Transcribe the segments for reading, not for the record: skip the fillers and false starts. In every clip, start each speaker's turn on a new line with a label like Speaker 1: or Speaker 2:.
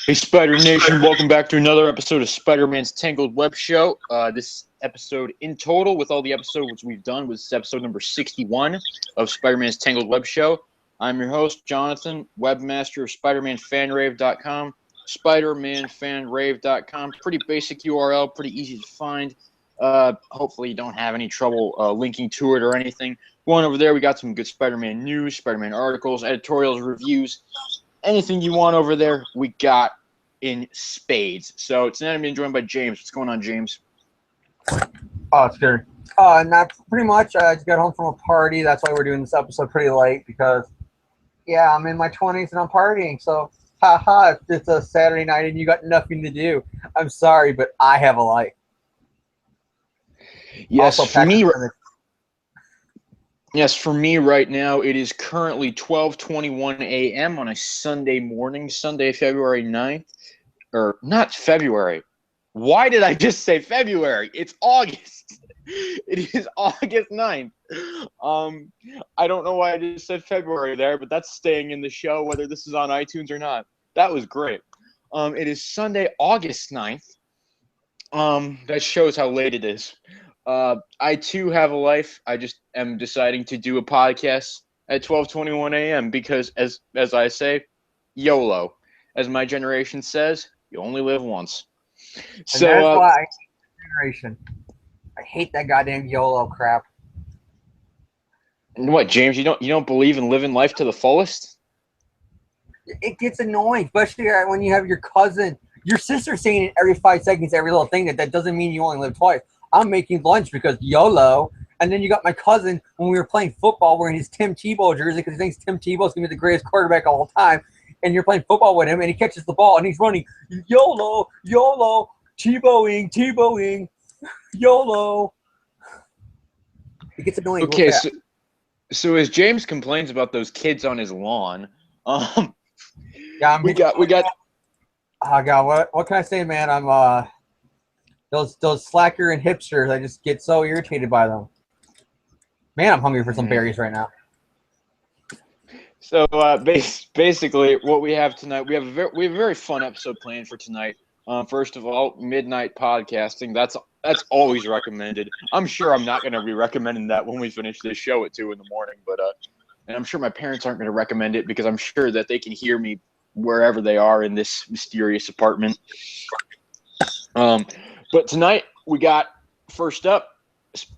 Speaker 1: Hey, Spider Nation, welcome back to another episode of Spider-Man's Tangled Web Show. This episode in total, with all the episodes we've done, was episode number 61 of Spider-Man's Tangled Web Show. I'm your host, Jonathan, webmaster of SpiderManFanRave.com, SpiderManFanRave.com. Pretty basic URL, pretty easy to find. Hopefully you don't have any trouble linking to it or anything. Going over there, we got some good Spider-Man news, Spider-Man articles, editorials, reviews. Anything you want over there, we got in spades. So tonight I'm being joined by James. What's going on, James?
Speaker 2: Oh, it's good. Not pretty much. I just got home from a party. That's why we're doing this episode pretty late because, yeah, I'm in my 20s and I'm partying. So, haha, it's a Saturday night and you got nothing to do. I'm sorry, but I have a life.
Speaker 1: Yes,
Speaker 2: Also,
Speaker 1: for me. Yes, for me right now, it is currently 12:21 a.m. on a Sunday morning, Sunday, February 9th. Or not February. Why did I just say February? It's August. It is August 9th. I don't know why I just said February there, but that's staying in the show, whether this is on iTunes or not. That was great. It is Sunday, August 9th. That shows how late it is. I too have a life. I just am deciding to do a podcast at 12:21 a.m. because, as I say, YOLO. As my generation says, you only live once.
Speaker 2: So and that's why I hate generation. I hate that goddamn YOLO crap.
Speaker 1: And what, James? You don't believe in living life to the fullest?
Speaker 2: It gets annoying, especially when you have your cousin, your sister saying it every 5 seconds, every little thing. That doesn't mean you only live twice. I'm making lunch because YOLO. And then you got my cousin when we were playing football wearing his Tim Tebow jersey because he thinks Tim Tebow's going to be the greatest quarterback of all time. And you're playing football with him and he catches the ball and he's running YOLO, YOLO, Tebowing, YOLO. It gets annoying.
Speaker 1: Okay, so as James complains about those kids on his lawn,
Speaker 2: yeah,
Speaker 1: we got.
Speaker 2: Oh God, what can I say, man? I'm those slacker and hipsters. I just get so irritated by them. Man, I'm hungry for some berries right now.
Speaker 1: So basically, what we have tonight, we have a very fun episode planned for tonight. First of all, midnight podcasting. That's always recommended. I'm sure I'm not going to be recommending that when we finish this show at 2 in the morning, but and I'm sure my parents aren't going to recommend it because I'm sure that they can hear me wherever they are in this mysterious apartment. But tonight we got, first up,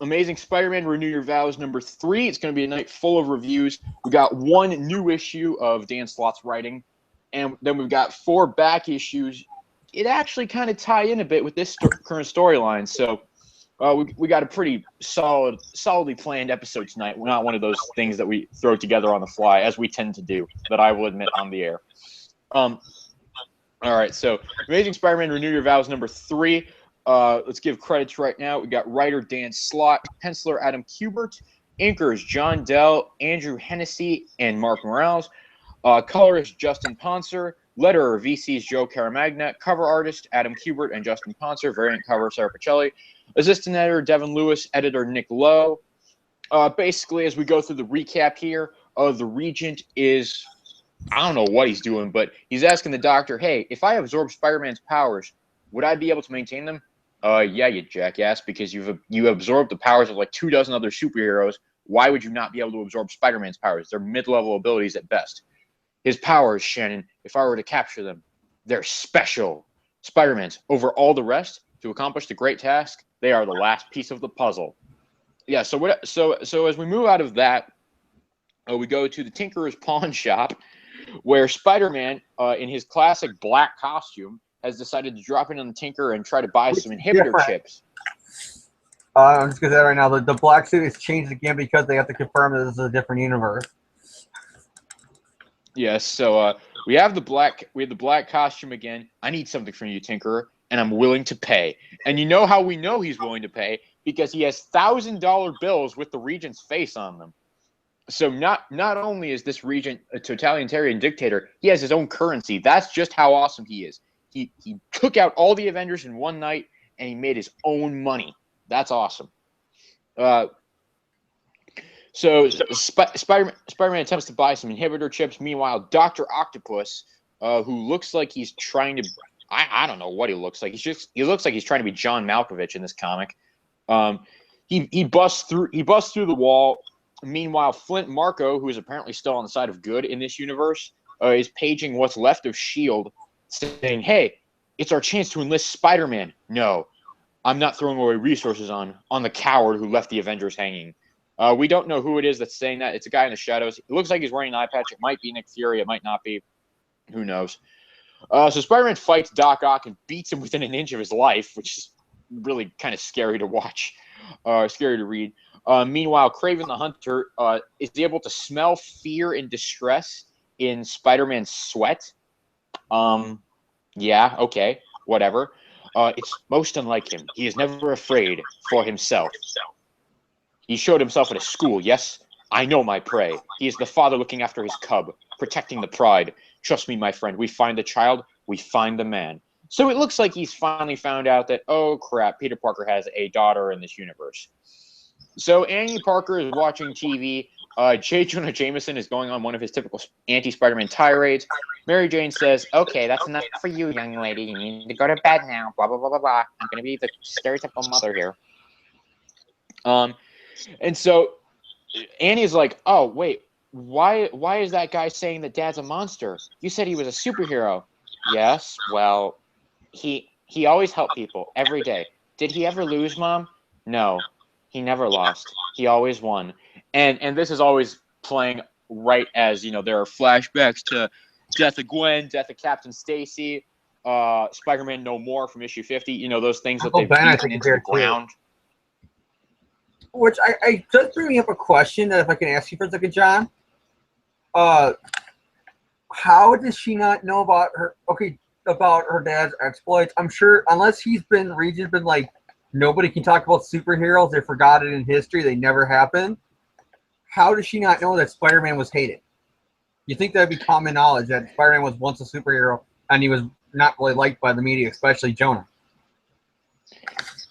Speaker 1: Amazing Spider-Man Renew Your Vows number 3. It's going to be a night full of reviews. We got 1 new issue of Dan Slott's writing, and then we've got 4 back issues. It actually kind of tie in a bit with this current storyline. So we got a pretty solidly planned episode tonight. We're not one of those things that we throw together on the fly, as we tend to do, that I will admit on the air. All right, so Amazing Spider-Man Renew Your Vows number 3. Let's give credits right now. We got writer Dan Slott, penciler Adam Kubert, inkers John Dell, Andrew Hennessy, and Mark Morales, colorist Justin Ponser, letterer VC's Joe Caramagna, cover artist Adam Kubert and Justin Ponser, variant cover Sarah Pacelli, assistant editor Devin Lewis, editor Nick Lowe. Basically, as we go through the recap here, the Regent is, I don't know what he's doing, but he's asking the doctor, hey, if I absorb Spider-Man's powers, would I be able to maintain them? Yeah, you jackass, because you absorbed the powers of like 24 other superheroes. Why would you not be able to absorb Spider-Man's powers? They're mid-level abilities at best. His powers, Shannon, if I were to capture them, they're special. Spider-Man's, over all the rest, to accomplish the great task, they are the last piece of the puzzle. Yeah, so as we move out of that, we go to the Tinkerer's Pawn Shop, where Spider-Man, in his classic black costume, has decided to drop in on the Tinker and try to buy some inhibitor chips.
Speaker 2: I'm just going to say right now, the black suit is changed again because they have to confirm that this is a different universe.
Speaker 1: Yes, so we have the black costume again. I need something from you, Tinkerer, and I'm willing to pay. And you know how we know he's willing to pay? Because he has $1,000 bills with the Regent's face on them. So not only is this Regent a totalitarian dictator, he has his own currency. That's just how awesome he is. He took out all the Avengers in one night, and he made his own money. That's awesome. So Spider-Man attempts to buy some inhibitor chips. Meanwhile, Dr. Octopus who looks like he's trying to. I don't know what he looks like. He looks like he's trying to be John Malkovich in this comic. He busts through the wall. Meanwhile, Flint Marko, who is apparently still on the side of good in this universe, is paging what's left of S.H.I.E.L.D., saying, "Hey, it's our chance to enlist Spider-Man." No, I'm not throwing away resources on the coward who left the Avengers hanging. We don't know who it is that's saying that. It's a guy in the shadows. It looks like he's wearing an eye patch. It might be Nick Fury. It might not be. Who knows? So Spider-Man fights Doc Ock and beats him within an inch of his life, which is really kind of scary to watch, scary to read. Meanwhile, Kraven the Hunter is able to smell fear and distress in Spider-Man's sweat. Yeah, okay, whatever. It's most unlike him. He is never afraid for himself. He showed himself at a school, yes? I know my prey. He is the father looking after his cub, protecting the pride. Trust me, my friend, we find the child, we find the man. So it looks like he's finally found out that, oh crap, Peter Parker has a daughter in this universe. So Annie Parker is watching TV. J. Jonah Jameson is going on one of his typical anti-Spider-Man tirades. Mary Jane says, "Okay, that's enough for you, young lady. You need to go to bed now. Blah, blah, blah, blah, blah. I'm going to be the stereotypical mother here." And so Annie's like, "Oh, wait, why is that guy saying that Dad's a monster? You said he was a superhero." "Yes, well, he always helped people every day. Did he ever lose, Mom?" "No, he never lost. He always won." And this is always playing right as, there are flashbacks to Death of Gwen, Death of Captain Stacy, Spider-Man No More from issue 50, those things that they've beaten into the ground.
Speaker 2: Which I just bringing up a question that if I can ask you for a second, John. How does she not know about her dad's exploits? I'm sure unless Region's been like, nobody can talk about superheroes, they forgot it in history, they never happened. How does she not know that Spider-Man was hated? You think that'd be common knowledge that Spider-Man was once a superhero and he was not really liked by the media, especially Jonah.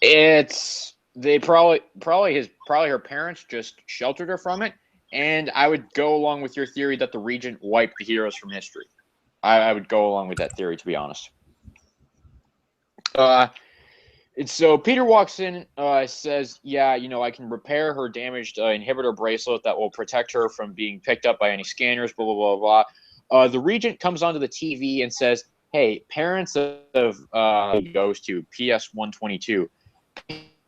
Speaker 1: They probably her parents just sheltered her from it, and I would go along with your theory that the Regent wiped the heroes from history. I would go along with that theory, to be honest. And so Peter walks in, says, "Yeah, I can repair her damaged inhibitor bracelet that will protect her from being picked up by any scanners, blah, blah, blah, blah." The Regent comes onto the TV and says, "Hey, parents of goes to PS 122.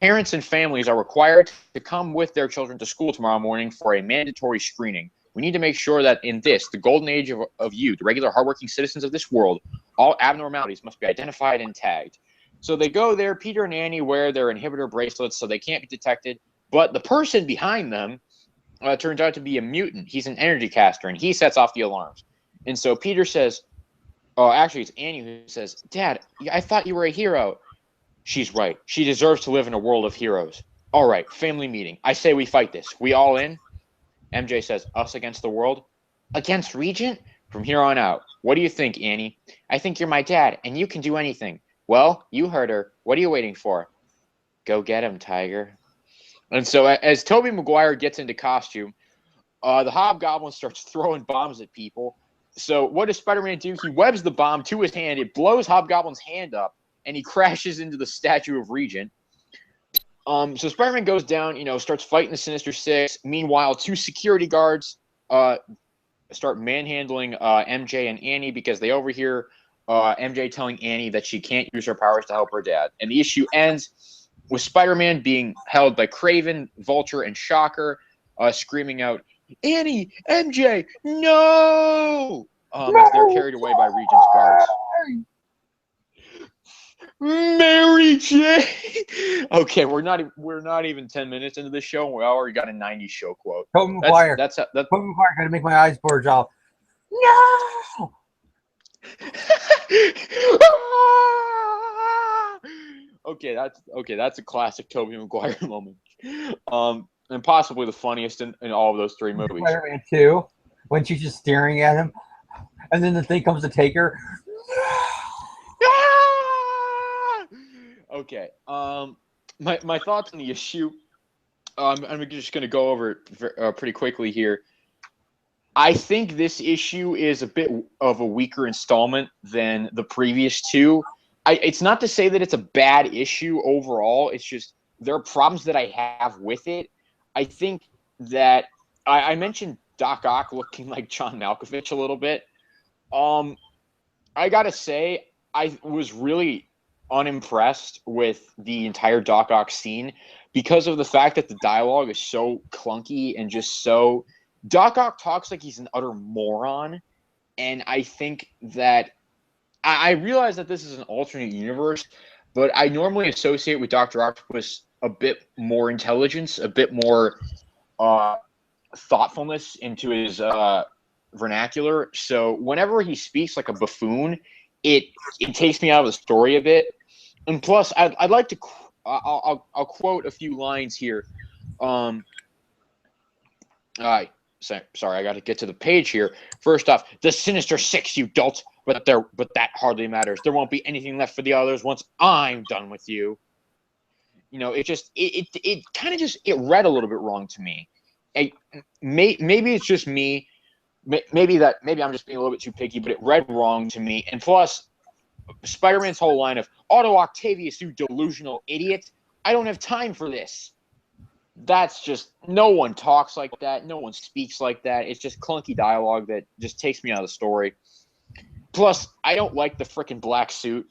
Speaker 1: Parents and families are required to come with their children to school tomorrow morning for a mandatory screening. We need to make sure that in this, the golden age of you, the regular hardworking citizens of this world, all abnormalities must be identified and tagged." So they go there. Peter and Annie wear their inhibitor bracelets so they can't be detected. But the person behind them turns out to be a mutant. He's an energy caster, and he sets off the alarms. And so Peter says, actually, it's Annie who says, "Dad, I thought you were a hero." "She's right. She deserves to live in a world of heroes. All right, family meeting. I say we fight this. We all in?" MJ says, "Us against the world?" "Against Regent? From here on out. What do you think, Annie?" "I think you're my dad, and you can do anything." "Well, you heard her. What are you waiting for?" "Go get him, Tiger." And so as Tobey Maguire gets into costume, the Hobgoblin starts throwing bombs at people. So what does Spider-Man do? He webs the bomb to his hand. It blows Hobgoblin's hand up, and he crashes into the statue of Regent. So Spider-Man goes down, starts fighting the Sinister Six. Meanwhile, two security guards start manhandling MJ and Annie because they overhear MJ telling Annie that she can't use her powers to help her dad. And the issue ends with Spider-Man being held by Kraven, Vulture, and Shocker, screaming out, "Annie, MJ, no!" As they're carried away by Regent's guards. Mary Jane. Okay, we're not even 10 minutes into the show, and we already got a 90s show quote.
Speaker 2: Tobey Maguire.
Speaker 1: That's
Speaker 2: Tobey Maguire got to make my eyes bulge off. No.
Speaker 1: That's a classic Tobey Maguire moment. And possibly the funniest in all of those three movies.
Speaker 2: Spider-Man 2, when she's just staring at him, and then the thing comes to take her.
Speaker 1: Okay. My thoughts on the issue. I'm just going to go over it pretty quickly here. I think this issue is a bit of a weaker installment than the previous two. It's not to say that it's a bad issue overall. It's just there are problems that I have with it. I think that I mentioned Doc Ock looking like John Malkovich a little bit. Um, I gotta say, I was really unimpressed with the entire Doc Ock scene because of the fact that the dialogue is so clunky and just so. Doc Ock talks like he's an utter moron, and I think that I realize that this is an alternate universe, but I normally associate with Doctor Octopus a bit more intelligence, a bit more uh, thoughtfulness into his vernacular. So whenever he speaks like a buffoon, it takes me out of the story a bit. And plus, I'd like to I'll quote a few lines here. Um, sorry, I got to get to the page here. First off, the Sinister Six, you dolt, but that hardly matters. There won't be anything left for the others once I'm done with you. You know, it kind of just it read a little bit wrong to me. Maybe it's just me. Maybe I'm just being a little bit too picky, but it read wrong to me. And plus, Spider-Man's whole line of Otto Octavius, you delusional idiot. I don't have time for this. That's just no one talks like that. No one speaks like that. It's just clunky dialogue that just takes me out of the story. Plus, I don't like the freaking black suit.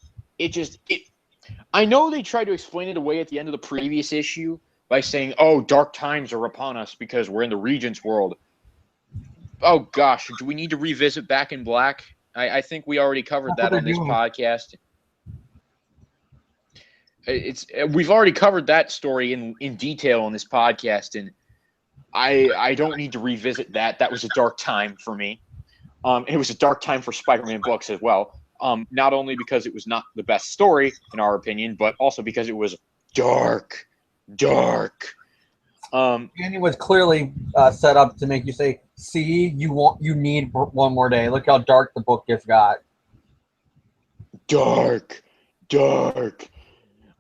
Speaker 1: I know they tried to explain it away at the end of the previous issue by saying, "Oh, dark times are upon us because we're in the Regent's world." Oh gosh, do we need to revisit Back in Black? I think we already covered that on this podcast. We've already covered that story in detail on this podcast, and I don't need to revisit that. That was a dark time for me. It was a dark time for Spider-Man books as well. Not only because it was not the best story in our opinion, but also because it was dark.
Speaker 2: And it was clearly set up to make you say, "See, you need one more day. Look how dark the book just got."
Speaker 1: Dark.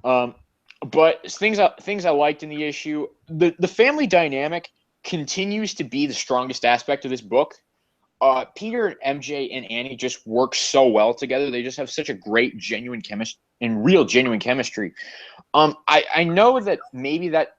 Speaker 1: But things I liked in the issue, the family dynamic continues to be the strongest aspect of this book. Peter, MJ, and Annie just work so well together. They just have such a great, genuine chemistry and real genuine chemistry. I know that maybe that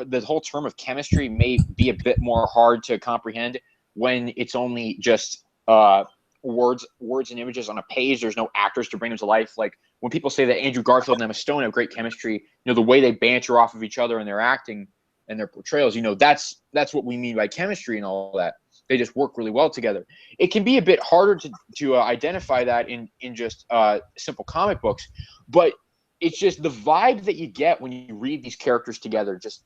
Speaker 1: the whole term of chemistry may be a bit more hard to comprehend when it's only just words and images on a page. There's no actors to bring them to life. Like when people say that Andrew Garfield and Emma Stone have great chemistry, you know, the way they banter off of each other in their acting and their portrayals, you know, that's what we mean by chemistry and all that. They just work really well together. It can be a bit harder to identify that in just simple comic books, but it's just the vibe that you get when you read these characters together. Just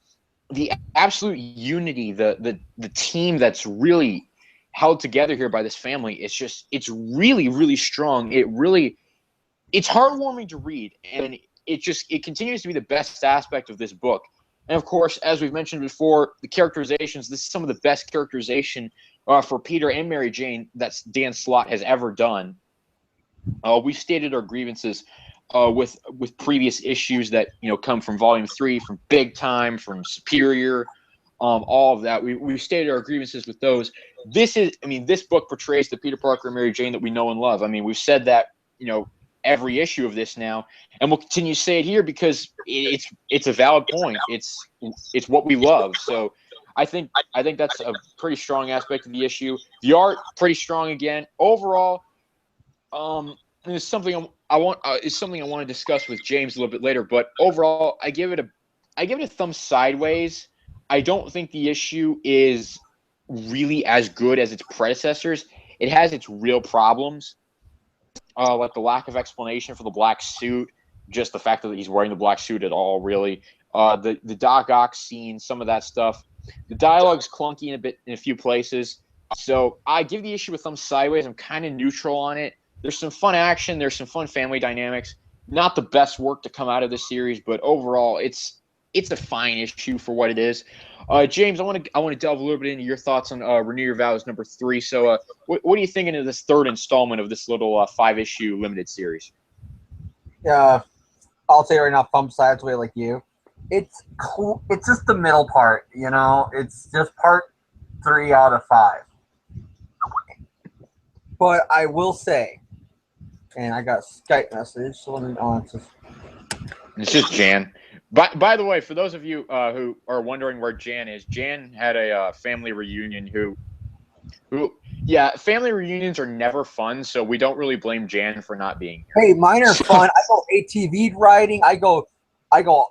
Speaker 1: the absolute unity, the team that's really held together here by this family. It's really strong. It's heartwarming to read, and it continues to be the best aspect of this book. And of course, as we've mentioned before, the characterizations. This is some of the best characterization for Peter and Mary Jane that Dan Slott has ever done. We stated our grievances with previous issues that come from Volume 3, from Big Time, from Superior, all of that. We stated our grievances with those. This book portrays the Peter Parker and Mary Jane that we know and love. I mean, we've said that every issue of this now, and we'll continue to say it here because it's a valid point. It's what we love. So I think that's a pretty strong aspect of the issue. The art pretty strong again. Overall, it's something I want to discuss with James a little bit later. But overall, I give it a thumb sideways. I don't think the issue is really as good as its predecessors. It has its real problems. Like the lack of explanation for the black suit, just the fact that he's wearing the black suit at all, really. The Doc Ock scene, some of that stuff. The dialogue's clunky in a few places. So I give the issue a thumb sideways. I'm kind of neutral on it. There's some fun action. There's some fun family dynamics. Not the best work to come out of this series, but overall, it's a fine issue for what it is. James, I want to delve a little bit into your thoughts on Renew Your Vows number 3. So, what are you thinking of this third installment of this little 5-issue limited series?
Speaker 2: I'll say right now, thumb sideways like you. It's cool. It's just the middle part, It's just part 3 out of 5. But I will say, and I got a Skype message, so let me on.
Speaker 1: It's just Jan. By the way, for those of you who are wondering where Jan is, Jan had a family reunion. Yeah, family reunions are never fun, so we don't really blame Jan for not being here.
Speaker 2: Hey, mine are fun. I go ATV riding. I go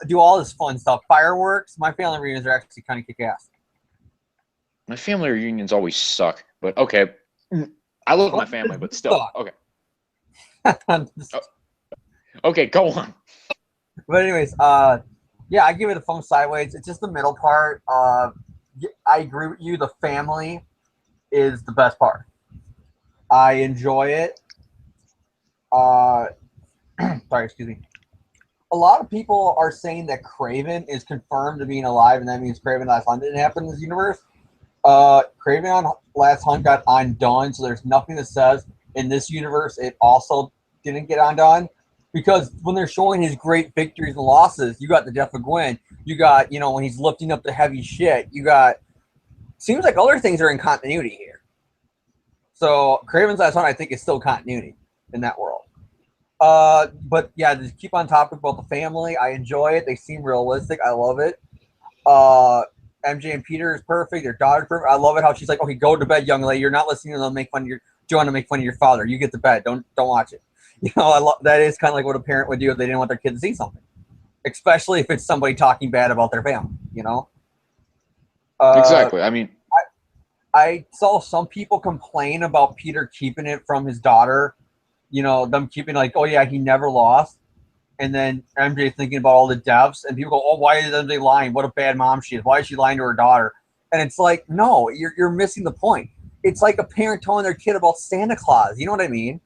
Speaker 2: do all this fun stuff. Fireworks. My family reunions are actually kind of kick ass.
Speaker 1: My family reunions always suck, but okay. I love my family, but still, okay. Okay, go on.
Speaker 2: But anyways, yeah, I give it a phone sideways. It's just the middle part. I agree with you. The family is the best part. I enjoy it. Sorry, excuse me. A lot of people are saying that Craven is confirmed to being alive, and that means Craven Last Hunt didn't happen in this universe. Craven on Last Hunt got undone, so there's nothing that says in this universe it also didn't get undone. Because when they're showing his great victories and losses, you got the death of Gwen. You got, when he's lifting up the heavy shit. You got, seems like other things are in continuity here. So Craven's Last Hunt, I think, is still continuity in that world. But yeah, just keep on topic about the family. I enjoy it. They seem realistic. I love it. MJ and Peter is perfect. Their daughter's perfect. I love it how she's like, okay, go to bed, young lady. You're not listening to them make fun of your. Do you want to make fun of your father? You get to bed. Don't watch it. That is kind of like what a parent would do if they didn't want their kid to see something, especially if it's somebody talking bad about their family.
Speaker 1: Exactly. I mean,
Speaker 2: I saw some people complain about Peter keeping it from his daughter. Them keeping like, oh yeah, he never lost. And then MJ thinking about all the deaths, and people go, oh, why is MJ lying? What a bad mom she is. Why is she lying to her daughter? And it's like, no, you're missing the point. It's like a parent telling their kid about Santa Claus. You know what I mean?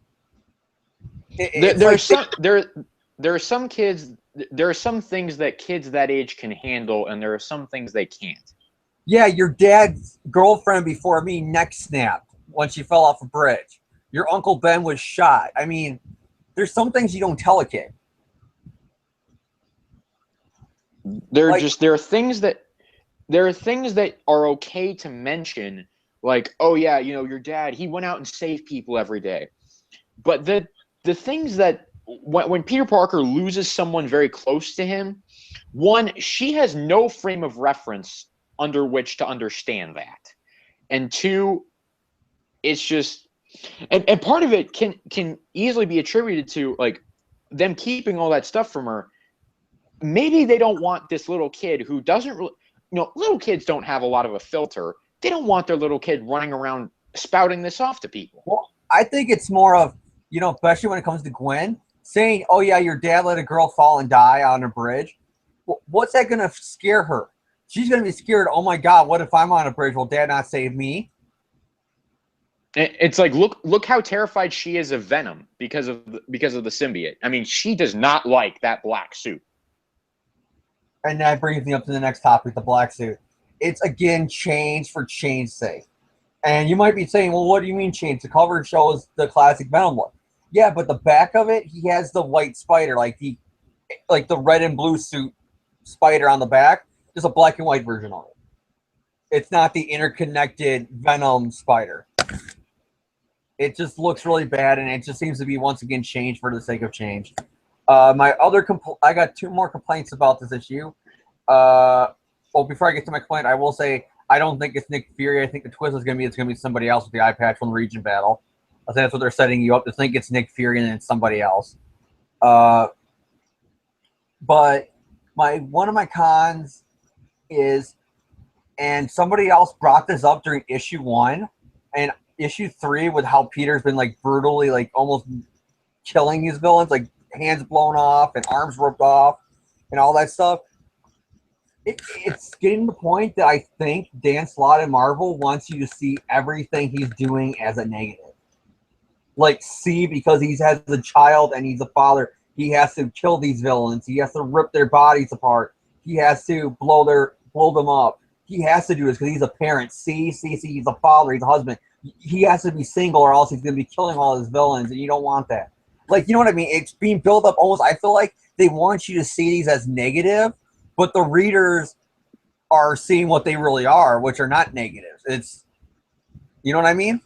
Speaker 1: There are some kids. There are some things that kids that age can handle, and there are some things they can't.
Speaker 2: Yeah, your dad's girlfriend before me neck snapped when she fell off a bridge. Your Uncle Ben was shot. I mean, there's some things you don't tell a kid.
Speaker 1: There are things that are okay to mention, like, oh yeah, your dad, he went out and saved people every day. But the things that when Peter Parker loses someone very close to him, one, she has no frame of reference under which to understand that, and two, it's just, and part of it can easily be attributed to like them keeping all that stuff from her. Maybe they don't want this little kid who doesn't really, little kids don't have a lot of a filter. They don't want their little kid running around spouting this off to people.
Speaker 2: Well, I think it's more of, especially when it comes to Gwen, saying, oh yeah, your dad let a girl fall and die on a bridge. What's that going to scare her? She's going to be scared. Oh my God, what if I'm on a bridge? Will dad not save me?
Speaker 1: It's like, look how terrified she is of Venom because of the symbiote. I mean, she does not like that black suit.
Speaker 2: And that brings me up to the next topic, the black suit. It's, again, change for change's sake. And you might be saying, well, what do you mean change? The cover shows the classic Venom look. Yeah, but the back of it, he has the white spider, like the red and blue suit spider on the back. There's a black and white version of it. It's not the interconnected Venom spider. It just looks really bad, and it just seems to be, once again, change for the sake of change. I got two more complaints about this issue. Before I get to my complaint, I will say I don't think it's Nick Fury. I think the twist is going to be somebody else with the eye patch from the region battle. I think that's what they're setting you up to think it's Nick Fury and then it's somebody else. But one of my cons is, and somebody else brought this up during issue 1 and issue 3 with how Peter's been like brutally, like almost killing his villains, like hands blown off and arms ripped off and all that stuff. It's getting to the point that I think Dan Slott and Marvel wants you to see everything he's doing as a negative. Like, see, because he has a child and he's a father, he has to kill these villains. He has to rip their bodies apart. He has to blow them up. He has to do this because he's a parent. See, he's a father. He's a husband. He has to be single or else he's going to be killing all his villains, and you don't want that. Like, you know what I mean? It's being built up almost. I feel like they want you to see these as negative, but the readers are seeing what they really are, which are not negatives. It's, you know what I mean?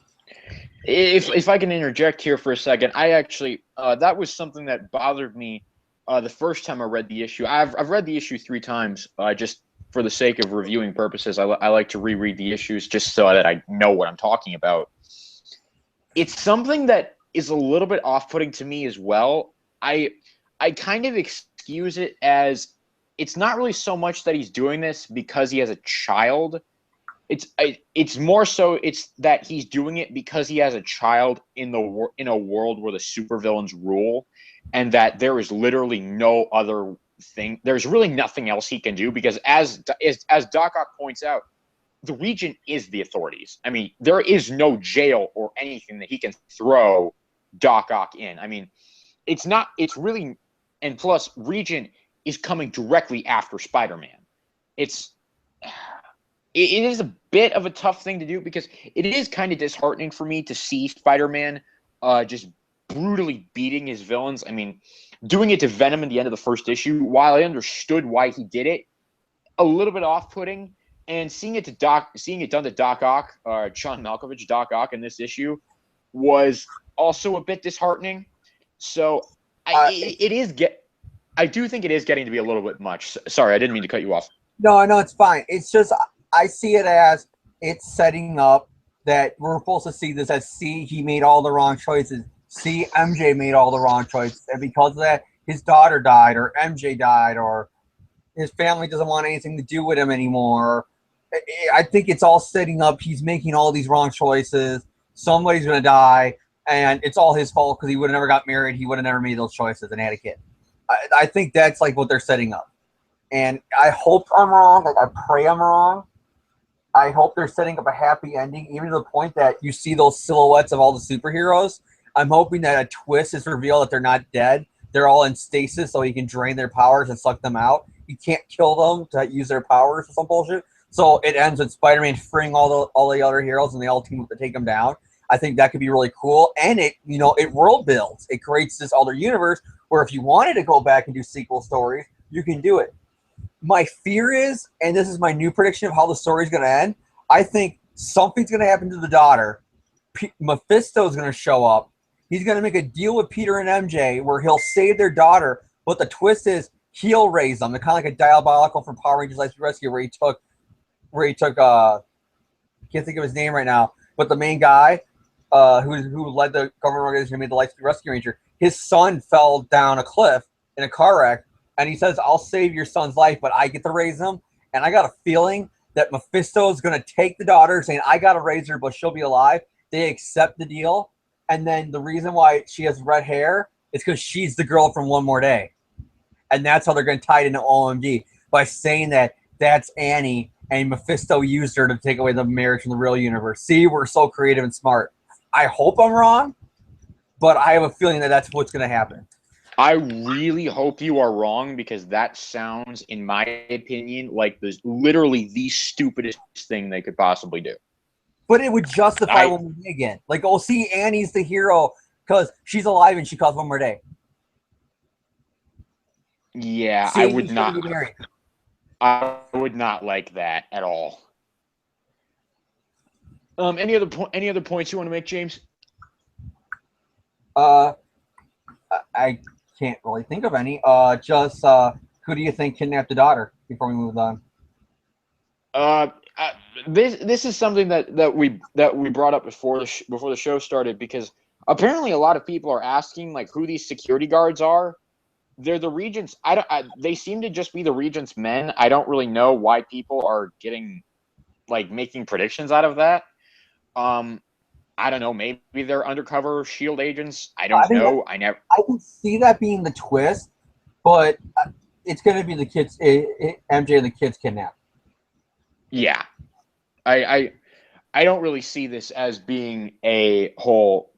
Speaker 1: If I can interject here for a second, I actually that was something that bothered me the first time I read the issue. I've read the issue 3 times just for the sake of reviewing purposes. I like to reread the issues just so that I know what I'm talking about. It's something that is a little bit off-putting to me as well. I kind of excuse it as it's not really so much that he's doing this because he has a child. It's more so it's that he's doing it because he has a child in a world where the supervillains rule, and that there is literally no other thing. There's really nothing else he can do because as Doc Ock points out, the Regent is the authorities. I mean, there is no jail or anything that he can throw Doc Ock in. I mean, it's really, and plus Regent is coming directly after Spider-Man. It is a bit of a tough thing to do because it is kind of disheartening for me to see Spider-Man just brutally beating his villains. I mean, doing it to Venom at the end of the first issue, while I understood why he did it, a little bit off-putting, and seeing it done to Doc Ock, John Malkovich, Doc Ock in this issue, was also a bit disheartening. So I do think it is getting to be a little bit much. Sorry, I didn't mean to cut you off.
Speaker 2: No, it's fine. It's just I see it as it's setting up that we're supposed to see this as C, he made all the wrong choices. C, MJ made all the wrong choices. And because of that, his daughter died, or MJ died, or his family doesn't want anything to do with him anymore. I think it's all setting up. He's making all these wrong choices. Somebody's going to die, and it's all his fault because he would have never got married. He would have never made those choices and had a kid. I think that's like what they're setting up. And I hope I'm wrong. Like, I pray I'm wrong. I hope they're setting up a happy ending, even to the point that you see those silhouettes of all the superheroes. I'm hoping that a twist is revealed that they're not dead. They're all in stasis so he can drain their powers and suck them out. You can't kill them to use their powers or some bullshit. So it ends with Spider-Man freeing all the other heroes and they all team up to take them down. I think that could be really cool. And it world builds. It creates this other universe where if you wanted to go back and do sequel stories, you can do it. My fear is, and this is my new prediction of how the story is going to end, I think something's going to happen to the daughter. Mephisto's going to show up. He's going to make a deal with Peter and MJ where he'll save their daughter, but the twist is he'll raise them. They're kind of like a Diabolical from Power Rangers Life Rescue where he took I can't think of his name right now, but the main guy who led the government organization who made the Life Rescue Ranger, his son fell down a cliff in a car wreck, and he says, I'll save your son's life, but I get to raise him. And I got a feeling that Mephisto is going to take the daughter, saying, I got to raise her, but she'll be alive. They accept the deal. And then the reason why she has red hair is because she's the girl from One More Day. And that's how they're going to tie it into OMG, by saying that that's Annie, and Mephisto used her to take away the marriage from the real universe. See, we're so creative and smart. I hope I'm wrong, but I have a feeling that that's what's going to happen.
Speaker 1: I really hope you are wrong, because that sounds, in my opinion, like literally the stupidest thing they could possibly do.
Speaker 2: But it would justify One More Day again. Like, oh, see, Annie's the hero because she's alive and she calls One More Day.
Speaker 1: Yeah, I would not. I would not like that at all. Any other points you want to make, James?
Speaker 2: I can't really think of any. Just who do you think kidnapped the daughter before we move on?
Speaker 1: This is something that we brought up before the show started, because apparently a lot of people are asking like who these security guards are. They're the Regent's. They seem to just be the Regent's men. I don't really know why people are making predictions out of that. I don't know. Maybe they're undercover SHIELD agents. I don't know. I
Speaker 2: can see that being the twist, but it's going to be the kids, MJ and the kids kidnapped.
Speaker 1: Yeah, I don't really see this as being a whole.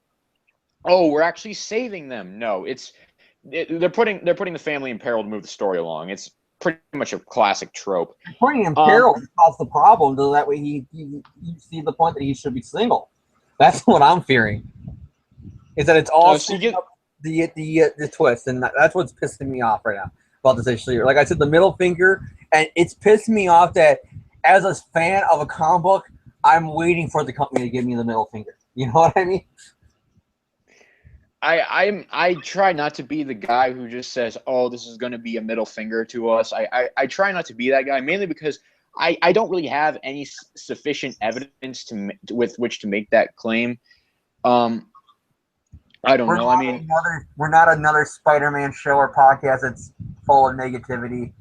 Speaker 1: Oh, we're actually saving them. No, they're putting the family in peril to move the story along. It's pretty much a classic trope.
Speaker 2: Putting him in peril to cause the problem, so that way you see the point that he should be single. That's what I'm fearing. Is that it's all the twist, and that's what's pissing me off right now about this issue. Like I said, the middle finger, and it's pissing me off that as a fan of a comic book, I'm waiting for the company to give me the middle finger You know what I mean?
Speaker 1: I try not to be the guy who just says, "Oh, this is going to be a middle finger to us." I try not to be that guy, mainly because I don't really have any sufficient evidence with which to make that claim. I don't know. I mean,
Speaker 2: We're not another Spider-Man show or podcast that's full of negativity.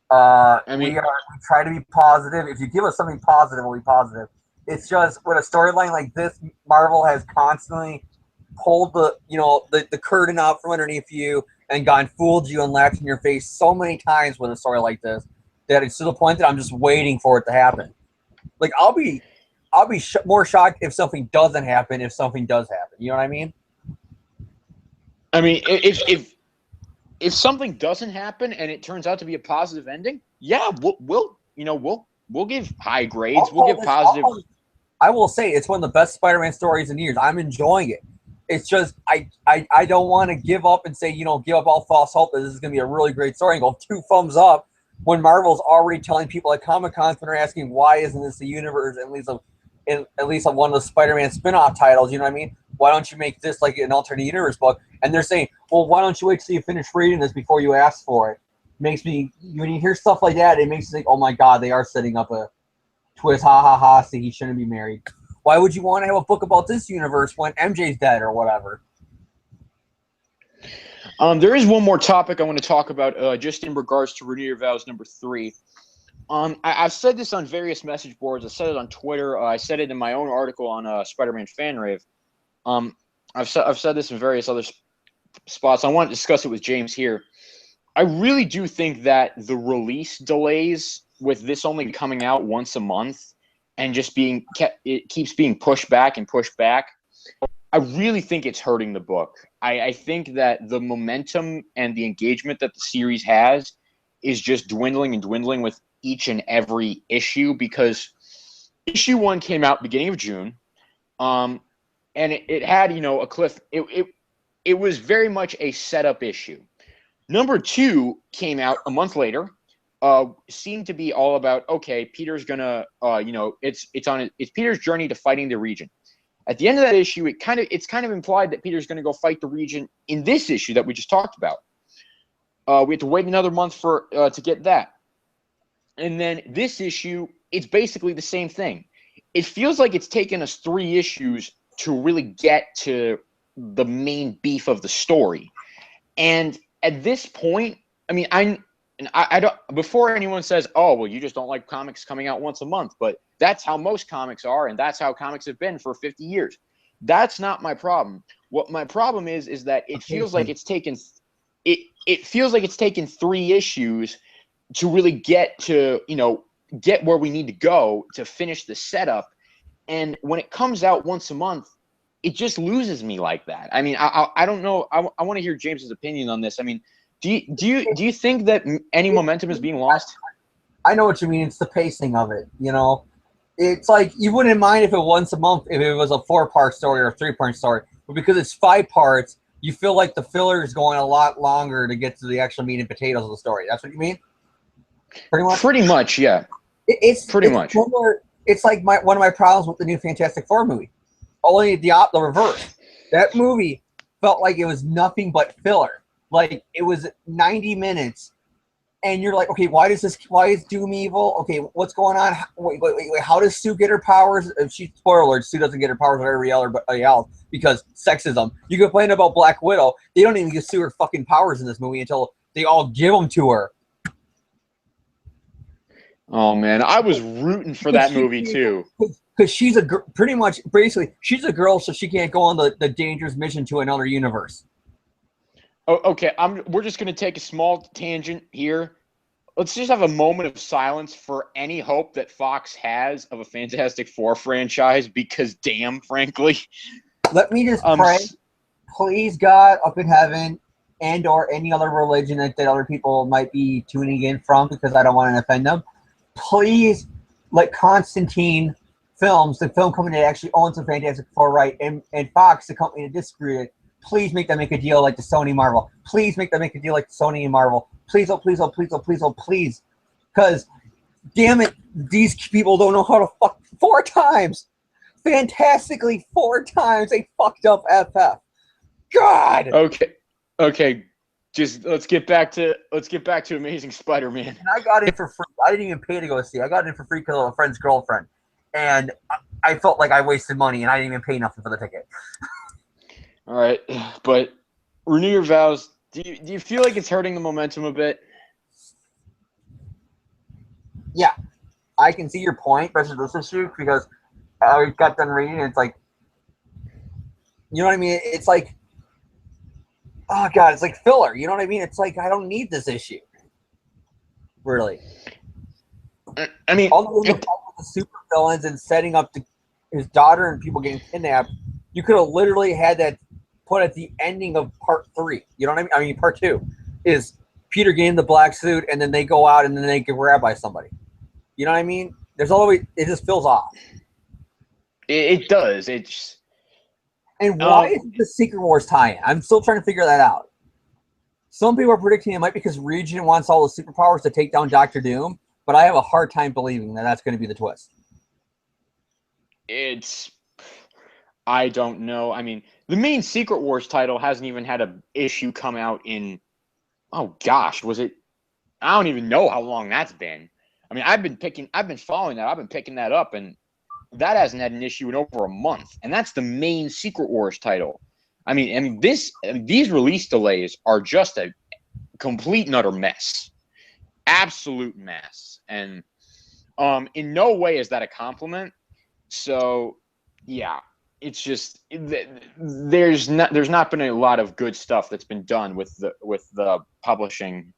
Speaker 1: I mean,
Speaker 2: We try to be positive. If you give us something positive, we'll be positive. It's just with a storyline like this, Marvel has constantly pulled the curtain out from underneath you and gone fooled you and laughed in your face so many times with a story like this that it's to the point that I'm just waiting for it to happen. Like I'll be more shocked if something doesn't happen if something does happen. You know what I mean?
Speaker 1: I mean, if something doesn't happen and it turns out to be a positive ending, yeah, we'll give high grades. We'll give positive.
Speaker 2: I will say it's one of the best Spider-Man stories in years. I'm enjoying it. It's just I don't want to give up and say give up all false hope that this is going to be a really great story and go 2 thumbs up when Marvel's already telling people at Comic-Con when they're asking why isn't this the universe at least on one of the Spider-Man spin-off titles. You know what I mean? Why don't you make this like an alternate universe book? And they're saying, well, why don't you wait till you finish reading this before you ask for it? Makes me, when you hear stuff like that, it makes you think, oh my God, they are setting up a twist. Ha ha ha. See, he shouldn't be married. Why would you want to have a book about this universe when MJ's dead or whatever?
Speaker 1: There is one more topic I want to talk about, just in regards to Renew Your Vows number 3. I've said this on various message boards. I said it on Twitter. I said it in my own article on Spider-Man Fan Rave. I've said this in various other spots. I want to discuss it with James here. I really do think that the release delays with this only coming out once a month and just it keeps being pushed back and pushed back. I really think it's hurting the book. I think that the momentum and the engagement that the series has is just dwindling and dwindling with each and every issue, because issue 1 came out beginning of June. And it had, a cliff. It was very much a setup issue. Number 2 came out a month later. Seemed to be all about, okay, Peter's gonna, it's Peter's journey to fighting the Region. At the end of that issue, it's kind of implied that Peter's going to go fight the Region in this issue that we just talked about. We have to wait another month to get that. And then this issue, it's basically the same thing. It feels like it's taken us 3 issues to really get to the main beef of the story. And at this point, I mean, I don't, before anyone says, oh, well, you just don't like comics coming out once a month, but that's how most comics are, and that's how comics have been for 50 years. That's not my problem. What my problem is that it feels like it's taken it feels like it's taken 3 issues to really get to, get where we need to go to finish the setup. And when it comes out once a month, it just loses me like that. I mean, I don't know. I want to hear James's opinion on this. I mean, do you think that any momentum is being lost?
Speaker 2: I know what you mean. It's the pacing of it. It's like you wouldn't mind if it once a month, if it was a 4-part story or a 3-part story, but because it's 5 parts, you feel like the filler is going a lot longer to get to the actual meat and potatoes of the story. That's what you mean? Pretty much.
Speaker 1: Pretty much, yeah.
Speaker 2: It's
Speaker 1: pretty much.
Speaker 2: Similar, it's like one of my problems with the new Fantastic Four movie. Only the reverse. That movie felt like it was nothing but filler. Like it was 90 minutes, and you're like, okay, why is Doom evil? Okay, what's going on? Wait, how does Sue get her powers? Spoiler alert, Sue doesn't get her powers with everybody else because sexism. You complain about Black Widow, they don't even give Sue her fucking powers in this movie until they all give them to her.
Speaker 1: Oh man, I was rooting for that movie too.
Speaker 2: Because she's she's a girl, so she can't go on the dangerous mission to another universe.
Speaker 1: Oh, okay, we're just going to take a small tangent here. Let's just have a moment of silence for any hope that Fox has of a Fantastic Four franchise, because damn, frankly.
Speaker 2: Let me just pray. Please, God, up in heaven, and or any other religion that other people might be tuning in from, because I don't want to offend them. Please let Constantine Films, the film company that actually owns the Fantastic Four, right, and Fox, the company that distributed it, please make them make a deal like the Sony Marvel. Please make them make a deal like the Sony and Marvel. Please, oh, please, oh, please, oh, please, oh, please. Because, damn it, these people don't know how to fuck 4 times. fantastically 4 times a fucked up FF. God.
Speaker 1: Okay. Just let's get back to Amazing Spider-Man.
Speaker 2: And I got in for free. I didn't even pay to go see. I got in for free because of a friend's girlfriend, and I felt like I wasted money, and I didn't even pay nothing for the ticket.
Speaker 1: All right, but renew your vows. Do you feel like it's hurting the momentum a bit?
Speaker 2: Yeah, I can see your point versus this issue because I got done reading, and it's like, you know what I mean? It's like, oh god, it's like filler. You know what I mean? It's like I don't need this issue. Really.
Speaker 1: I mean,
Speaker 2: all the super villains and setting up his daughter and people getting kidnapped, you could have literally had that put at the ending of part 3. You know what I mean? I mean, part 2 is Peter getting the black suit, and then they go out and then they get grabbed by somebody. You know what I mean? There's always it just fills off.
Speaker 1: It does. It's
Speaker 2: and why is the Secret Wars tie-in? I'm still trying to figure that out. Some people are predicting it might be because Region wants all the superpowers to take down Doctor Doom, but I have a hard time believing that that's going to be the twist.
Speaker 1: I don't know. I mean, the main Secret Wars title hasn't even had an issue come out in, oh gosh, was it? I don't even know how long that's been. I mean, I've been following that. I've been picking that up, and that hasn't had an issue in over a month. And that's the main Secret Wars title. I mean, these release delays are just a complete and utter mess. Absolute mess. And in no way is that a compliment. So, yeah, it's just there's not been a lot of good stuff that's been done with the publishing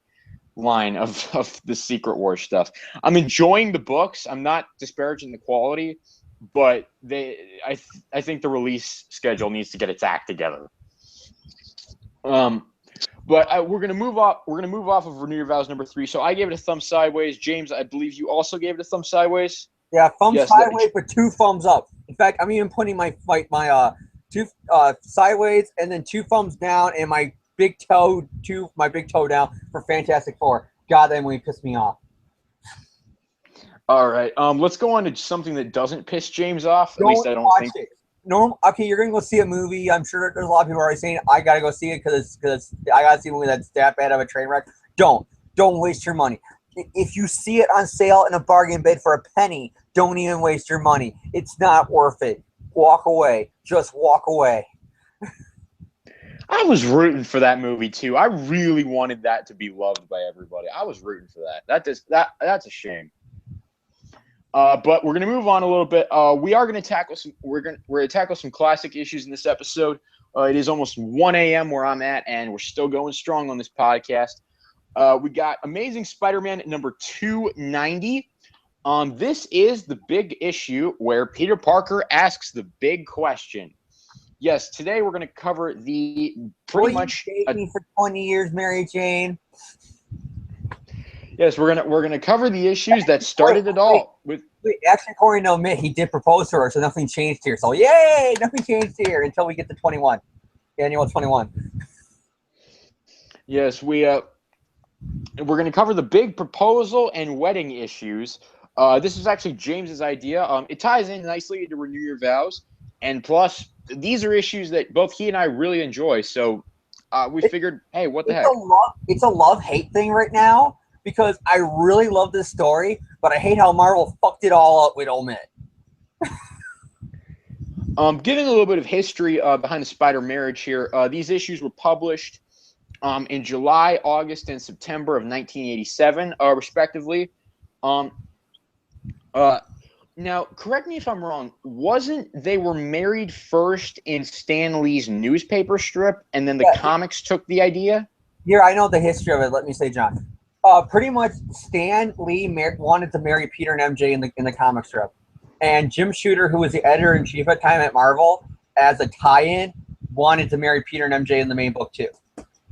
Speaker 1: line of the Secret Wars stuff. I'm enjoying the books. I'm not disparaging the quality, but I think the release schedule needs to get its act together. But we're gonna move off. We're gonna move off of Renew Your Vows number 3. So I gave it a thumb sideways. James, I believe you also gave it a thumb sideways.
Speaker 2: Yeah, thumb sideways, but 2 thumbs up. In fact, I'm even putting my 2 sideways and then 2 thumbs down and my big toe down for Fantastic Four. God, that movie pissed me off.
Speaker 1: All right. Let's go on to something that doesn't piss James off. At least I don't think.
Speaker 2: Okay, you're gonna go see a movie. I'm sure there's a lot of people already saying I gotta go see it because I gotta see a movie that's that bad of a train wreck. Don't waste your money. If you see it on sale in a bargain bin for a penny, don't even waste your money. It's not worth it. Walk away. Just walk away.
Speaker 1: I was rooting for that movie too. I really wanted that to be loved by everybody. I was rooting for that. That's a shame. But we're gonna move on a little bit. We are gonna tackle some. We're gonna tackle some classic issues in this episode. It is almost 1 a.m. where I'm at, and we're still going strong on this podcast. We got Amazing Spider-Man number 290. This is the big issue where Peter Parker asks the big question. Yes, today we're going to cover the pretty much.
Speaker 2: Will you date me for 20 years, Mary Jane?
Speaker 1: Yes, we're gonna cover the issues that started it all.
Speaker 2: Actually, Corey, no, admit he did propose to her, so nothing changed here. So yay, nothing changed here until we get to 21, annual 21.
Speaker 1: Yes, we're gonna cover the big proposal and wedding issues. This is actually James's idea. It ties in nicely into Renew Your Vows, and plus these are issues that both he and I really enjoy. So we figured, hey, what the heck?
Speaker 2: It's a love-hate thing right now. Because I really love this story, but I hate how Marvel fucked it all up with Omit.
Speaker 1: Giving a little bit of history behind the Spider marriage here, these issues were published in July, August, and September of 1987, respectively. Now, correct me if I'm wrong, they were married first in Stan Lee's newspaper strip, and then the comics took the idea?
Speaker 2: Here, I know the history of it. Let me say, John. Pretty much, Stan Lee wanted to marry Peter and MJ in the comic strip, and Jim Shooter, who was the editor-in-chief at the time at Marvel, as a tie-in, wanted to marry Peter and MJ in the main book too.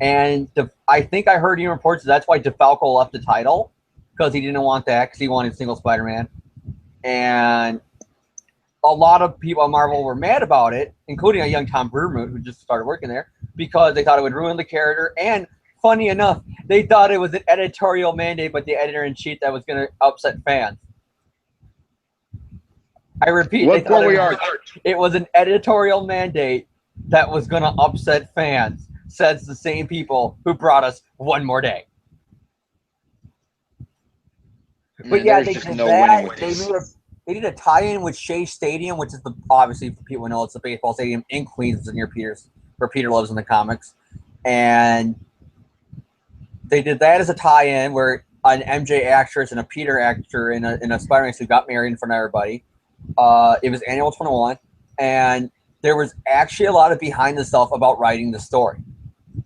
Speaker 2: And I think I heard even reports that's why DeFalco left the title, because he didn't want that, because he wanted single Spider-Man. And a lot of people at Marvel were mad about it, including a young Tom Brewer who just started working there, because they thought it would ruin the character. And funny enough, they thought it was an editorial mandate, but the editor-in-chief that was going to upset fans. I repeat,
Speaker 1: Look where we are.
Speaker 2: It was an editorial mandate that was going to upset fans, says the same people who brought us One More Day. But yeah, they did that. They did a tie-in with Shea Stadium, which is obviously for people who know it's the baseball stadium in Queens, near Peter's, where Peter lives in the comics, and they did that as a tie-in where an MJ actress and a Peter actor in a Spider-Man suit got married in front of everybody. It was Annual 21, and there was actually a lot of behind the stuff about writing the story.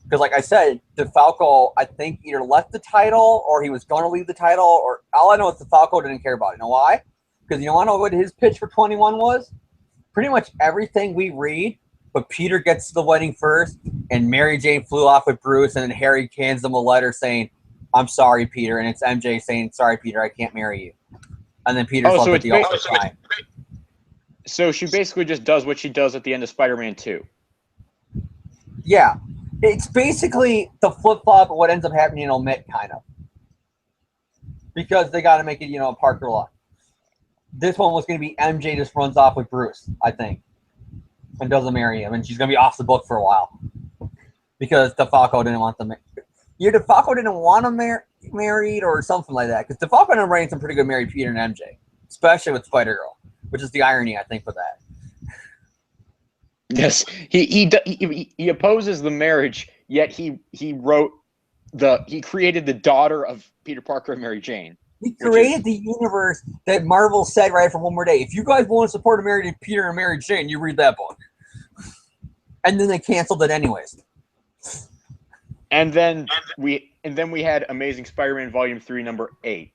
Speaker 2: Because, like I said, DeFalco, I think, either left the title or he was going to leave the title. Or all I know is DeFalco didn't care about it. You know why? Because you want to know what his pitch for 21 was? Pretty much everything we read, but Peter gets to the wedding first, and Mary Jane flew off with Bruce, and then Harry hands them a letter saying, "I'm sorry, Peter," and it's MJ saying, "Sorry, Peter, I can't marry you." And then Peter's left with the ultimate time.
Speaker 1: So she basically just does what she does at the end of Spider-Man 2.
Speaker 2: Yeah. It's basically the flip-flop of what ends up happening in Omit, kind of. Because they got to make it, a Parker lot. This one was going to be MJ just runs off with Bruce, I think, and doesn't marry him, and she's going to be off the book for a while. Because DeFalco didn't want them. Either DeFalco didn't want them married or something like that. Because DeFalco ended up writing some pretty good married Peter and MJ, especially with Spider-Girl, which is the irony, I think, for that.
Speaker 1: Yes, he opposes the marriage, yet he created the daughter of Peter Parker and Mary Jane.
Speaker 2: He created the universe that Marvel said right from One More Day. If you guys want to support a married Peter and Mary Jane, you read that book. And then they canceled it anyways.
Speaker 1: And then we had Amazing Spider-Man Volume 3, number 8.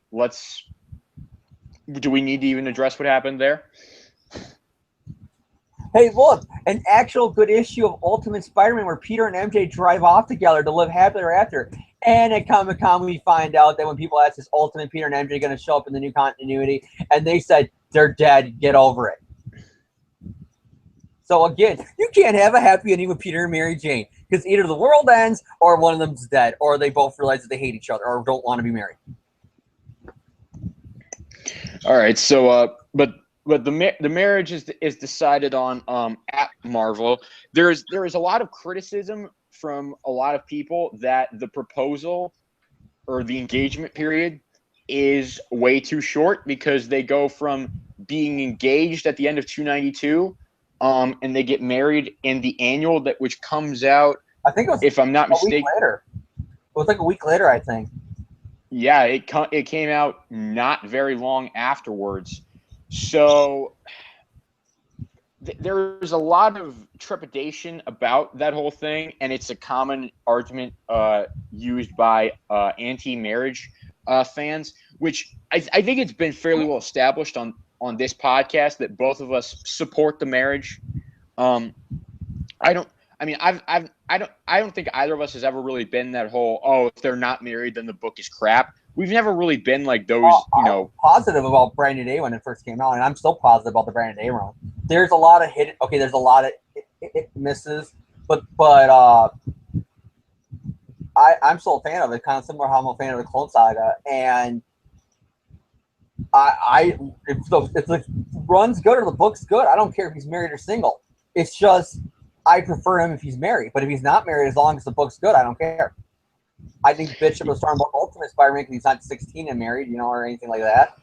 Speaker 1: Do we need to even address what happened there?
Speaker 2: Hey, look, an actual good issue of Ultimate Spider-Man where Peter and MJ drive off together to live happily ever after. And at Comic-Con, we find out that when people ask, is Ultimate Peter and MJ going to show up in the new continuity? And they said, they're dead, get over it. So again, you can't have a happy ending with Peter and Mary Jane. Because either the world ends, or one of them's dead, or they both realize that they hate each other, or don't want to be married.
Speaker 1: All right, so, but the marriage is decided on at Marvel. There is a lot of criticism from a lot of people that the proposal or the engagement period is way too short, because they go from being engaged at the end of 292, and they get married in the annual which comes out. I think it was, if I'm not mistaken,
Speaker 2: week later. It was like a week later, I think.
Speaker 1: Yeah, it came out not very long afterwards. So there's a lot of trepidation about that whole thing, and it's a common argument used by anti-marriage fans, which I think it's been fairly well established on this podcast that both of us support the marriage. I don't think either of us has ever really been that whole, if they're not married, then the book is crap. We've never really been like those,
Speaker 2: I'm positive about Brandon Day when it first came out, and I'm still positive about the Brandon Day run. There's a lot of there's a lot of misses, but I'm still a fan of it, kind of similar to how I'm a fan of the Clone Saga, and if the run's good or the book's good, I don't care if he's married or single. It's just I prefer him if he's married, but if he's not married, as long as the book's good, I don't care. I think Bishop was talking about Ultimate Spider-Man because he's not 16 and married, or anything like that,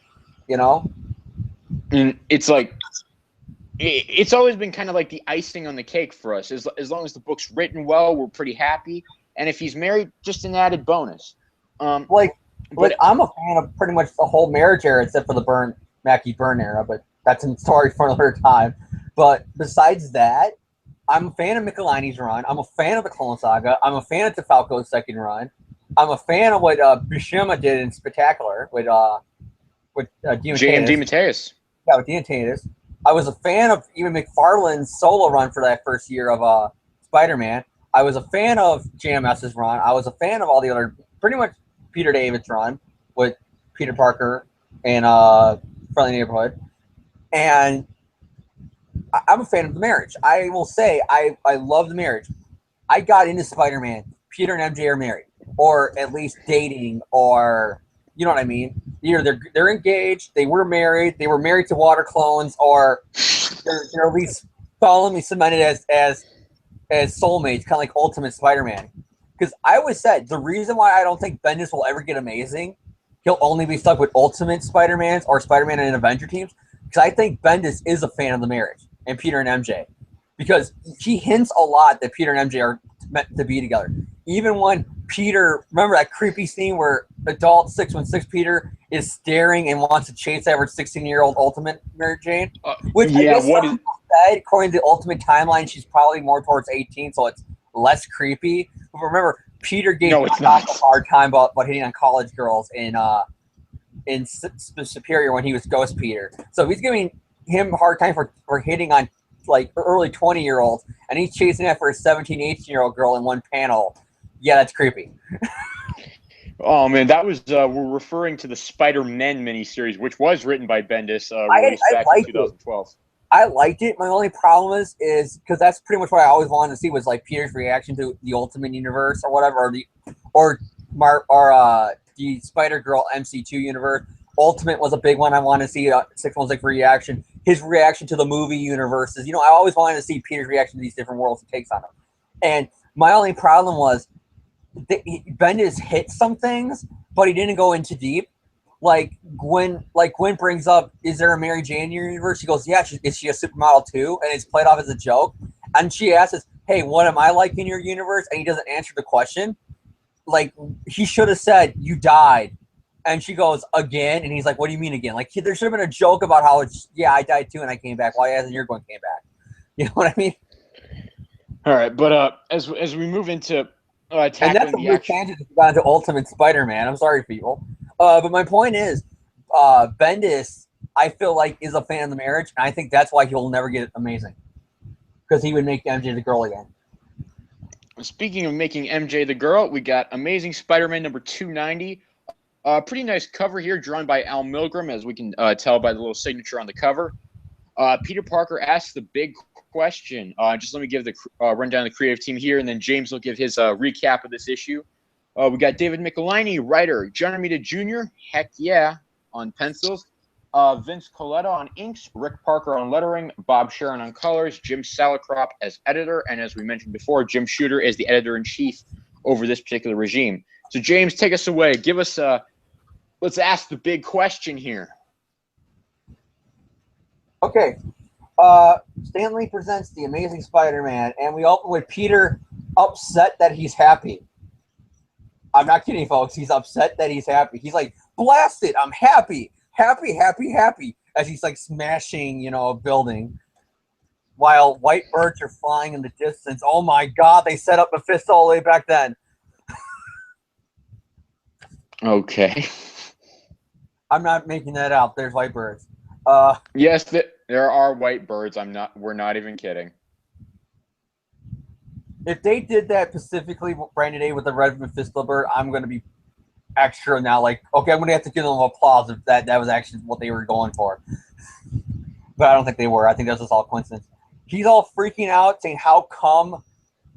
Speaker 1: And it's like, it's always been kind of like the icing on the cake for us. As long as the book's written well, we're pretty happy. And if he's married, just an added bonus.
Speaker 2: I'm a fan of pretty much the whole marriage era, except for the Mackie Byrne era, but that's a story for another time. But besides that, I'm a fan of Michelini's run. I'm a fan of the Clone Saga. I'm a fan of DeFalco's second run. I'm a fan of what Buscema did in Spectacular with
Speaker 1: J.M. DeMatteis.
Speaker 2: Yeah, with DeMatteis. I was a fan of even McFarlane's solo run for that first year of Spider-Man. I was a fan of JMS's run. I was a fan of all the other, pretty much Peter David's run with Peter Parker and Friendly Neighborhood. And I'm a fan of the marriage. I will say I love the marriage. I got into Spider-Man. Peter and MJ are married, or at least dating, or You know what I mean? Either they're engaged, they were married to water clones, or they're at least solemnly cemented as soulmates, kind of like Ultimate Spider-Man. Because I always said the reason why I don't think Bendis will ever get amazing, he'll only be stuck with Ultimate Spider-Mans or Spider-Man and Avenger teams. Because I think Bendis is a fan of the marriage and Peter and MJ. Because he hints a lot that Peter and MJ are meant to be together. Even when Peter, remember that creepy scene where adult 616 Peter is staring and wants to chase after 16-year-old Ultimate Mary Jane? Which I guess some people said, according to the Ultimate timeline, she's probably more towards 18, so it's less creepy. But remember, Peter gave a hard time about hitting on college girls in Superior when he was Ghost Peter. So he's giving him a hard time for hitting on like early 20-year-olds, and he's chasing after a 17, 18-year-old girl in one panel. Yeah, that's creepy.
Speaker 1: Oh man, that was we're referring to the Spider-Men miniseries, which was written by Bendis, released back in 2012.
Speaker 2: I liked it. My only problem is because that's pretty much what I always wanted to see was like Peter's reaction to the Ultimate Universe or whatever, or the Spider-Girl MC2 universe. Ultimate was a big one. I wanted to see 616 reaction. His reaction to the movie universes. You know, I always wanted to see Peter's reaction to these different worlds he takes on them. And my only problem was Bendis hit some things, but he didn't go into deep. Like Gwen brings up, is there a Mary Jane in your universe? She goes, yeah, is she a supermodel too? And it's played off as a joke. And she asks, hey, what am I like in your universe? And he doesn't answer the question. Like, he should have said, you died. And she goes, again? And he's like, what do you mean again? Like, there should have been a joke about how I died too and I came back. Why hasn't your Gwen came back? You know what I mean?
Speaker 1: All right, but as we move into tackling
Speaker 2: and that's a weird tangent to go into Ultimate Spider-Man. I'm sorry, people. But my point is, Bendis, I feel like, is a fan of the marriage, and I think that's why he'll never get amazing. Because he would make MJ the girl again.
Speaker 1: Speaking of making MJ the girl, we got Amazing Spider-Man number 290. Pretty nice cover here, drawn by Al Milgrom, as we can tell by the little signature on the cover. Peter Parker asks the big question. Just let me give the rundown of the creative team here, and then James will give his recap of this issue. We got David Michelinie, writer. John Romita Jr., heck yeah, on pencils. Vince Coletta on inks. Rick Parker on lettering. Bob Sharon on colors. Jim Salicrop as editor. And as we mentioned before, Jim Shooter is the editor-in-chief over this particular regime. So, James, take us away. Give us let's ask the big question here.
Speaker 2: Okay. Stan Lee presents The Amazing Spider-Man, and we open with Peter upset that he's happy. I'm not kidding, folks. He's upset that he's happy. He's like, blast it. I'm happy. Happy, happy, happy. As he's like smashing, a building. While white birds are flying in the distance. Oh my God, they set up Mephisto all the way back then.
Speaker 1: Okay.
Speaker 2: I'm not making that out. There's white birds.
Speaker 1: Yes, there are white birds. We're not even kidding.
Speaker 2: If they did that specifically, Brandon A, with the red Mephisto bird, I'm going to be extra now. Like, okay, I'm going to have to give them applause if that was actually what they were going for. But I don't think they were. I think that was just all coincidence. He's all freaking out, saying, how come?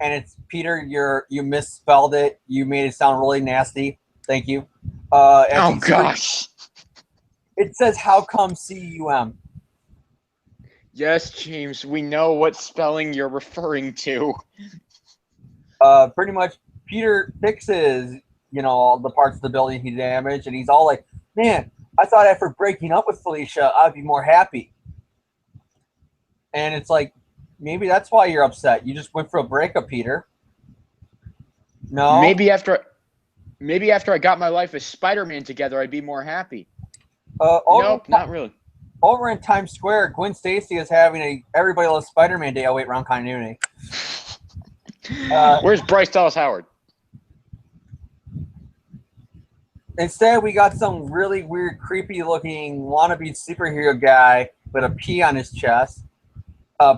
Speaker 2: And it's, Peter, you misspelled it. You made it sound really nasty. Thank you.
Speaker 1: Oh, gosh.
Speaker 2: It says, how come C-U-M?
Speaker 1: Yes, James, we know what spelling you're referring to.
Speaker 2: Pretty much, Peter fixes, all the parts of the building he damaged, and he's all like, man, I thought after breaking up with Felicia, I'd be more happy. And it's like, maybe that's why you're upset. You just went for a breakup, Peter. No?
Speaker 1: Maybe after I got my life as Spider-Man together, I'd be more happy. Nope, not really.
Speaker 2: Over in Times Square, Gwen Stacy is having a Everybody Loves Spider-Man Day. Oh, wait, wrong continuity.
Speaker 1: Where's Bryce Dallas Howard?
Speaker 2: Instead, we got some really weird, creepy-looking wannabe superhero guy with a P on his chest,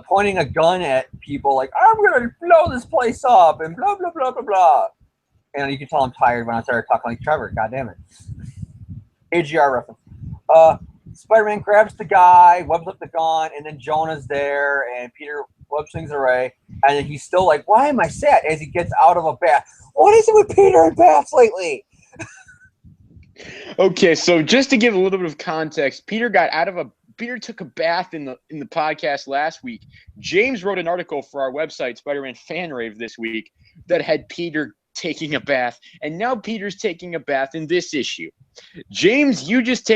Speaker 2: pointing a gun at people like, I'm going to blow this place up, and blah, blah, blah, blah, blah. And you can tell I'm tired when I started talking like Trevor. God damn it. AGR reference. Spider-Man grabs the guy, webs up the gun, and then Jonah's there, and Peter web swings away, and then he's still like, why am I sad? As he gets out of a bath. What is it with Peter and baths lately?
Speaker 1: Okay, so just to give a little bit of context, Peter took a bath in the podcast last week. James wrote an article for our website, Spider-Man Fan Rave, this week that had Peter taking a bath, and now Peter's taking a bath in this issue. James, you just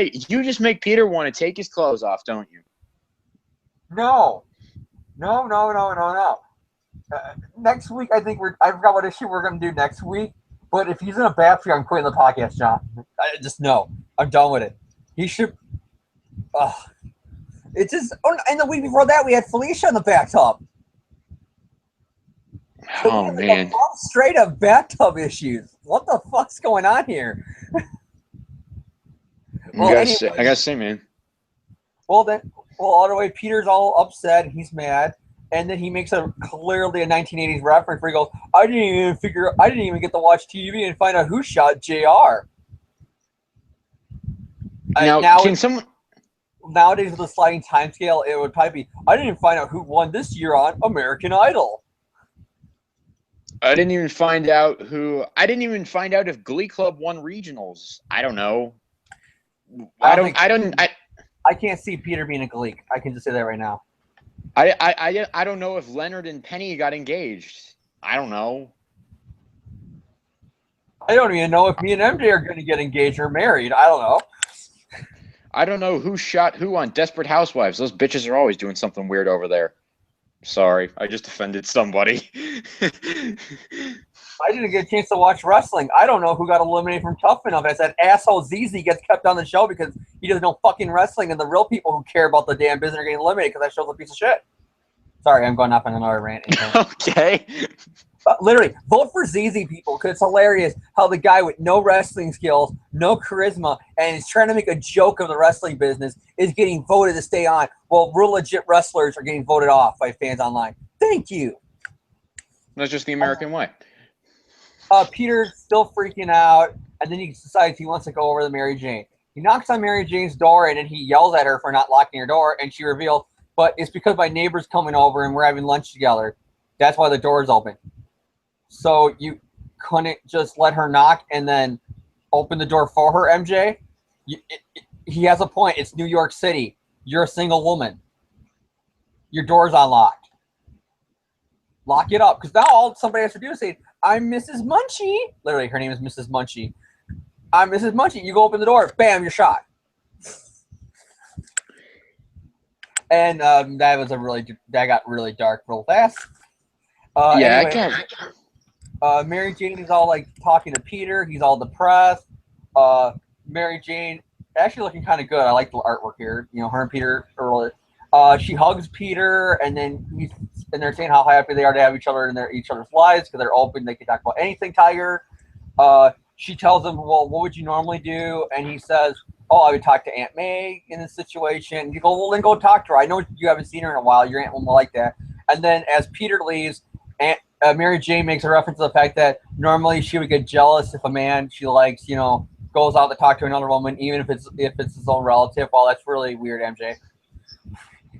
Speaker 1: make Peter want to take his clothes off, don't you?
Speaker 2: No. Next week, I forgot what issue we're going to do next week. But if he's in a bath, I'm quitting the podcast, John. I'm done with it. He should. It's just. Oh, and the week before that, we had Felicia in the bathtub.
Speaker 1: Oh man!
Speaker 2: Straight up bathtub issues. What the fuck's going on here?
Speaker 1: I gotta say, man.
Speaker 2: All the way, Peter's all upset. He's mad. And then he makes clearly a 1980s reference where he goes, I didn't even get to watch TV and find out who shot JR. Nowadays with the sliding timescale, it would probably be, I didn't find out who won this year on American Idol.
Speaker 1: I didn't even find out if Glee Club won regionals. I don't know.
Speaker 2: I can't see Peter being a Gleek. I can just say that right now.
Speaker 1: I don't know if Leonard and Penny got engaged. I don't know.
Speaker 2: I don't even know if me and MJ are going to get engaged or married. I don't know.
Speaker 1: I don't know who shot who on Desperate Housewives. Those bitches are always doing something weird over there. Sorry, I just offended somebody.
Speaker 2: I didn't get a chance to watch wrestling. I don't know who got eliminated from Tough Enough as that asshole ZZ gets kept on the show because he doesn't know fucking wrestling, and the real people who care about the damn business are getting eliminated because that show's a piece of shit. Sorry, I'm going off on another rant.
Speaker 1: Okay.
Speaker 2: Literally, vote for ZZ, people, because it's hilarious how the guy with no wrestling skills, no charisma, and is trying to make a joke of the wrestling business is getting voted to stay on, while real legit wrestlers are getting voted off by fans online. Thank you.
Speaker 1: That's just the American way.
Speaker 2: Peter's still freaking out, and then he decides he wants to go over to Mary Jane. He knocks on Mary Jane's door, and then he yells at her for not locking her door, and she reveals, but it's because my neighbor's coming over and we're having lunch together. That's why the door is open. So you couldn't just let her knock and then open the door for her, MJ? He has a point. It's New York City. You're a single woman. Your door's unlocked. Lock it up. Because now all somebody has to do is say, I'm Mrs. Munchie. Literally, her name is Mrs. Munchie. I'm Mrs. Munchie. You go open the door. Bam, you're shot. And that got really dark real fast. Mary Jane is all like talking to Peter. He's all depressed. Mary Jane actually looking kind of good. I like the artwork here. You know, her and Peter earlier. She hugs Peter, and then they're saying how happy they are to have each other in each other's lives because they're open. They can talk about anything, Tiger. She tells him, well, what would you normally do? And he says, oh, I would talk to Aunt May in this situation. You go, well, then go talk to her. I know you haven't seen her in a while. Your aunt won't like that. And then as Peter leaves, Mary Jane makes a reference to the fact that normally she would get jealous if a man she likes, you know, goes out to talk to another woman, even if it's his own relative. Well, that's really weird, MJ.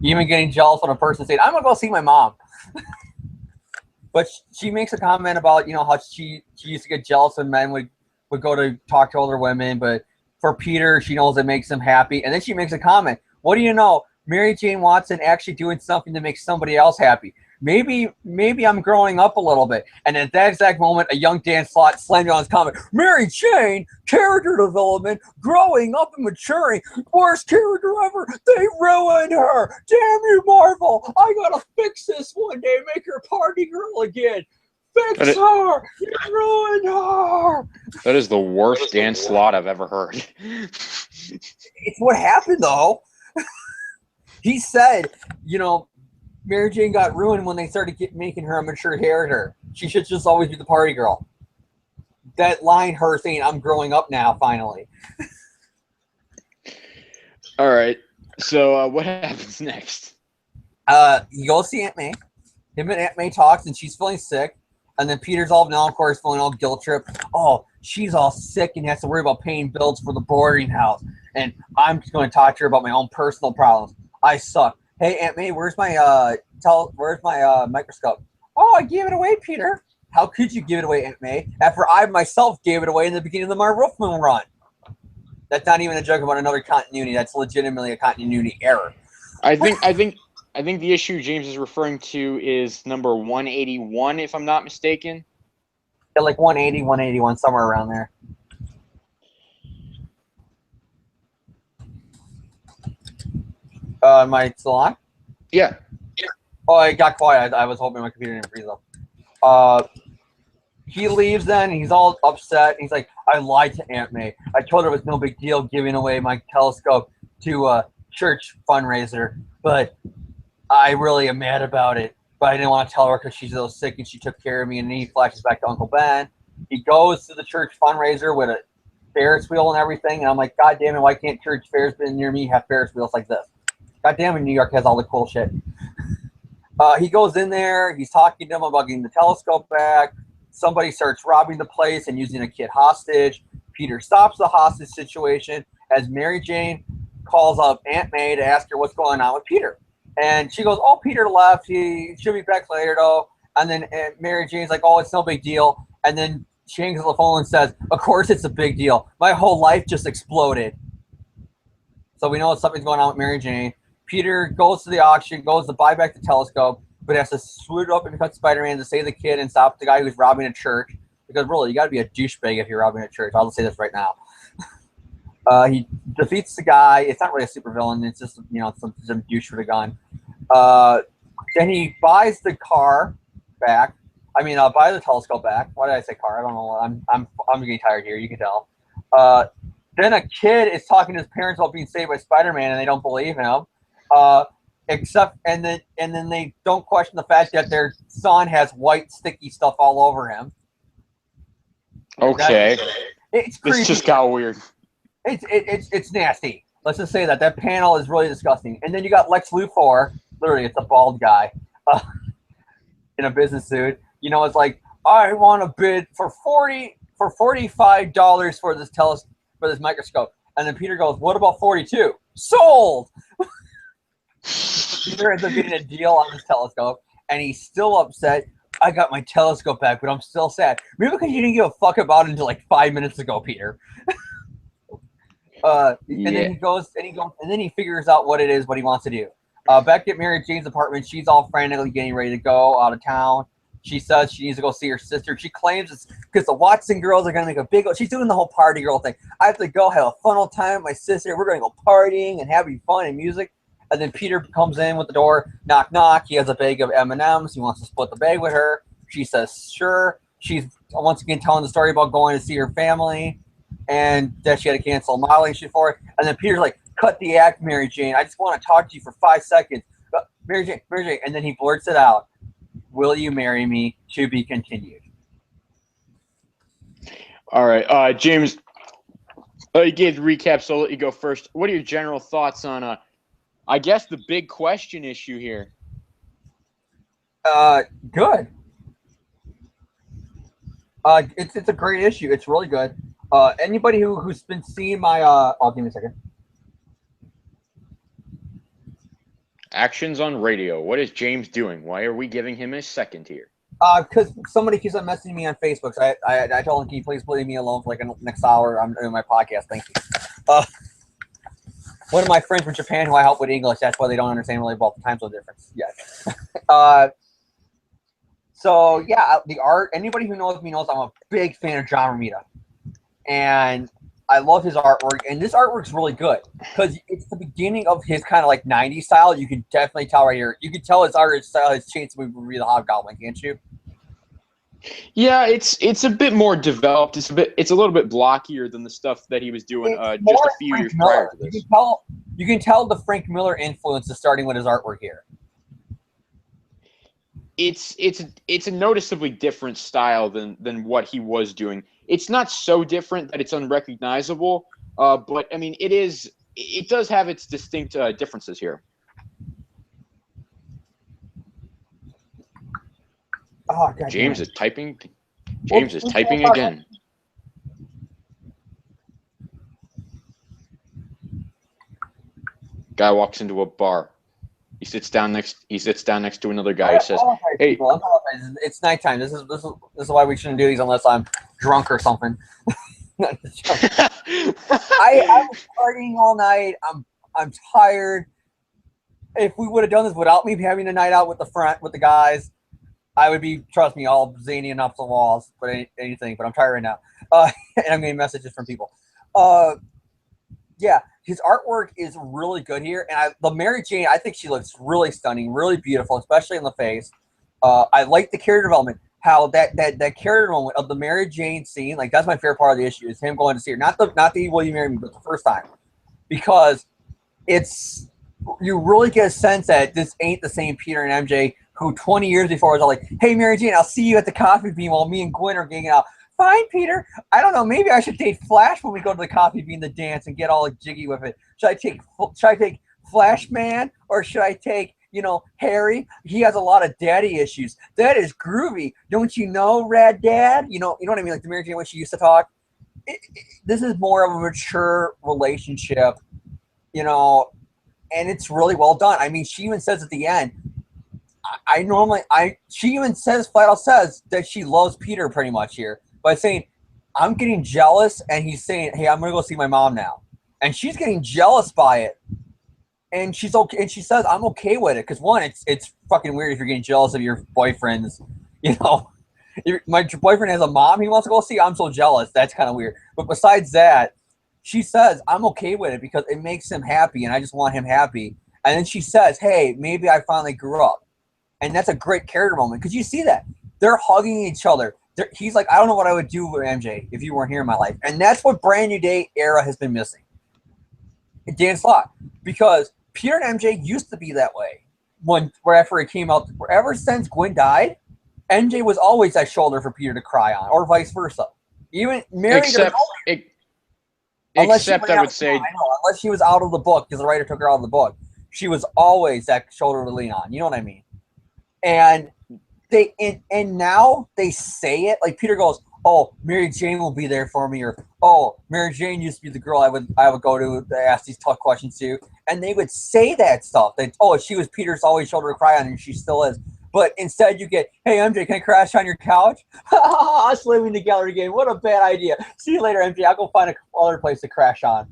Speaker 2: Even getting jealous when a person saying, I'm going to go see my mom. But she makes a comment about, you know, how she used to get jealous when men would go to talk to other women. But for Peter, she knows it makes him happy. And then she makes a comment. What do you know? Mary Jane Watson actually doing something to make somebody else happy. Maybe I'm growing up a little bit. And at that exact moment, a young Dan Slott slammed on his comment. Mary Jane, character development, growing up and maturing. Worst character ever. They ruined her. Damn you, Marvel. I gotta fix this one day. Make her party girl again. Fix her. You ruined her.
Speaker 1: That is the worst Dan Slott I've ever heard.
Speaker 2: It's what happened, though. He said, you know, Mary Jane got ruined when they started making her a mature character. She should just always be the party girl. That line, her saying, I'm growing up now, finally.
Speaker 1: All right. So what happens next?
Speaker 2: You go see Aunt May. Him and Aunt May talks, and she's feeling sick. And then Peter's all now, of course, feeling all guilt trip. Oh, she's all sick and has to worry about paying bills for the boarding house. And I'm just going to talk to her about my own personal problems. I suck. Hey, Aunt May, where's my microscope? Oh, I gave it away, Peter. How could you give it away, Aunt May, after I myself gave it away in the beginning of the Marv Wolfman run? That's not even a joke about another continuity. That's legitimately a continuity error.
Speaker 1: I think the issue James is referring to is number 181, if I'm not mistaken.
Speaker 2: Yeah, like 180, 181, somewhere around there. Am I still on?
Speaker 1: Yeah.
Speaker 2: Oh, it got quiet. I was hoping my computer didn't freeze up. He leaves then, and he's all upset. He's like, I lied to Aunt May. I told her it was no big deal giving away my telescope to a church fundraiser, but I really am mad about it. But I didn't want to tell her because she's a little sick and she took care of me. And then he flashes back to Uncle Ben. He goes to the church fundraiser with a Ferris wheel and everything. And I'm like, God damn it, why can't church fairs near me have Ferris wheels like this? God damn it, New York has all the cool shit. He goes in there. He's talking to him about getting the telescope back. Somebody starts robbing the place and using a kid hostage. Peter stops the hostage situation as Mary Jane calls up Aunt May to ask her what's going on with Peter. And she goes, oh, Peter left. He should be back later, though. And then Mary Jane's like, oh, it's no big deal. And then she hangs up the phone and says, of course it's a big deal. My whole life just exploded. So we know something's going on with Mary Jane. Peter goes to the auction, goes to buy back the telescope, but has to swoop up and cut Spider-Man to save the kid and stop the guy who's robbing a church. Because really, you got to be a douchebag if you're robbing a church. I'll just say this right now. He defeats the guy. It's not really a supervillain. It's just, you know, some douche with a gun. Then he buys the car back. Buy the telescope back. Why did I say car? I don't know. I'm getting tired here. You can tell. Then a kid is talking to his parents about being saved by Spider-Man, and they don't believe him. And then they don't question the fact that their son has white sticky stuff all over him.
Speaker 1: Okay.
Speaker 2: It's creepy.
Speaker 1: This just got weird.
Speaker 2: It's nasty. Let's just say that panel is really disgusting. And then you got Lex Luthor. Literally, it's a bald guy in a business suit. You know, it's like, I want to bid for $45 for this microscope. And then Peter goes, what about 42? Sold. Peter ends up getting a deal on this telescope, and he's still upset. I got my telescope back, but I'm still sad. Maybe because you didn't give a fuck about it until like 5 minutes ago, Peter. And then he goes, and then he figures out what it is, what he wants to do. Back at Mary Jane's apartment, she's all frantically getting ready to go out of town. She says she needs to go see her sister. She claims it's because the Watson girls are going to make a big... She's doing the whole party girl thing. I have to go have a fun old time with my sister. We're going to go partying and having fun and music. And then Peter comes in with the door. Knock, knock. He has a bag of M&Ms. He wants to split the bag with her. She says, sure. She's once again telling the story about going to see her family and that she had to cancel a modeling shoot for it. And then Peter's like, cut the act, Mary Jane. I just want to talk to you for 5 seconds. Mary Jane. And then he blurts it out. Will you marry me? To be continued.
Speaker 1: All right. James, you gave the recap, so I'll let you go first. What are your general thoughts on, I guess, the big question issue here?
Speaker 2: Good. It's a great issue. It's really good. Anybody who's been seeing my give me a second.
Speaker 1: Actions on radio. What is James doing? Why are we giving him a second here?
Speaker 2: Because somebody keeps on messaging me on Facebook. So I told him, can you please leave me alone for like the next hour? I'm doing my podcast. Thank you. One of my friends from Japan who I help with English. That's why they don't understand really about the time zone difference yet. So yeah, the art. Anybody who knows me knows I'm a big fan of John Romita, and I love his artwork. And this artwork's really good because it's the beginning of his kind of like '90s style. You can definitely tell right here. You can tell his art style has changed when we read the Hobgoblin, can't you?
Speaker 1: Yeah, it's a bit more developed. It's a little bit blockier than the stuff that he was doing just a few years prior to this.
Speaker 2: You can tell the Frank Miller influence is starting with his artwork here.
Speaker 1: It's a noticeably different style than what he was doing. It's not so different that it's unrecognizable, but I mean it does have its distinct differences here.
Speaker 2: Oh, God,
Speaker 1: James is typing. James is typing again. Guy walks into a bar. He sits down next to another guy. He says, "Hey,
Speaker 2: it's nighttime. This is why we shouldn't do these unless I'm drunk or something." I was partying all night. I'm tired. If we would have done this without me having a night out with the guys, I would be, trust me, all zany and off the walls, but anything. But I'm tired right now, and I'm getting messages from people. Yeah, his artwork is really good here, and the Mary Jane, I think she looks really stunning, really beautiful, especially in the face. I like the character development. How that character moment of the Mary Jane scene, like that's my favorite part of the issue, is him going to see her, not the Will You Marry Me, but the first time, because you really get a sense that this ain't the same Peter and MJ who 20 years before was all like, hey Mary Jane, I'll see you at the coffee bean while me and Gwen are hanging out. Fine, Peter. I don't know. Maybe I should date Flash when we go to the coffee bean to dance and get all jiggy with it. Should I take Flash Man, or should I take Harry? He has a lot of daddy issues. That is groovy. Don't you know, Rad Dad? You know what I mean? Like the Mary Jane way she used to talk. This is more of a mature relationship, and it's really well done. I mean, she even says at the end, she even says, flat out says that she loves Peter pretty much here by saying, I'm getting jealous, and he's saying, hey, I'm going to go see my mom now. And she's getting jealous by it. And she's okay, and she says, I'm okay with it. Because one, it's fucking weird if you're getting jealous of your boyfriend's, my boyfriend has a mom he wants to go see. I'm so jealous. That's kind of weird. But besides that, she says, I'm okay with it because it makes him happy, and I just want him happy. And then she says, hey, maybe I finally grew up. And that's a great character moment because you see that. They're hugging each other. He's like, I don't know what I would do with MJ if you weren't here in my life. And that's what Brand New Day era has been missing. Dan Slott. Because Peter and MJ used to be that way. After it came out, ever since Gwen died, MJ was always that shoulder for Peter to cry on, or vice versa. Even married
Speaker 1: except I would say,
Speaker 2: unless she was out of the book because the writer took her out of the book, she was always that shoulder to lean on. You know what I mean? And now they say it like Peter goes, "Oh, Mary Jane will be there for me," or "Oh, Mary Jane used to be the girl I would go to ask these tough questions to," and they would say that stuff. That she was Peter's always shoulder to cry on, and she still is. But instead, you get, "Hey MJ, can I crash on your couch?" Us living together again. What a bad idea. See you later, MJ. I'll go find a other place to crash on.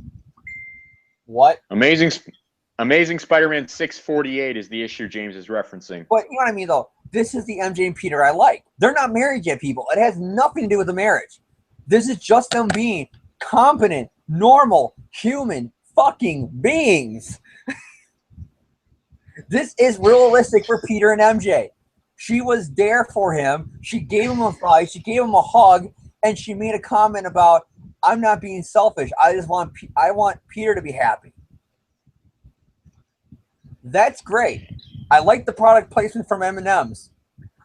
Speaker 2: What?
Speaker 1: Amazing Spider-Man 648 is the issue James is referencing.
Speaker 2: But you know what I mean, though? This is the MJ and Peter I like. They're not married yet, people. It has nothing to do with the marriage. This is just them being competent, normal, human fucking beings. This is realistic for Peter and MJ. She was there for him. She gave him a fight. She gave him a hug. And she made a comment about, I'm not being selfish. I want Peter to be happy. That's great. I like the product placement from M&M's.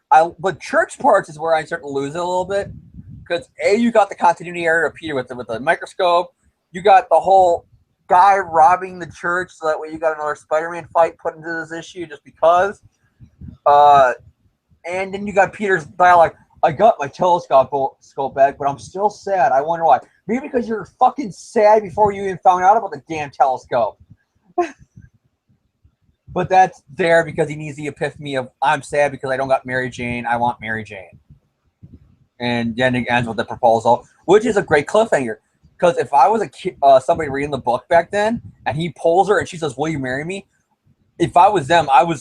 Speaker 2: But church parts is where I start to lose it a little bit. Because you got the continuity error of Peter with the microscope. You got the whole guy robbing the church, so that way you got another Spider-Man fight put into this issue just because. And then you got Peter's dialogue. I got my telescope back, but I'm still sad. I wonder why. Maybe because you're fucking sad before you even found out about the damn telescope. But that's there because he needs the epiphany of, I'm sad because I don't got Mary Jane. I want Mary Jane. And then it ends with the proposal, which is a great cliffhanger. Because if I was somebody reading the book back then, and he pulls her and she says, will you marry me? If I was them, I would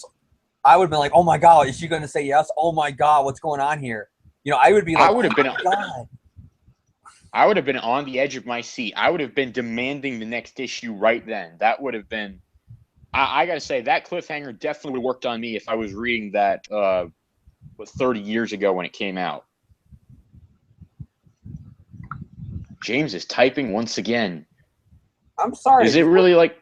Speaker 2: have been like, oh my God, is she going to say yes? Oh my God, what's going on here? I would be like,
Speaker 1: I would have been on the edge of my seat. I would have been demanding the next issue right then. That would have been, I got to say, that cliffhanger definitely would have worked on me if I was reading that 30 years ago when it came out. James is typing once again.
Speaker 2: I'm sorry.
Speaker 1: Is it really like?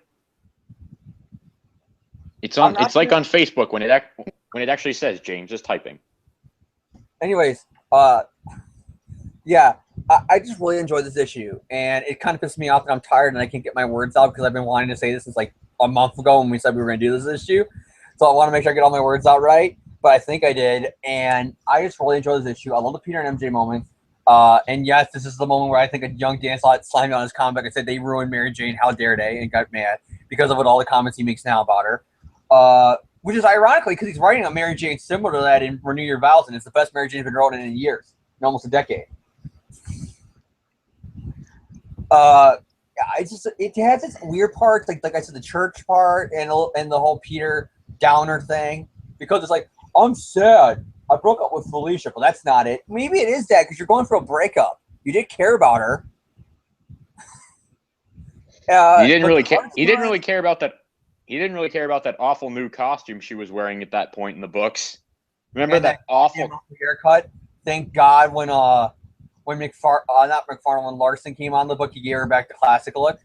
Speaker 1: It's on. It's like on Facebook when it actually says James is typing.
Speaker 2: Anyways, yeah, I just really enjoyed this issue, and it kind of pissed me off that I'm tired and I can't get my words out because I've been wanting to say this since like a month ago when we said we were going to do this issue. So I want to make sure I get all my words out right, but I think I did, and I just really enjoyed this issue. I love the Peter and MJ moments. And yes, this is the moment where I think a young Dan Slott slammed on his comic and said they ruined Mary Jane, how dare they, and got mad because of all the comments he makes now about her. Which is ironically because he's writing a Mary Jane similar to that in Renew Your Vows, and it's the best Mary Jane's been written in years, in almost a decade. It has its weird parts, like I said, the church part and the whole Peter Downer thing, because it's like, I'm sad I broke up with Felicia, but that's not it. Maybe it is that because you're going for a breakup. You did care about her.
Speaker 1: He didn't really care. He didn't really care about that. He didn't really care about that awful new costume she was wearing at that point in the books. Remember that awful
Speaker 2: haircut? Thank God when when Larson came on the book, he gave her back the classic look.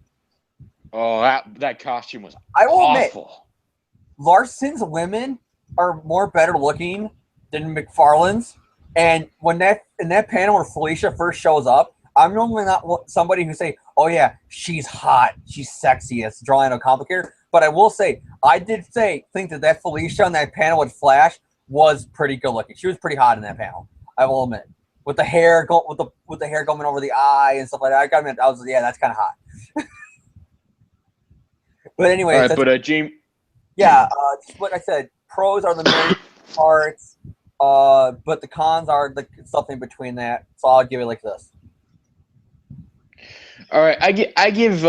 Speaker 1: Oh, that costume was
Speaker 2: awful.
Speaker 1: Admit,
Speaker 2: Larson's women are more better looking than McFarlane's. And when in that panel where Felicia first shows up, I'm normally not somebody who say, oh yeah, she's hot, she's sexy, it's drawing a complicator. But I will say, I did think that Felicia on that panel with Flash was pretty good looking. She was pretty hot in that panel, I will admit. With the hair with the hair going over the eye and stuff like that. I gotta admit, that's kind of hot. But anyway,
Speaker 1: all right, but James.
Speaker 2: Yeah, what I said. Pros are the main parts, but the cons are something between that. So I'll give it like this.
Speaker 1: All right, I give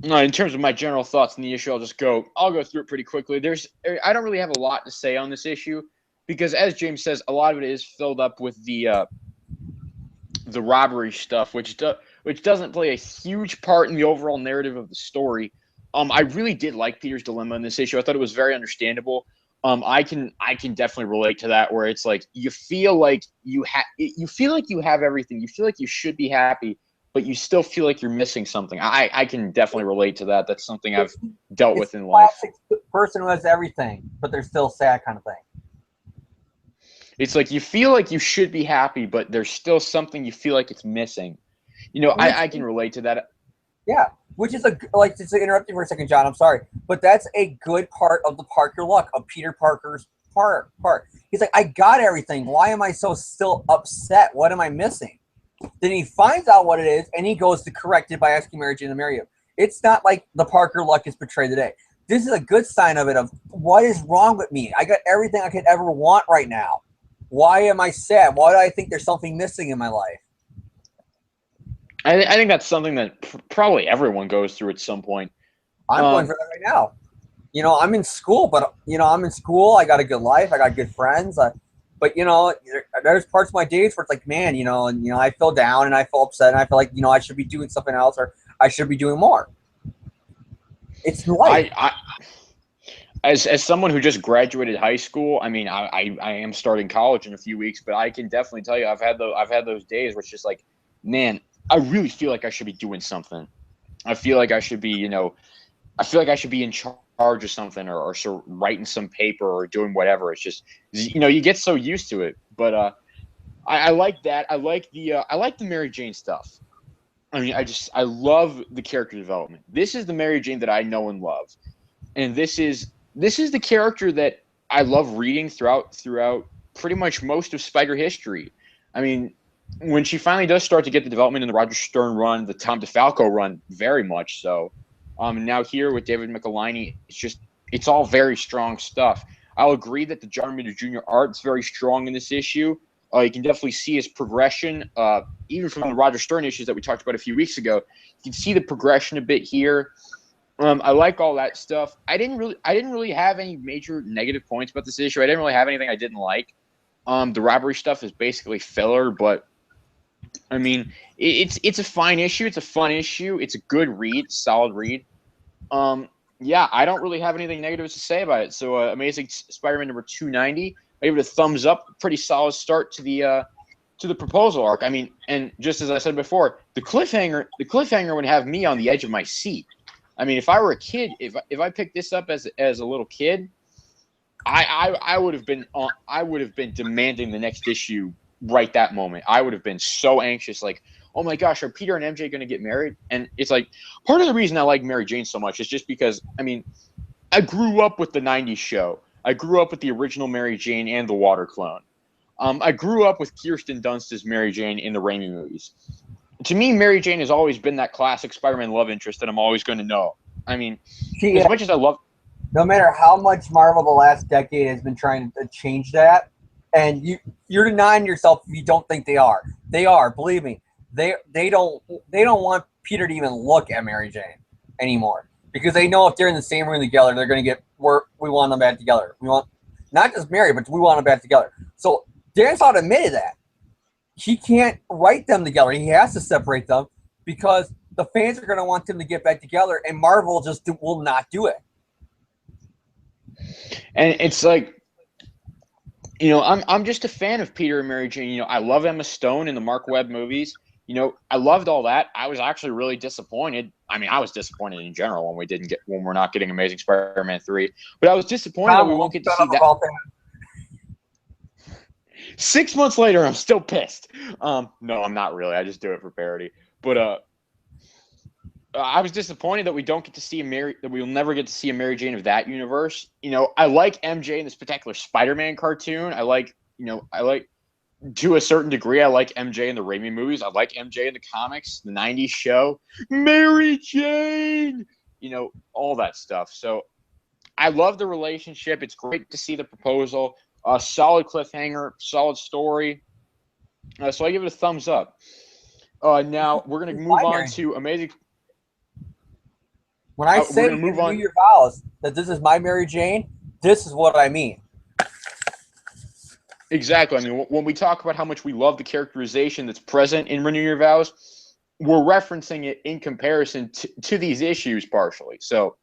Speaker 1: in terms of my general thoughts on the issue, I'll go through it pretty quickly. I don't really have a lot to say on this issue because, as James says, a lot of it is filled up with the robbery stuff, which doesn't play a huge part in the overall narrative of the story. I really did like Peter's dilemma in this issue. I thought it was very understandable. I can definitely relate to that, where it's like you feel like you have everything. You feel like you should be happy, but you still feel like you're missing something. I can definitely relate to that. That's something I've dealt with in life.
Speaker 2: Person who has everything, but they're still sad kind of thing.
Speaker 1: It's like you feel like you should be happy, but there's still something you feel like it's missing. I can relate to that.
Speaker 2: Yeah, which is just to interrupt you for a second, John. I'm sorry, but that's a good part of the Parker luck of Peter Parker's part. He's like, I got everything. Why am I still upset? What am I missing? Then he finds out what it is, and he goes to correct it by asking Mary Jane to marry him. It's not like the Parker luck is portrayed today. This is a good sign of what is wrong with me. I got everything I could ever want right now. Why am I sad? Why do I think there's something missing in my life?
Speaker 1: I think that's something that probably everyone goes through at some point.
Speaker 2: I'm going for that right now. I'm in school, but I'm in school. I got a good life. I got good friends. But there's parts of my days where it's like, man, I feel down and I feel upset and I feel like I should be doing something else or I should be doing more. It's life.
Speaker 1: As someone who just graduated high school, I mean, I am starting college in a few weeks, but I can definitely tell you I've had those days where it's just like, man, I really feel like I should be doing something. I feel like I should be, I feel like I should be in charge of something or writing some paper or doing whatever. It's just, you get so used to it. But I like that. I like the Mary Jane stuff. I mean, I love the character development. This is the Mary Jane that I know and love, and this is the character that I love reading throughout pretty much most of Spider history. I mean, when she finally does start to get the development in the Roger Stern run, the Tom DeFalco run, very much so. Now here with David Michelinie, it's all very strong stuff. I'll agree that the John Romita Jr. art's very strong in this issue. You can definitely see his progression, even from the Roger Stern issues that we talked about a few weeks ago. You can see the progression a bit here. I like all that stuff. I didn't really have any major negative points about this issue. I didn't really have anything I didn't like. The robbery stuff is basically filler, but I mean, it's a fine issue. It's a fun issue. It's a good read, solid read. Yeah, I don't really have anything negative to say about it. So, Amazing Spider-Man number 290. I give it a thumbs up. Pretty solid start to the proposal arc. I mean, and just as I said before, the cliffhanger would have me on the edge of my seat. I mean, if I were a kid, if I picked this up as a little kid, I would have been demanding the next issue right that moment. I would have been so anxious, like, oh my gosh, are Peter and MJ going to get married? And it's like, part of the reason I like Mary Jane so much is just because, I mean, I grew up with the 90s show. I grew up with the original Mary Jane and the water clone. I grew up with Kirsten Dunst's Mary Jane in the Raimi movies. To me, Mary Jane has always been that classic Spider-Man love interest that I'm always going to know. I mean, as much as I love...
Speaker 2: No matter how much Marvel the last decade has been trying to change that, and you're denying yourself if you don't think they are. They are, believe me. They don't want Peter to even look at Mary Jane anymore because they know if they're in the same room together, they're going to get we want them back together. We want not just Mary, but we want them back together. So Dan Slott admitted that he can't write them together. He has to separate them because the fans are going to want them to get back together, and Marvel just will not do it.
Speaker 1: And it's like, you know, I'm just a fan of Peter and Mary Jane. You know, I love Emma Stone in the Mark Webb movies. You know, I loved all that. I was actually really disappointed. I mean, I was disappointed in general when we're not getting Amazing Spider-Man 3. But I was disappointed that we won't get to see that. 6 months later, I'm still pissed. No, I'm not really. I just do it for parody. But I was disappointed that we don't get to see that we'll never get to see a Mary Jane of that universe. You know, I like MJ in this particular Spider-Man cartoon. I like to a certain degree, I like MJ in the Raimi movies. I like MJ in the comics, the 90s show. Mary Jane! You know, all that stuff. So I love the relationship. It's great to see the proposal. Solid cliffhanger, solid story. So I give it a thumbs up. Now we're going to move on to Amazing.
Speaker 2: When I say renew your vows that this is my Mary Jane, this is what I mean.
Speaker 1: Exactly. I mean, when we talk about how much we love the characterization that's present in Renew Your Vows, we're referencing it in comparison to these issues partially. So,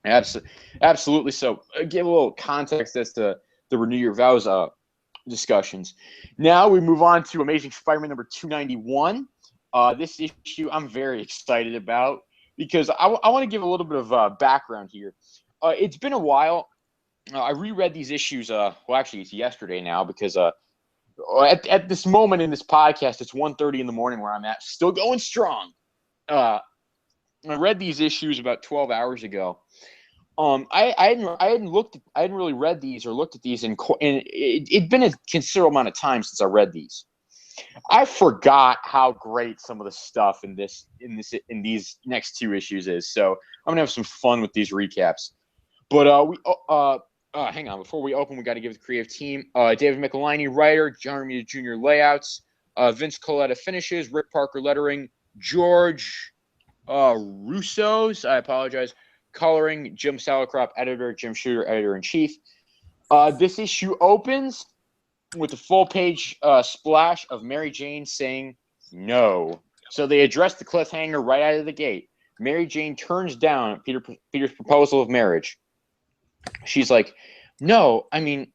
Speaker 1: absolutely. So, give a little context as to the Renew Your Vows discussions. Now we move on to Amazing Spider-Man number 291. This issue I'm very excited about because I want to give a little bit of background here. It's been a while. I reread these issues. Well, actually, it's yesterday now because at this moment in this podcast, it's 1:30 in the morning where I'm at, still going strong. I read these issues about 12 hours ago. I hadn't really read these or looked at these, and it'd been a considerable amount of time since I read these. I forgot how great some of the stuff in these next two issues is. So I'm gonna have some fun with these recaps. But hang on. Before we open, we got to give the creative team David Michelini, writer, John Romita Jr. layouts, Vince Coletta finishes, Rick Parker lettering, George Russo's, I apologize, coloring, Jim Salicrop, editor, Jim Shooter, editor-in-chief. This issue opens with a full-page splash of Mary Jane saying no. So they address the cliffhanger right out of the gate. Mary Jane turns down Peter's proposal of marriage. She's like, no, I mean,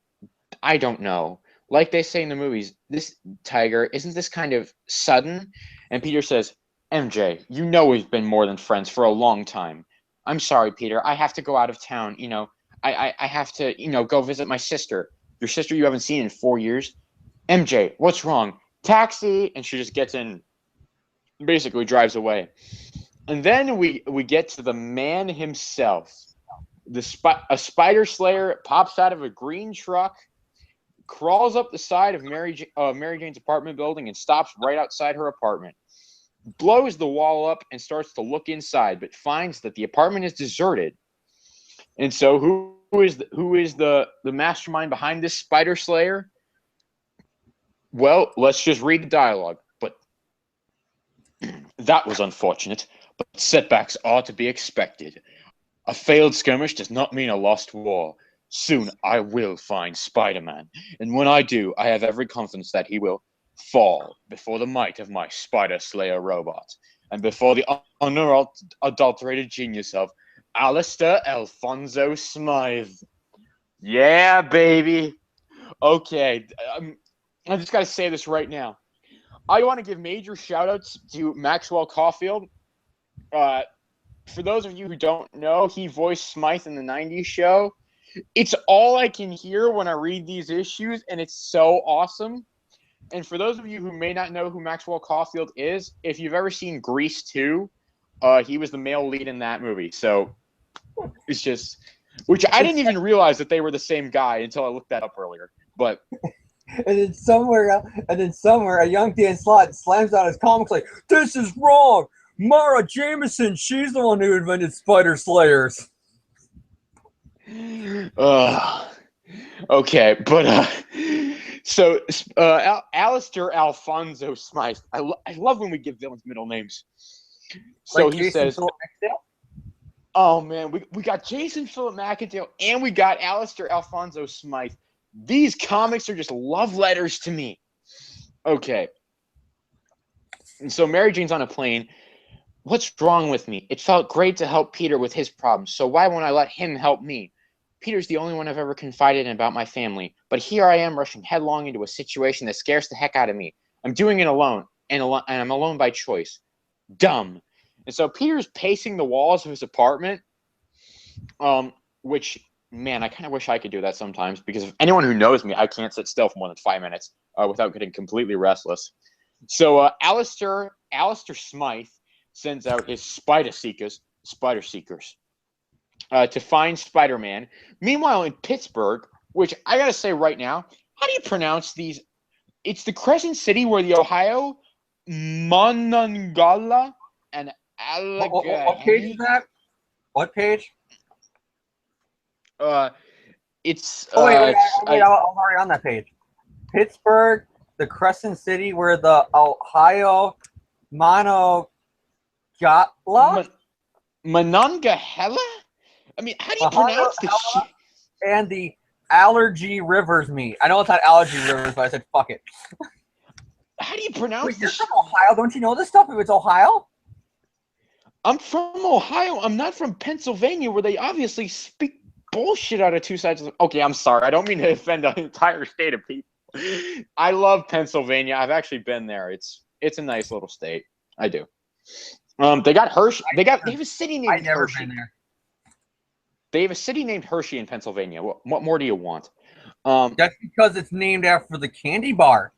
Speaker 1: I don't know. Like they say in the movies, this Tiger, isn't this kind of sudden? And Peter says, MJ, you know we've been more than friends for a long time. I'm sorry, Peter. I have to go out of town. You know, I have to, go visit my sister. Your sister you haven't seen in 4 years. MJ, what's wrong? Taxi. And she just gets in, basically drives away. And then we get to the man himself. A spider slayer pops out of a green truck, crawls up the side of Mary Jane's apartment building and stops right outside her apartment. Blows the wall up and starts to look inside, but finds that the apartment is deserted. And so who is the mastermind behind this spider slayer? Well, let's just read the dialogue. But that was unfortunate, but setbacks are to be expected. A failed skirmish does not mean a lost war. Soon I will find Spider-Man, and when I do, I have every confidence that he will fall before the might of my Spider Slayer robot, and before the unadulterated genius of Alistair Alfonso Smythe. Yeah, baby. Okay, I just got to say this right now. I want to give major shout-outs to Maxwell Caulfield. For those of you who don't know, he voiced Smythe in the 90s show. It's all I can hear when I read these issues, and it's so awesome. And for those of you who may not know who Maxwell Caulfield is, if you've ever seen Grease 2, he was the male lead in that movie. So it's just, which I didn't even realize that they were the same guy until I looked that up earlier. But
Speaker 2: and then somewhere, a young Dan Slott slams out his comics like, "This is wrong. Mara Jameson, she's the one who invented Spider Slayers."
Speaker 1: Okay, but so Alistair Alfonso Smythe. I love when we give villains middle names. So
Speaker 2: like
Speaker 1: he
Speaker 2: Jason
Speaker 1: says,
Speaker 2: Philip McDale?
Speaker 1: oh man, we got Jason Philip McIntyre and we got Alistair Alfonso Smythe. These comics are just love letters to me. Okay. And so Mary Jane's on a plane. What's wrong with me? It felt great to help Peter with his problems, so why won't I let him help me? Peter's the only one I've ever confided in about my family, but here I am rushing headlong into a situation that scares the heck out of me. I'm doing it alone, and I'm alone by choice. Dumb. And so Peter's pacing the walls of his apartment, which, man, I kind of wish I could do that sometimes, because if anyone who knows me, I can't sit still for more than 5 minutes without getting completely restless. So Alistair Smythe sends out his spider seekers to find Spider-Man. Meanwhile, in Pittsburgh, which I gotta say right now, how do you pronounce these? It's the Crescent City where the Ohio Monongahela and Allegheny.
Speaker 2: What page is that? What page?
Speaker 1: It's
Speaker 2: Oh wait, I'm already on that page. Pittsburgh, the Crescent City where the Ohio
Speaker 1: Monongahela? I mean, how do you pronounce this shit?
Speaker 2: And the Allergy Rivers meet. I know it's not Allergy Rivers, but I said fuck it.
Speaker 1: How do you pronounce
Speaker 2: Wait, you're
Speaker 1: this?
Speaker 2: from Ohio? Don't you know this stuff if it's Ohio?
Speaker 1: I'm from Ohio. I'm not from Pennsylvania, where they obviously speak bullshit out of two sides of the... Okay, I'm sorry. I don't mean to offend an entire state of people. I love Pennsylvania. I've actually been there. It's a nice little state. I do. They got Hershey. They have a city named
Speaker 2: I've never
Speaker 1: Hershey.
Speaker 2: been there.
Speaker 1: They have a city named Hershey in Pennsylvania. What more do you want?
Speaker 2: That's because it's named after the candy bar.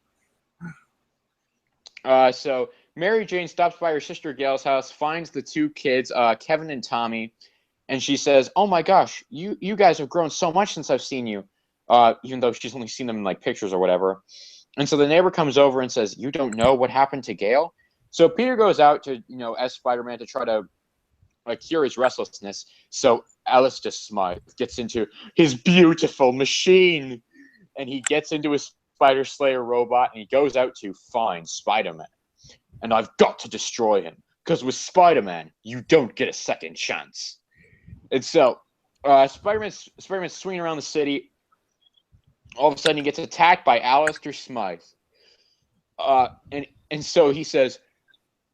Speaker 1: So Mary Jane stops by her sister Gail's house, finds the two kids, Kevin and Tommy, and she says, "Oh my gosh, you guys have grown so much since I've seen you," even though she's only seen them in like pictures or whatever. And so the neighbor comes over and says, "You don't know what happened to Gail?" So Peter goes out to, as Spider-Man to try to cure his restlessness. So Alistair Smythe gets into his beautiful machine, and he gets into his Spider Slayer robot, and he goes out to find Spider-Man. And I've got to destroy him, because with Spider-Man, you don't get a second chance. And so Spider-Man's swinging around the city. All of a sudden, he gets attacked by Alistair Smythe. And so he says,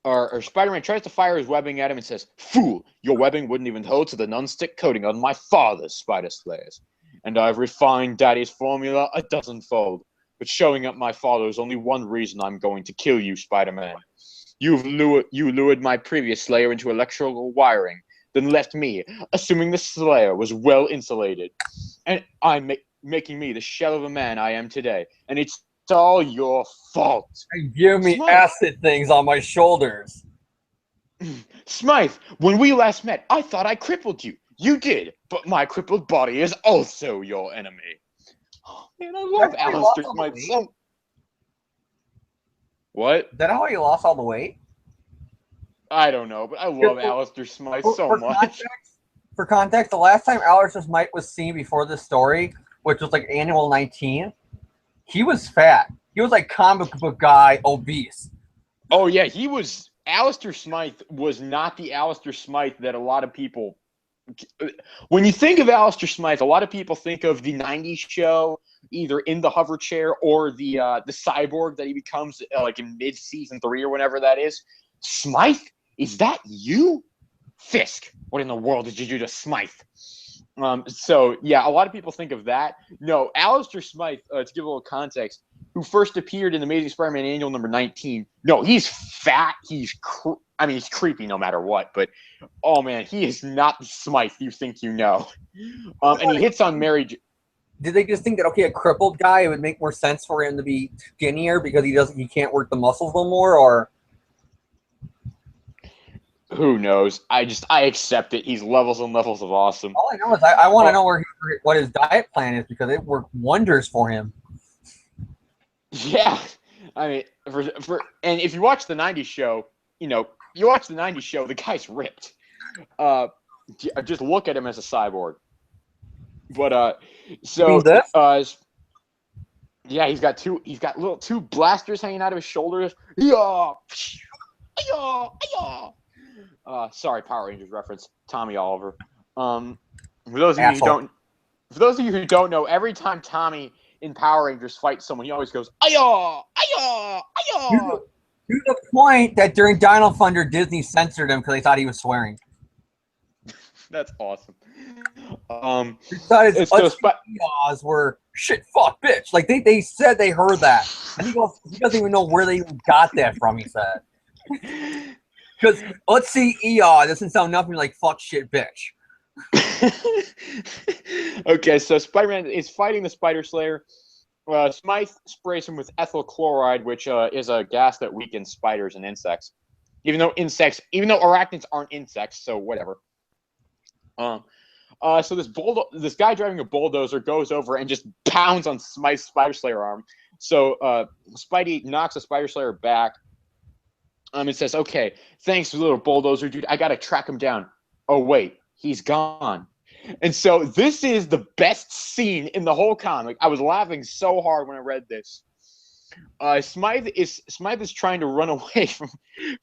Speaker 1: or Spider-Man tries to fire his webbing at him and says, "Fool, your webbing wouldn't even hold to the non-stick coating on my father's Spider Slayers. And I've refined Daddy's formula a dozenfold. But showing up my father is only one reason I'm going to kill you, Spider-Man. You lured my previous Slayer into electrical wiring, then left me, assuming the Slayer was well insulated. And I'm making me the shell of a man I am today. And it's all your fault.
Speaker 2: And give me acid things on my shoulders."
Speaker 1: Smythe, when we last met, I thought I crippled you. You did, but my crippled body is also your enemy. Oh, man, I love Alistair Smythe so... What?
Speaker 2: Is that how he lost all the weight?
Speaker 1: I don't know, but I love Alistair Smythe so much.
Speaker 2: For context, the last time Alistair Smythe was seen before this story, which was like Annual 19, he was fat. He was like comic book guy, obese.
Speaker 1: Oh, yeah, he was... Alistair Smythe was not the Alistair Smythe that a lot of people... When you think of Alistair Smythe, a lot of people think of the 90s show, either in the hover chair or the cyborg that he becomes like in mid-season 3 or whenever that is. Smythe? Is that you? Fisk, what in the world did you do to Smythe? So, yeah, a lot of people think of that. No, Alistair Smythe, to give a little context, who first appeared in Amazing Spider-Man Annual number 19. No, he's fat. He's creepy no matter what. But, oh, man, he is not the Smythe you think you know. And he hits on Mary...
Speaker 2: Did they just think that, okay, a crippled guy, it would make more sense for him to be skinnier because he can't work the muscles no more, or...
Speaker 1: Who knows? I accept it. He's levels and levels of awesome.
Speaker 2: All I know is I want to know what his diet plan is, because it worked wonders for him.
Speaker 1: Yeah, I mean, and if you watch the '90s show, the guy's ripped. Just look at him as a cyborg. But yeah, he's got two blasters hanging out of his shoulders. Yeah, yeah, yeah. Sorry, Power Rangers reference. Tommy Oliver. For those of you who don't know, every time Tommy in Power Rangers fights someone, he always goes, "Ayo, ayo, ayo."
Speaker 2: To the point that during Dino Thunder, Disney censored him because they thought he was swearing.
Speaker 1: That's awesome.
Speaker 2: His Eeyores were shit, fuck, bitch. Like they said they heard that, and he doesn't even know where they even got that from. He said, because let's see, Eeyore doesn't sound nothing like fuck, shit, bitch.
Speaker 1: Okay, so Spider-Man is fighting the Spider Slayer. Smythe sprays him with ethyl chloride, which is a gas that weakens spiders and insects. Even though arachnids aren't insects, so whatever. So this guy driving a bulldozer goes over and just pounds on Smythe's Spider Slayer arm. So Spidey knocks the Spider Slayer back. And says, "Okay, thanks, little bulldozer dude. I gotta track him down. Oh wait, he's gone." And so this is the best scene in the whole comic. I was laughing so hard when I read this. Smythe is trying to run away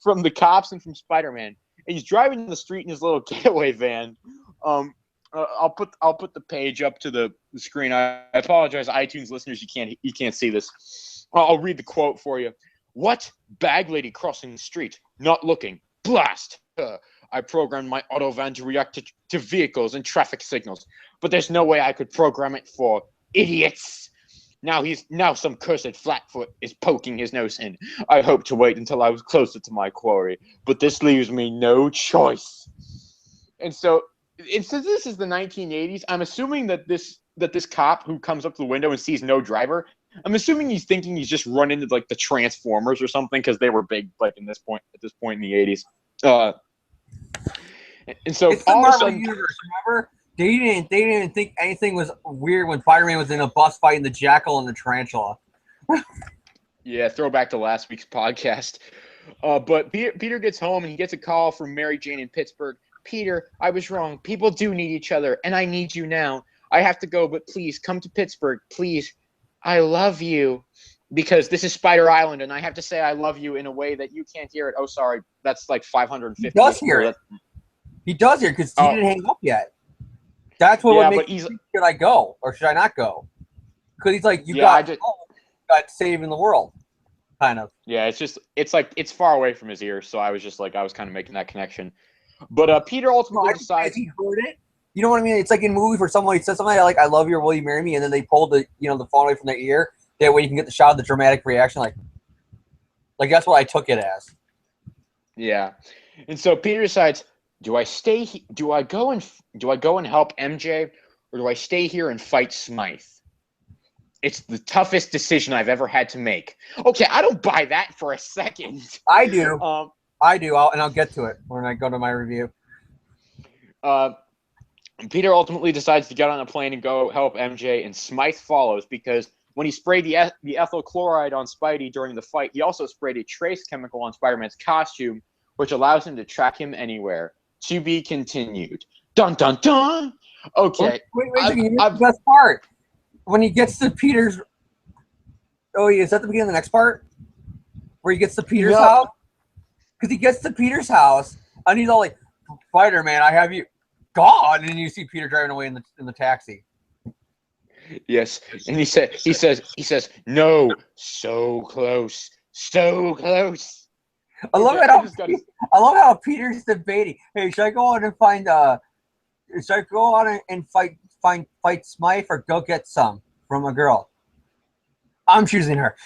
Speaker 1: from the cops and from Spider-Man. And he's driving down the street in his little getaway van. I'll put the page up to the screen. I apologize, iTunes listeners, you can't see this. I'll read the quote for you. "What? Bag lady crossing the street, not looking. Blast! I programmed my auto van to react to vehicles and traffic signals, but there's no way I could program it for idiots. Now some cursed flatfoot is poking his nose in. I hoped to wait until I was closer to my quarry, but this leaves me no choice." And so since this is the 1980s, I'm assuming that this cop who comes up to the window and sees no driver, I'm assuming he's thinking he's just run into like the Transformers or something, because they were big like at this point in the 80s. And so
Speaker 2: it's the Marvel universe. Remember, they didn't even think anything was weird when Spider-Man was in a bus fighting the Jackal and the Tarantula.
Speaker 1: Yeah, throwback to last week's podcast. But Peter gets home and he gets a call from Mary Jane in Pittsburgh. "Peter, I was wrong. People do need each other, and I need you now. I have to go, but please come to Pittsburgh. Please. I love you." Because this is Spider Island, and I have to say I love you in a way that you can't hear it. Oh, sorry. That's like 550.
Speaker 2: He does hear it. He does hear it because he didn't hang up yet. That's what would make me think, should I go or should I not go? Because he's like, you got saving the world, kind of.
Speaker 1: Yeah, it's far away from his ear, so I was kind of making that connection. But Peter ultimately decides
Speaker 2: he heard it. You know what I mean? It's like in movies where somebody says something like, "I love you," or "Will you marry me?" and then they pull the phone away from their ear. That way you can get the shot of the dramatic reaction. Like that's what I took it as.
Speaker 1: Yeah, and so Peter decides: do I go and help MJ, or do I stay here and fight Smythe? It's the toughest decision I've ever had to make. Okay, I don't buy that for a second.
Speaker 2: I do. I'll get to it when I go to my review.
Speaker 1: Peter ultimately decides to get on a plane and go help MJ, and Smythe follows because when he sprayed the ethyl chloride on Spidey during the fight, he also sprayed a trace chemical on Spider-Man's costume, which allows him to track him anywhere. To be continued. Dun dun dun. Okay.
Speaker 2: Wait, the best part. When he gets to Peter's. Oh, is that the beginning of the next part? Where he gets to Peter's house? Because he gets to Peter's house and he's all like, "Spider-Man, I have you." God, and you see Peter driving away in the taxi.
Speaker 1: Yes, and he says, "No, so close, so close."
Speaker 2: I love how Peter's debating. Hey, should I go on and find fight Smythe or go get some from a girl? I'm choosing her.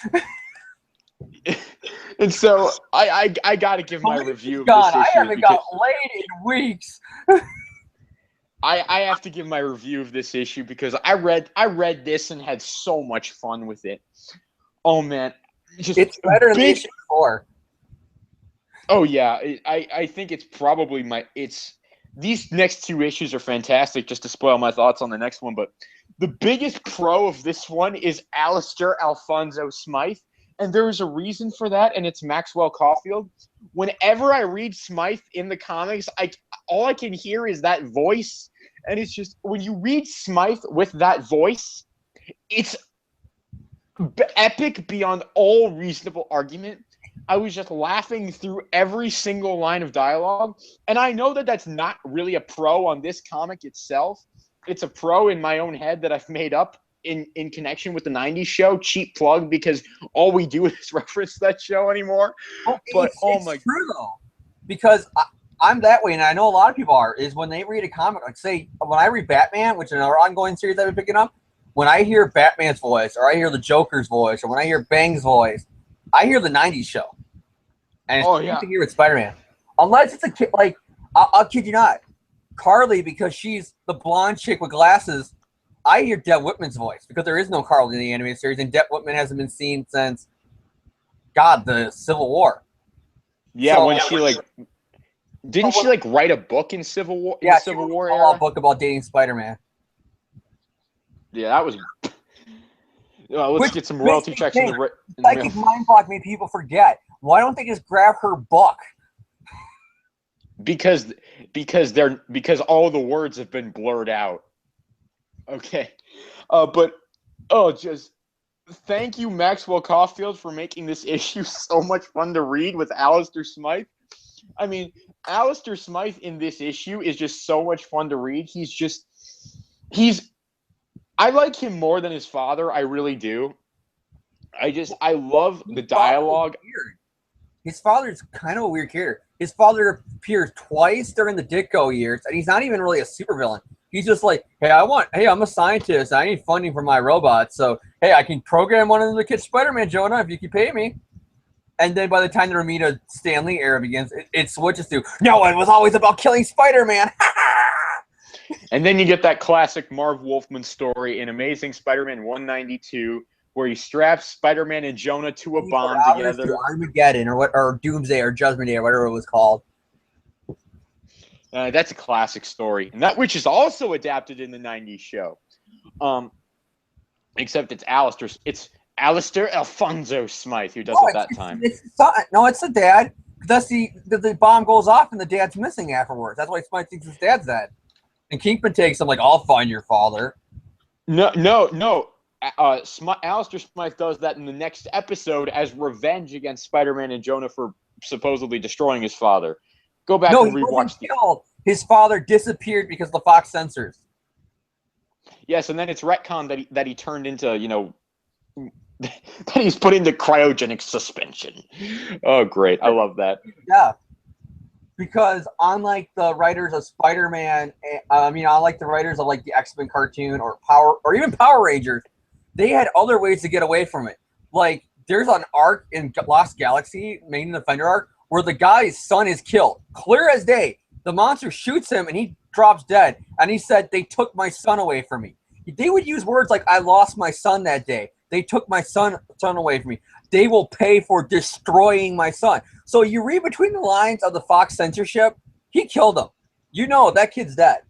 Speaker 1: And so I gotta give my review of this issue.
Speaker 2: I haven't got laid in weeks.
Speaker 1: I have to give my review of this issue because I read this and had so much fun with it. Oh man,
Speaker 2: it's better than issue 4.
Speaker 1: Oh yeah, I think it's probably these next 2 issues are fantastic. Just to spoil my thoughts on the next one, but the biggest pro of this one is Alistair Alfonso Smythe, and there is a reason for that, and it's Maxwell Caulfield. Whenever I read Smythe in the comics, all I can hear is that voice. And it's just, when you read Smythe with that voice, it's epic beyond all reasonable argument. I was just laughing through every single line of dialogue. And I know that that's not really a pro on this comic itself. It's a pro in my own head that I've made up in connection with the 90s show. Cheap plug, because all we do is reference that show anymore.
Speaker 2: Well,
Speaker 1: But
Speaker 2: it's true though, because I'm that way, and I know a lot of people are. Is when they read a comic, like say when I read Batman, which is another ongoing series I've been picking up. When I hear Batman's voice, or I hear the Joker's voice, or when I hear Bang's voice, I hear the 90s show. And it's
Speaker 1: yeah,
Speaker 2: to hear with Spider-Man. Unless it's a kid, like, I'll kid you not. Carly, because she's the blonde chick with glasses, I hear Deb Whitman's voice, because there is no Carly in the animated series, and Deb Whitman hasn't been seen since, God, the Civil War.
Speaker 1: yeah.
Speaker 2: So,
Speaker 1: When she like, didn't she like write a book in Civil War? In
Speaker 2: yeah,
Speaker 1: the Civil War
Speaker 2: a
Speaker 1: era?
Speaker 2: book about dating Spider-Man.
Speaker 1: Yeah, that was. Let's get some royalty checks in the mail.
Speaker 2: Psychic mind block made people forget. Why don't they just grab her book?
Speaker 1: Because all the words have been blurred out. Okay, just thank you, Maxwell Caulfield, for making this issue so much fun to read with Alistair Smythe. I mean, Alistair Smythe in this issue is just so much fun to read. I like him more than his father. I really do. I love the dialogue.
Speaker 2: His father's kind of a weird character. His father appears twice during the Ditko years, and he's not even really a supervillain. He's just like, hey, I'm a scientist. I need funding for my robots. So, hey, I can program one of them to catch Spider-Man, Jonah, if you can pay me. And then by the time the Romita Stanley era begins, it switches to, no, it was always about killing Spider-Man.
Speaker 1: And then you get that classic Marv Wolfman story in Amazing Spider-Man 192, where he straps Spider-Man and Jonah to a bomb together.
Speaker 2: Armageddon or Doomsday or Judgment Day or whatever it was called.
Speaker 1: That's a classic story, and that which is also adapted in the 90s show. Except it's Alistair Alfonso Smythe who does it that time.
Speaker 2: It's the dad. That's the bomb goes off and the dad's missing afterwards. That's why Smythe thinks his dad's dead. And Kingpin takes him like, I'll find your father.
Speaker 1: No. Alistair Smythe does that in the next episode as revenge against Spider-Man and Jonah for supposedly destroying his father. Go back and rewatch
Speaker 2: it. His father disappeared because of the Fox censors.
Speaker 1: Yes, and then it's retconned that he turned into, that he's put into cryogenic suspension. Oh, great. I love that.
Speaker 2: Yeah. Because unlike the writers of Spider-Man, unlike the writers of like the X-Men cartoon or even Power Rangers, they had other ways to get away from it. Like there's an arc in Lost Galaxy, Main Defender arc, where the guy's son is killed. Clear as day. The monster shoots him and he drops dead. And he said, they took my son away from me. They would use words like, I lost my son that day. They took my son away from me. They will pay for destroying my son. So you read between the lines of the Fox censorship, he killed him. You know that kid's dead.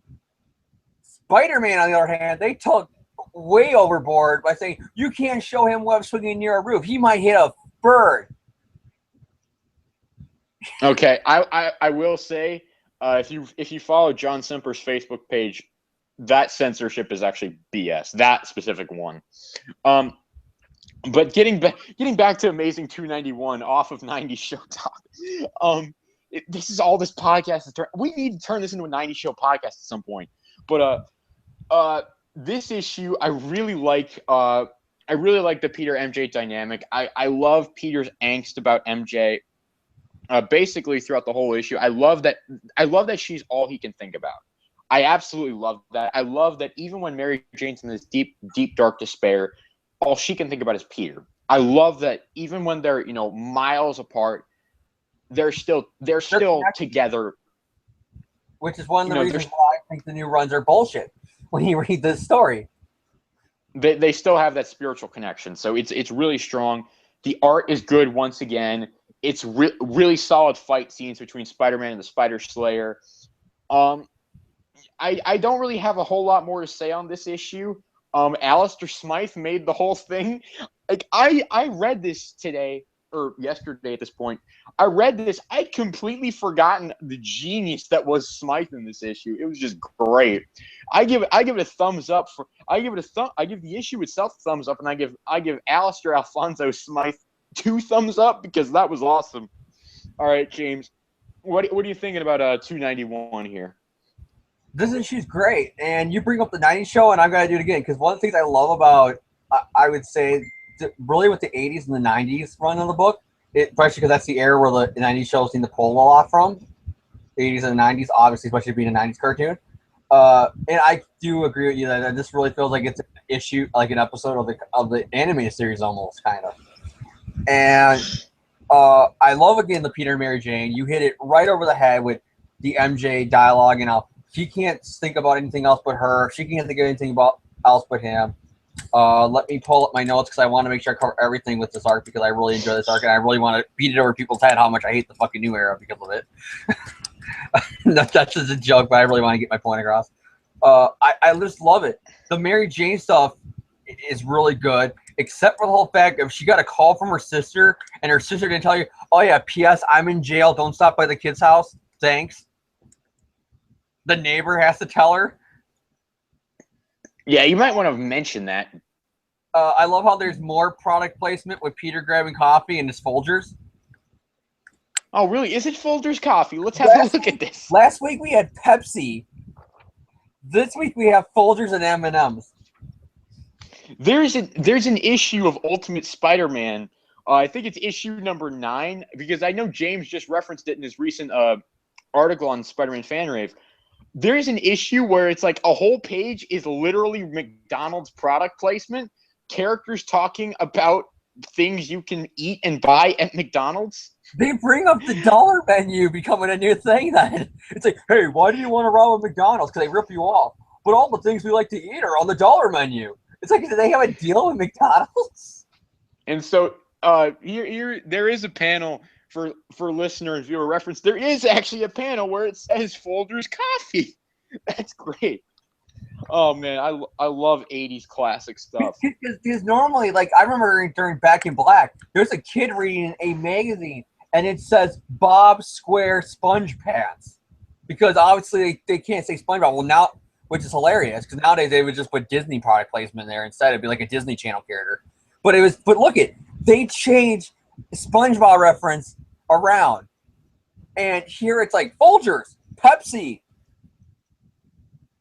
Speaker 2: Spider-Man, on the other hand, they took way overboard by saying, you can't show him web swinging near a roof. He might hit a bird.
Speaker 1: Okay, I will say, if you follow John Semper's Facebook page, that censorship is actually BS. That specific one. But getting back to Amazing 291 off of 90 Show Talk. This is all this podcast is. We need to turn this into a 90 Show podcast at some point. But this issue, I really like the Peter MJ dynamic. I love Peter's angst about MJ. Basically throughout the whole issue, I love that she's all he can think about. I absolutely love that. I love that even when Mary Jane's in this deep, deep, dark despair, all she can think about is Peter. I love that even when they're miles apart, they're still together.
Speaker 2: Which is one of the reasons why I think the new runs are bullshit. When you read this story,
Speaker 1: they still have that spiritual connection. So it's really strong. The art is good once again. It's really solid fight scenes between Spider-Man and the Spider Slayer. I don't really have a whole lot more to say on this issue. Alistair Smythe made the whole thing. Like I read this today or yesterday at this point. I read this. I'd completely forgotten the genius that was Smythe in this issue. It was just great. I give it a thumbs up I give the issue itself a thumbs up, and I give Alistair Alfonso Smythe 2 thumbs up because that was awesome. All right, James, what are you thinking about 291 here?
Speaker 2: This issue's great, and you bring up the '90s show, and I'm gonna do it again because one of the things I love about I would say really with the '80s and the '90s run of the book, especially because that's the era where the '90s shows seem to pull a lot from. The '80s and the '90s, obviously, especially being a '90s cartoon. And I do agree with you that this really feels like it's an issue, like an episode of the animated series almost, kind of. And I love again the Peter and Mary Jane. You hit it right over the head with the MJ dialogue. You know, he can't think about anything else but her. She can't think of anything else but him. Let me pull up my notes because I want to make sure I cover everything with this arc because I really enjoy this arc and I really want to beat it over people's head how much I hate the fucking new era because of it. That's just a joke, but I really want to get my point across. I just love it. The Mary Jane stuff is really good, except for the whole fact of she got a call from her sister, and her sister didn't tell you, oh yeah, P.S. I'm in jail. Don't stop by the kid's house. Thanks. The neighbor has to tell her.
Speaker 1: Yeah, you might want to mention that.
Speaker 2: I love how there's more product placement with Peter grabbing coffee and his Folgers.
Speaker 1: Oh, really? Is it Folgers coffee? Let's have a look at this.
Speaker 2: Last week we had Pepsi. This week we have Folgers and M&Ms.
Speaker 1: There's an issue of Ultimate Spider-Man. I think it's issue number 9 because I know James just referenced it in his recent article on Spider-Man Fan Rave. There's an issue where it's like a whole page is literally McDonald's product placement, characters talking about things you can eat and buy at McDonald's.
Speaker 2: They bring up the dollar menu becoming a new thing then. It's like, hey, why do you want to rob a McDonald's? Because they rip you off. But all the things we like to eat are on the dollar menu. It's like, do they have a deal with McDonald's?
Speaker 1: And so here there is a panel for listener and viewer reference. There is actually a panel where it says Folgers coffee. That's great. Oh man, I love 80s classic stuff.
Speaker 2: Because normally, like I remember during Back in Black, there's a kid reading a magazine and it says Bob Square Sponge Pants. Because obviously they can't say SpongeBob. Well, now, which is hilarious because nowadays they would just put Disney product placement there instead. It'd be like a Disney Channel character. But look it, they changed SpongeBob reference around, and here it's like Folgers, Pepsi,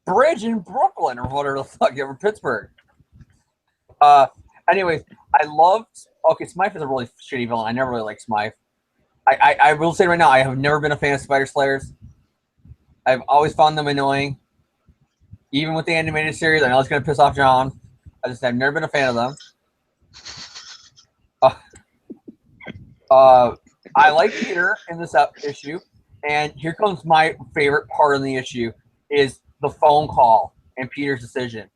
Speaker 2: Bridge in Brooklyn or whatever the fuck, or Pittsburgh. Anyways, I love. Okay, Smythe is a really shitty villain. I never really liked Smythe. I will say right now, I have never been a fan of Spider Slayers. I've always found them annoying. Even with the animated series, I know it's going to piss off John. I've never been a fan of them. I like Peter in this issue, and here comes my favorite part of the issue is the phone call and Peter's decision.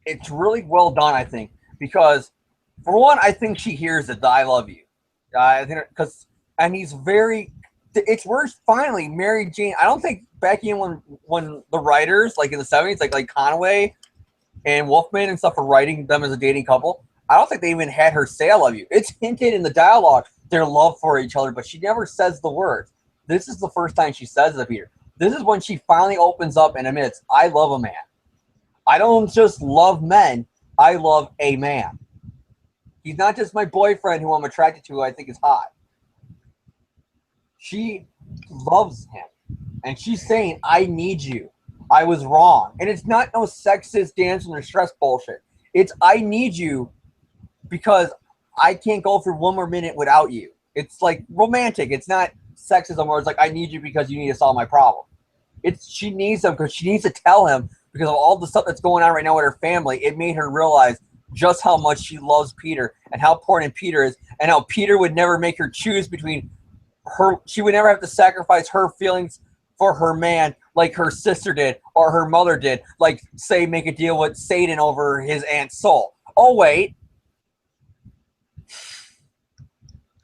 Speaker 2: It's really well done, I think, because for one, I think she hears it, the I love you. I think and he's very. It's worse. Finally, Mary Jane. I don't think Becky and when the writers like in the '70s, like Conway and Wolfman and stuff, were writing them as a dating couple. I don't think they even had her say I love you. It's hinted in the dialogue their love for each other, but she never says the words. This is the first time she says it to Peter. This is when she finally opens up and admits, I love a man. I don't just love men. I love a man. He's not just my boyfriend who I'm attracted to who I think is hot. She loves him. And she's saying, I need you. I was wrong. And it's not no sexist dancing or stress bullshit. It's I need you because I can't go through one more minute without you. It's like romantic. It's not sexism where it's like I need you because you need to solve my problem. She needs him because she needs to tell him because of all the stuff that's going on right now with her family. It made her realize just how much she loves Peter and how important Peter is and how Peter would never make her choose between her. She would never have to sacrifice her feelings for her man like her sister did or her mother did. Like, say, make a deal with Satan over his aunt's soul. Oh, wait.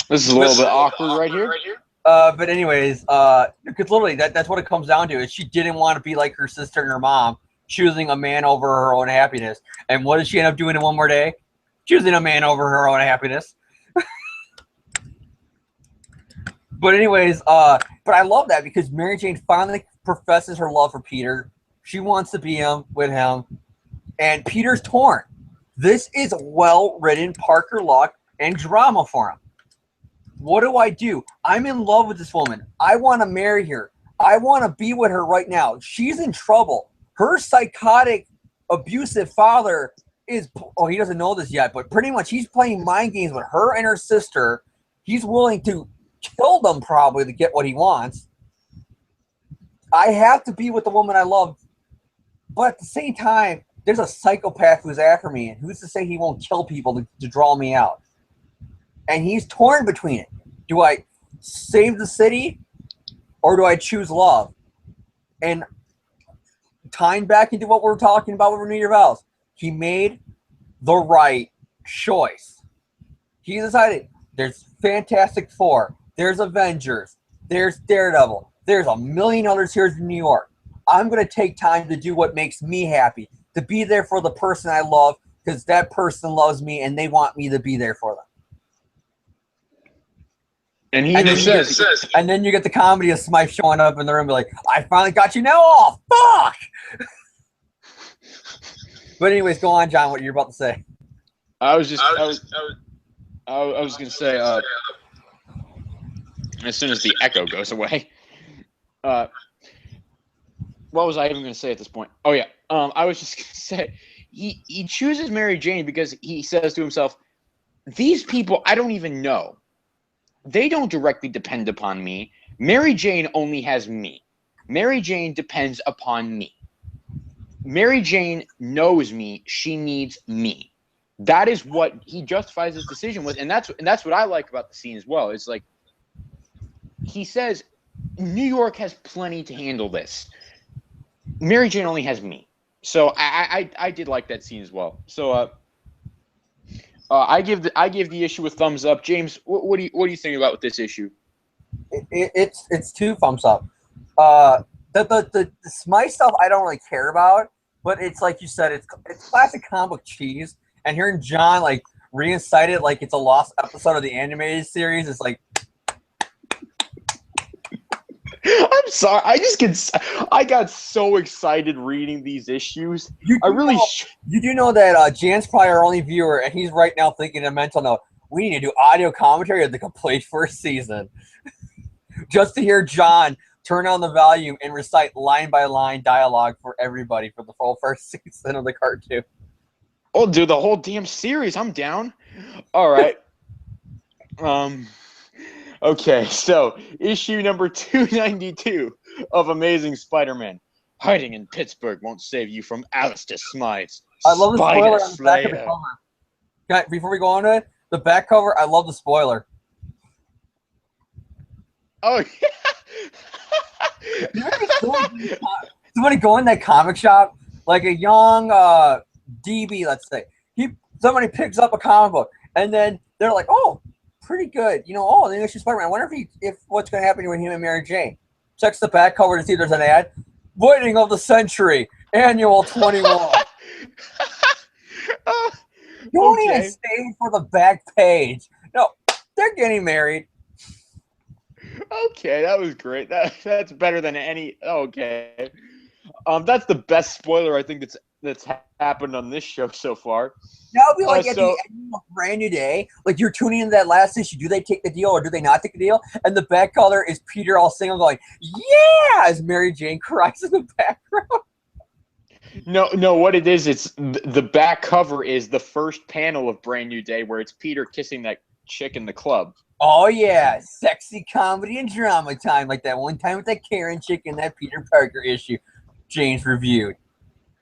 Speaker 1: This is a little bit awkward right here.
Speaker 2: But anyways, because literally that's what it comes down to is she didn't want to be like her sister and her mom, choosing a man over her own happiness. And what did she end up doing in one more day? Choosing a man over her own happiness. But anyways, but I love that because Mary Jane finally professes her love for Peter. She wants to be with him. And Peter's torn. This is well-written Parker luck and drama for him. What do? I'm in love with this woman. I want to marry her. I want to be with her right now. She's in trouble. Her psychotic, abusive father is, he doesn't know this yet, but pretty much he's playing mind games with her and her sister. He's willing to kill them probably to get what he wants. I have to be with the woman I love. But at the same time, there's a psychopath who's after me, and who's to say he won't kill people to draw me out? And he's torn between it. Do I save the city or do I choose love? And tying back into what we're talking about with Renew Your Vows, he made the right choice. He decided there's Fantastic Four, there's Avengers, there's Daredevil, there's a million others here in New York. I'm going to take time to do what makes me happy, to be there for the person I love because that person loves me and they want me to be there for them.
Speaker 1: And he even says,
Speaker 2: and then you get the comedy of Smythe showing up in the room and be like, I finally got you now. Oh, fuck. But anyways, go on, John, what you're about to say.
Speaker 1: I was going to say, as soon as the echo goes away, what was I even going to say at this point? Oh, yeah. I was just going to say, he chooses Mary Jane because he says to himself, these people I don't even know. They don't directly depend upon me. Mary Jane only has me. Mary Jane depends upon me. Mary Jane knows me. She needs me. That is what he justifies his decision with, and that's what I like about the scene as well. It's like he says, New York has plenty to handle this. Mary Jane only has me. So I did like that scene as well. So I give the issue a thumbs up. James, what do you think about with this issue?
Speaker 2: It's 2 thumbs up. The Smythe stuff I don't really care about, but it's like you said, it's classic comic book cheese. And hearing John like reincite it like it's a lost episode of the animated series, it's like.
Speaker 1: I'm sorry. I got so excited reading these issues. You
Speaker 2: do know that Jan's probably our only viewer, and he's right now thinking a mental note. We need to do audio commentary of the complete first season, just to hear John turn on the volume and recite line by line dialogue for everybody for the full first season of the cartoon.
Speaker 1: Oh, dude, the whole damn series. I'm down. All right. Okay, so issue number 292 of Amazing Spider-Man. Hiding in Pittsburgh won't save you from Alistair Smythe's
Speaker 2: I love the spoiler on the back of the
Speaker 1: Slayer.
Speaker 2: cover. Before we go on to it, the back cover, I love the spoiler.
Speaker 1: Oh, yeah.
Speaker 2: Somebody go in that comic shop, like a young DB, let's say. Somebody picks up a comic book, and then they're like, oh, pretty good. You know, the English Spider-Man. I wonder if what's going to happen with him and Mary Jane. Checks the back cover to see if there's an ad. Wedding of the Century, Annual 21. Don't even stay for the back page. No, they're getting married.
Speaker 1: Okay, that was great. That's better than any. Okay, that's the best spoiler I think that's happened on this show so far.
Speaker 2: That would be like at the end of Brand New Day. Like you're tuning into that last issue. Do they take the deal or do they not take the deal? And the back color is Peter all single going, yeah, as Mary Jane cries in the background.
Speaker 1: No, what it is, it's the back cover is the first panel of Brand New Day where it's Peter kissing that chick in the club.
Speaker 2: Oh, yeah. Sexy comedy and drama time. Like that one time with that Karen chick in that Peter Parker issue James reviewed.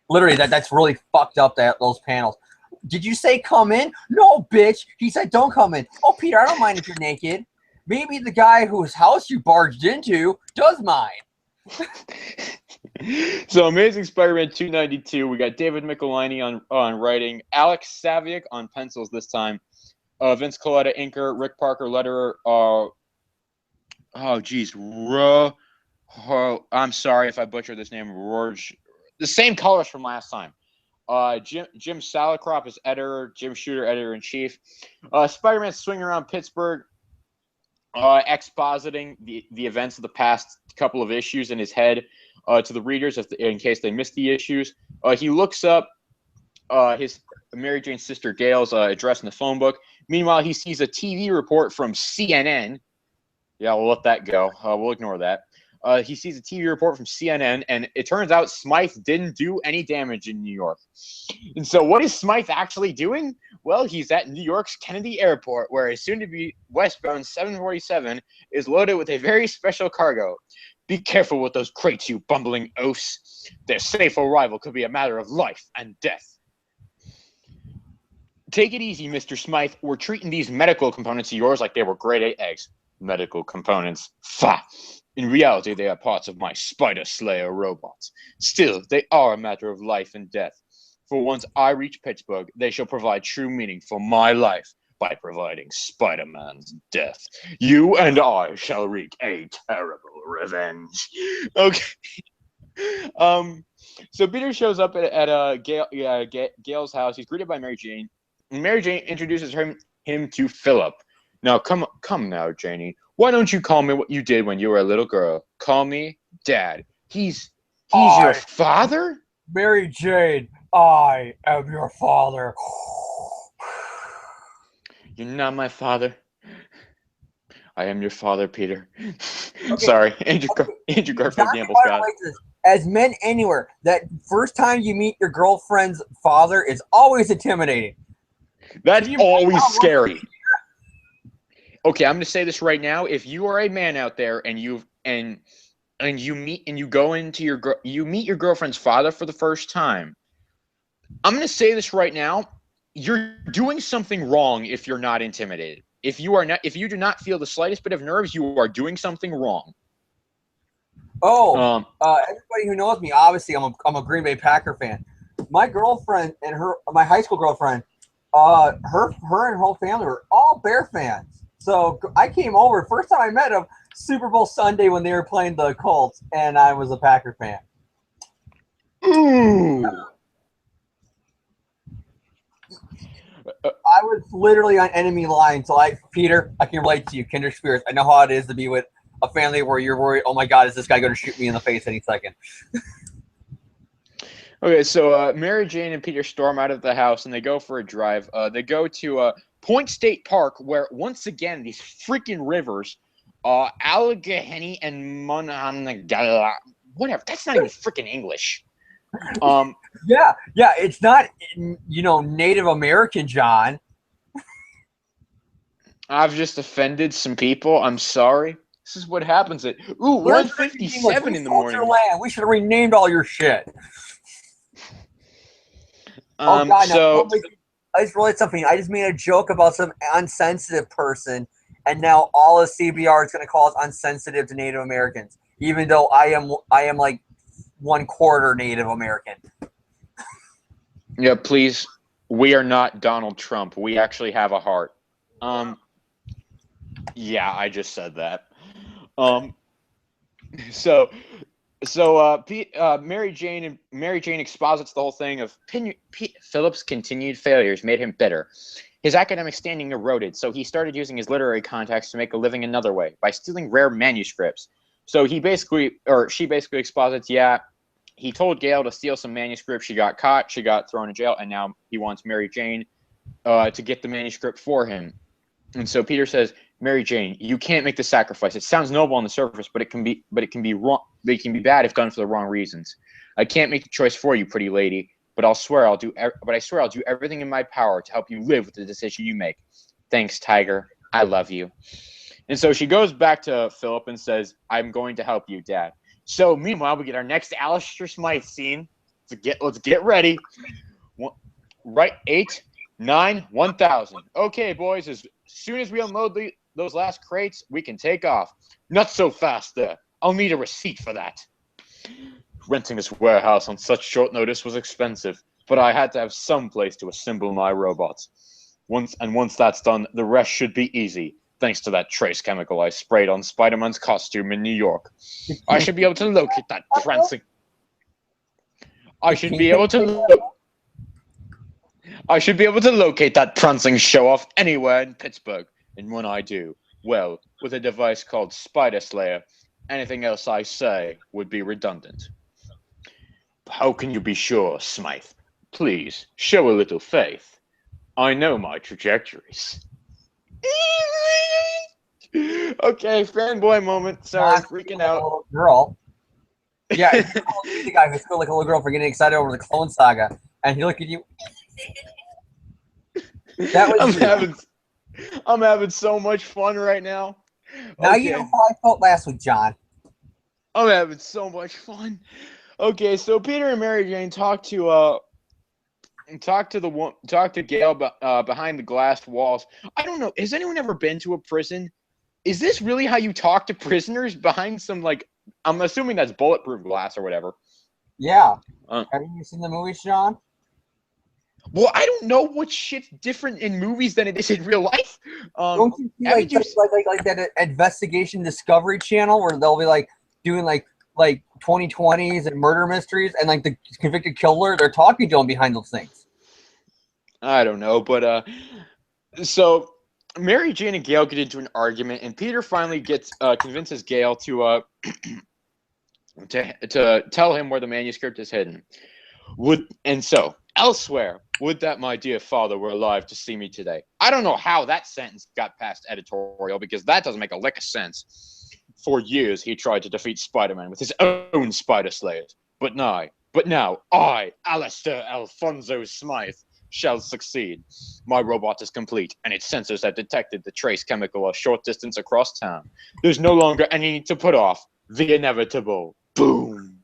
Speaker 2: Literally, that's really fucked up, those panels. Did you say come in? No, bitch. He said don't come in. Oh, Peter, I don't mind if you're naked. Maybe the guy whose house you barged into does mind.
Speaker 1: So Amazing Spider-Man 292. We got David Michelinie on writing, Alex Saviuk on pencils this time, Vince Colletta inker, Rick Parker letterer. I'm sorry if I butchered this name. The same colors from last time. Jim Salicrop is editor, Jim Shooter editor-in-chief. Spider-Man swinging around Pittsburgh, expositing the events of the past couple of issues in his head to the readers in case they missed the issues. He looks up his Mary Jane's sister Gail's address in the phone book. Meanwhile, he sees a TV report from CNN. Yeah, we'll let that go. We'll ignore that. He sees a TV report from CNN, and it turns out Smythe didn't do any damage in New York. And so what is Smythe actually doing? Well, he's at New York's Kennedy Airport, where a soon-to-be westbound 747 is loaded with a very special cargo. Be careful with those crates, you bumbling oafs. Their safe arrival could be a matter of life and death. Take it easy, Mr. Smythe. We're treating these medical components of yours like they were grade A eggs. Medical components. Fa! In reality, they are parts of my Spider Slayer robots. Still, they are a matter of life and death. For once I reach Pittsburgh, they shall provide true meaning for my life by providing Spider-Man's death. You and I shall wreak a terrible revenge. Okay. So Peter shows up at Gail's house. He's greeted by Mary Jane. Mary Jane introduces him to Philip. Now, come now, Janie. Why don't you call me what you did when you were a little girl? Call me Dad. He's your father?
Speaker 2: Mary Jane, I am your father.
Speaker 1: You're not my father. I am your father, Peter.
Speaker 2: Okay.
Speaker 1: Sorry, Andrew Garfield Gamble Scott.
Speaker 2: As men anywhere, that first time you meet your girlfriend's father is always intimidating.
Speaker 1: That's always scary. Okay, I'm going to say this right now. If you are a man out there and you meet your girlfriend's father for the first time, I'm going to say this right now. You're doing something wrong if you're not intimidated. If you do not feel the slightest bit of nerves, you are doing something wrong.
Speaker 2: Everybody who knows me, obviously, I'm a Green Bay Packer fan. My girlfriend and my high school girlfriend, her and her whole family were all Bear fans. So I came over, first time I met them, Super Bowl Sunday when they were playing the Colts, and I was a Packer fan.
Speaker 1: Ooh.
Speaker 2: I was literally on enemy lines, so Peter, I can relate to you, kindred spirits. I know how it is to be with a family where you're worried, oh my God, is this guy going to shoot me in the face any second?
Speaker 1: Okay, so Mary Jane and Peter storm out of the house, and they go for a drive. They go to Point State Park, where, once again, these freaking rivers, Allegheny and Monongahela, whatever, that's not even freaking English.
Speaker 2: Yeah, it's not, Native American, John.
Speaker 1: I've just offended some people. I'm sorry. This is what happens at 1:57 in the morning.
Speaker 2: We should have renamed all your shit. Oh God!
Speaker 1: So
Speaker 2: I just realized something. I just made a joke about some unsensitive person, and now all of CBR is going to call us unsensitive to Native Americans, even though I am like 1/4 Native American.
Speaker 1: Yeah, please. We are not Donald Trump. We actually have a heart. Yeah, I just said that. Mary Jane exposits the whole thing of Philip's continued failures made him bitter. His academic standing eroded, so he started using his literary contacts to make a living another way, by stealing rare manuscripts. So she basically exposits, he told Gail to steal some manuscripts. She got caught. She got thrown in jail, and now he wants Mary Jane to get the manuscript for him. And so Peter says, Mary Jane, you can't make the sacrifice. It sounds noble on the surface, but it can be wrong. It can be bad if done for the wrong reasons. I can't make the choice for you, pretty lady, but I swear I'll do everything in my power to help you live with the decision you make. Thanks, Tiger. I love you. And so she goes back to Philip and says, I'm going to help you, Dad. So meanwhile, we get our next Alistair Smythe scene. Let's get ready. Right, 8, 9, 1,000. Okay, boys, as soon as we unload those last crates, we can take off. Not so fast there. I'll need a receipt for that. Renting this warehouse on such short notice was expensive, but I had to have some place to assemble my robots. Once that's done, the rest should be easy, thanks to that trace chemical I sprayed on Spider-Man's costume in New York. I should be able to locate that prancing... I should be able to locate that prancing show-off anywhere in Pittsburgh. And when I do, well, with a device called Spider Slayer, anything else I say would be redundant. How can you be sure, Smythe? Please, show a little faith. I know my trajectories. Okay, fanboy moment. Sorry, freaking
Speaker 2: Like a
Speaker 1: out.
Speaker 2: little girl. Yeah, it's the guy who's still like a little girl for getting excited over the Clone Saga, and he look at you. That was you.
Speaker 1: I'm having so much fun right now.
Speaker 2: Now you know
Speaker 1: Okay,
Speaker 2: how I felt last week, John.
Speaker 1: I'm having so much fun. Okay, so Peter and Mary Jane talk to Gail behind the glass walls. I don't know. Has anyone ever been to a prison? Is this really how you talk to prisoners behind some, like, I'm assuming that's bulletproof glass or whatever?
Speaker 2: Yeah.
Speaker 1: Uh,
Speaker 2: Have you seen the movie, Sean?
Speaker 1: well, I don't know what shit's different in movies than it is in real life.
Speaker 2: Don't you see
Speaker 1: Haven't you?
Speaker 2: like that investigation Discovery Channel where they'll be like doing like 2020s and murder mysteries, and like the convicted killer, they're talking to him behind those things.
Speaker 1: I don't know, but so Mary Jane and Gail get into an argument, and Peter finally convinces Gail to tell him where the manuscript is hidden. Elsewhere, would that my dear father were alive to see me today. I don't know how that sentence got past editorial, because that doesn't make a lick of sense. For years he tried to defeat Spider-Man with his own spider slayers, but now I, Alistair Alfonso Smythe, shall succeed. My robot is complete, and its sensors have detected the trace chemical a short distance across town. There's no longer any need to put off the inevitable. Boom.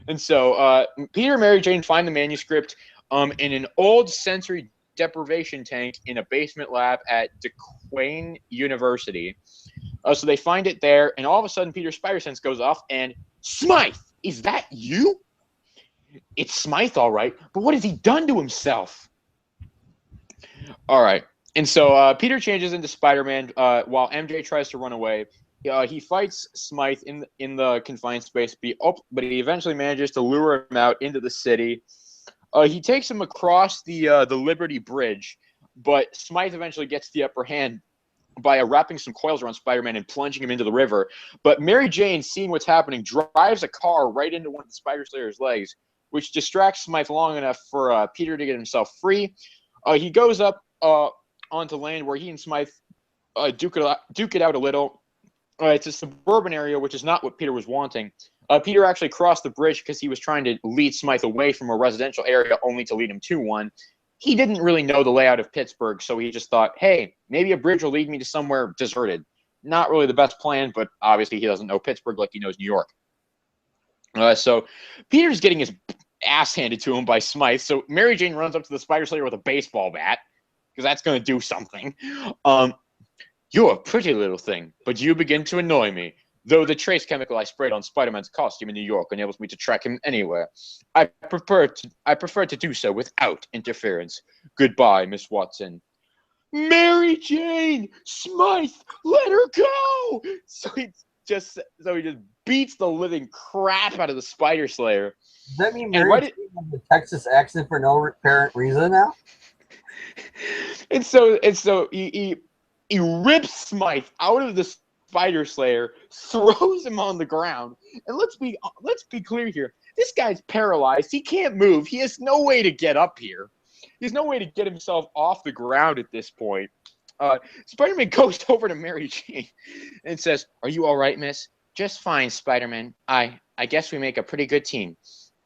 Speaker 1: And so Peter and Mary Jane find the manuscript in an old sensory deprivation tank in a basement lab at DeQuain University. So they find it there, and all of a sudden Peter's spider sense goes off, and Smythe, is that you? It's Smythe, all right, but what has he done to himself? All right. And so Peter changes into Spider-Man while MJ tries to run away. He fights Smythe in the confined space, but he eventually manages to lure him out into the city. He takes him across the Liberty Bridge, but Smythe eventually gets the upper hand by wrapping some coils around Spider-Man and plunging him into the river. But Mary Jane, seeing what's happening, drives a car right into one of the Spider Slayer's legs, which distracts Smythe long enough for Peter to get himself free. He goes up onto land where he and Smythe duke it out a little. It's a suburban area, which is not what Peter was wanting. Peter actually crossed the bridge because he was trying to lead Smythe away from a residential area, only to lead him to one. He didn't really know the layout of Pittsburgh, so he just thought, hey, maybe a bridge will lead me to somewhere deserted. Not really the best plan, but obviously he doesn't know Pittsburgh like he knows New York. So Peter's getting his ass handed to him by Smythe, so Mary Jane runs up to the Spider Slayer with a baseball bat, because that's going to do something. You're a pretty little thing, but you begin to annoy me. Though the trace chemical I sprayed on Spider-Man's costume in New York enables me to track him anywhere, I prefer to do so without interference. Goodbye, Miss Watson. Mary Jane, Smythe, let her go! So he just beats the living crap out of the Spider Slayer.
Speaker 2: Does that mean Mary Jane has the Texas accent for no apparent reason now?
Speaker 1: And so he rips Smythe out of the Spider Slayer, throws him on the ground, and let's be clear here. This guy's paralyzed. He can't move. He has no way to get up here. He has no way to get himself off the ground at this point. Spider-Man goes over to Mary Jane and says, "Are you all right, miss?" "Just fine, Spider-Man. I guess we make a pretty good team."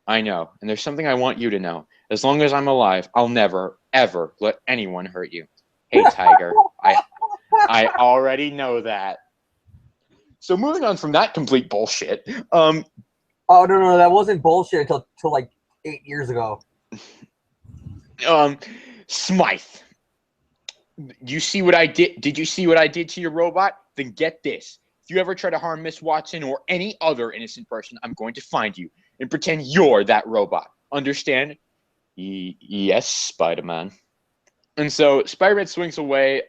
Speaker 1: "I know, and there's something I want you to know. As long as I'm alive, I'll never, ever let anyone hurt you." "Hey, Tiger, I already know that." So moving on from that complete bullshit.
Speaker 2: Oh no, that wasn't bullshit until like 8 years ago.
Speaker 1: Smythe, you see what I did? Did you see what I did to your robot? Then get this: if you ever try to harm Miss Watson or any other innocent person, I'm going to find you and pretend you're that robot. Understand? Yes, Spider-Man. And so Spider-Man swings away.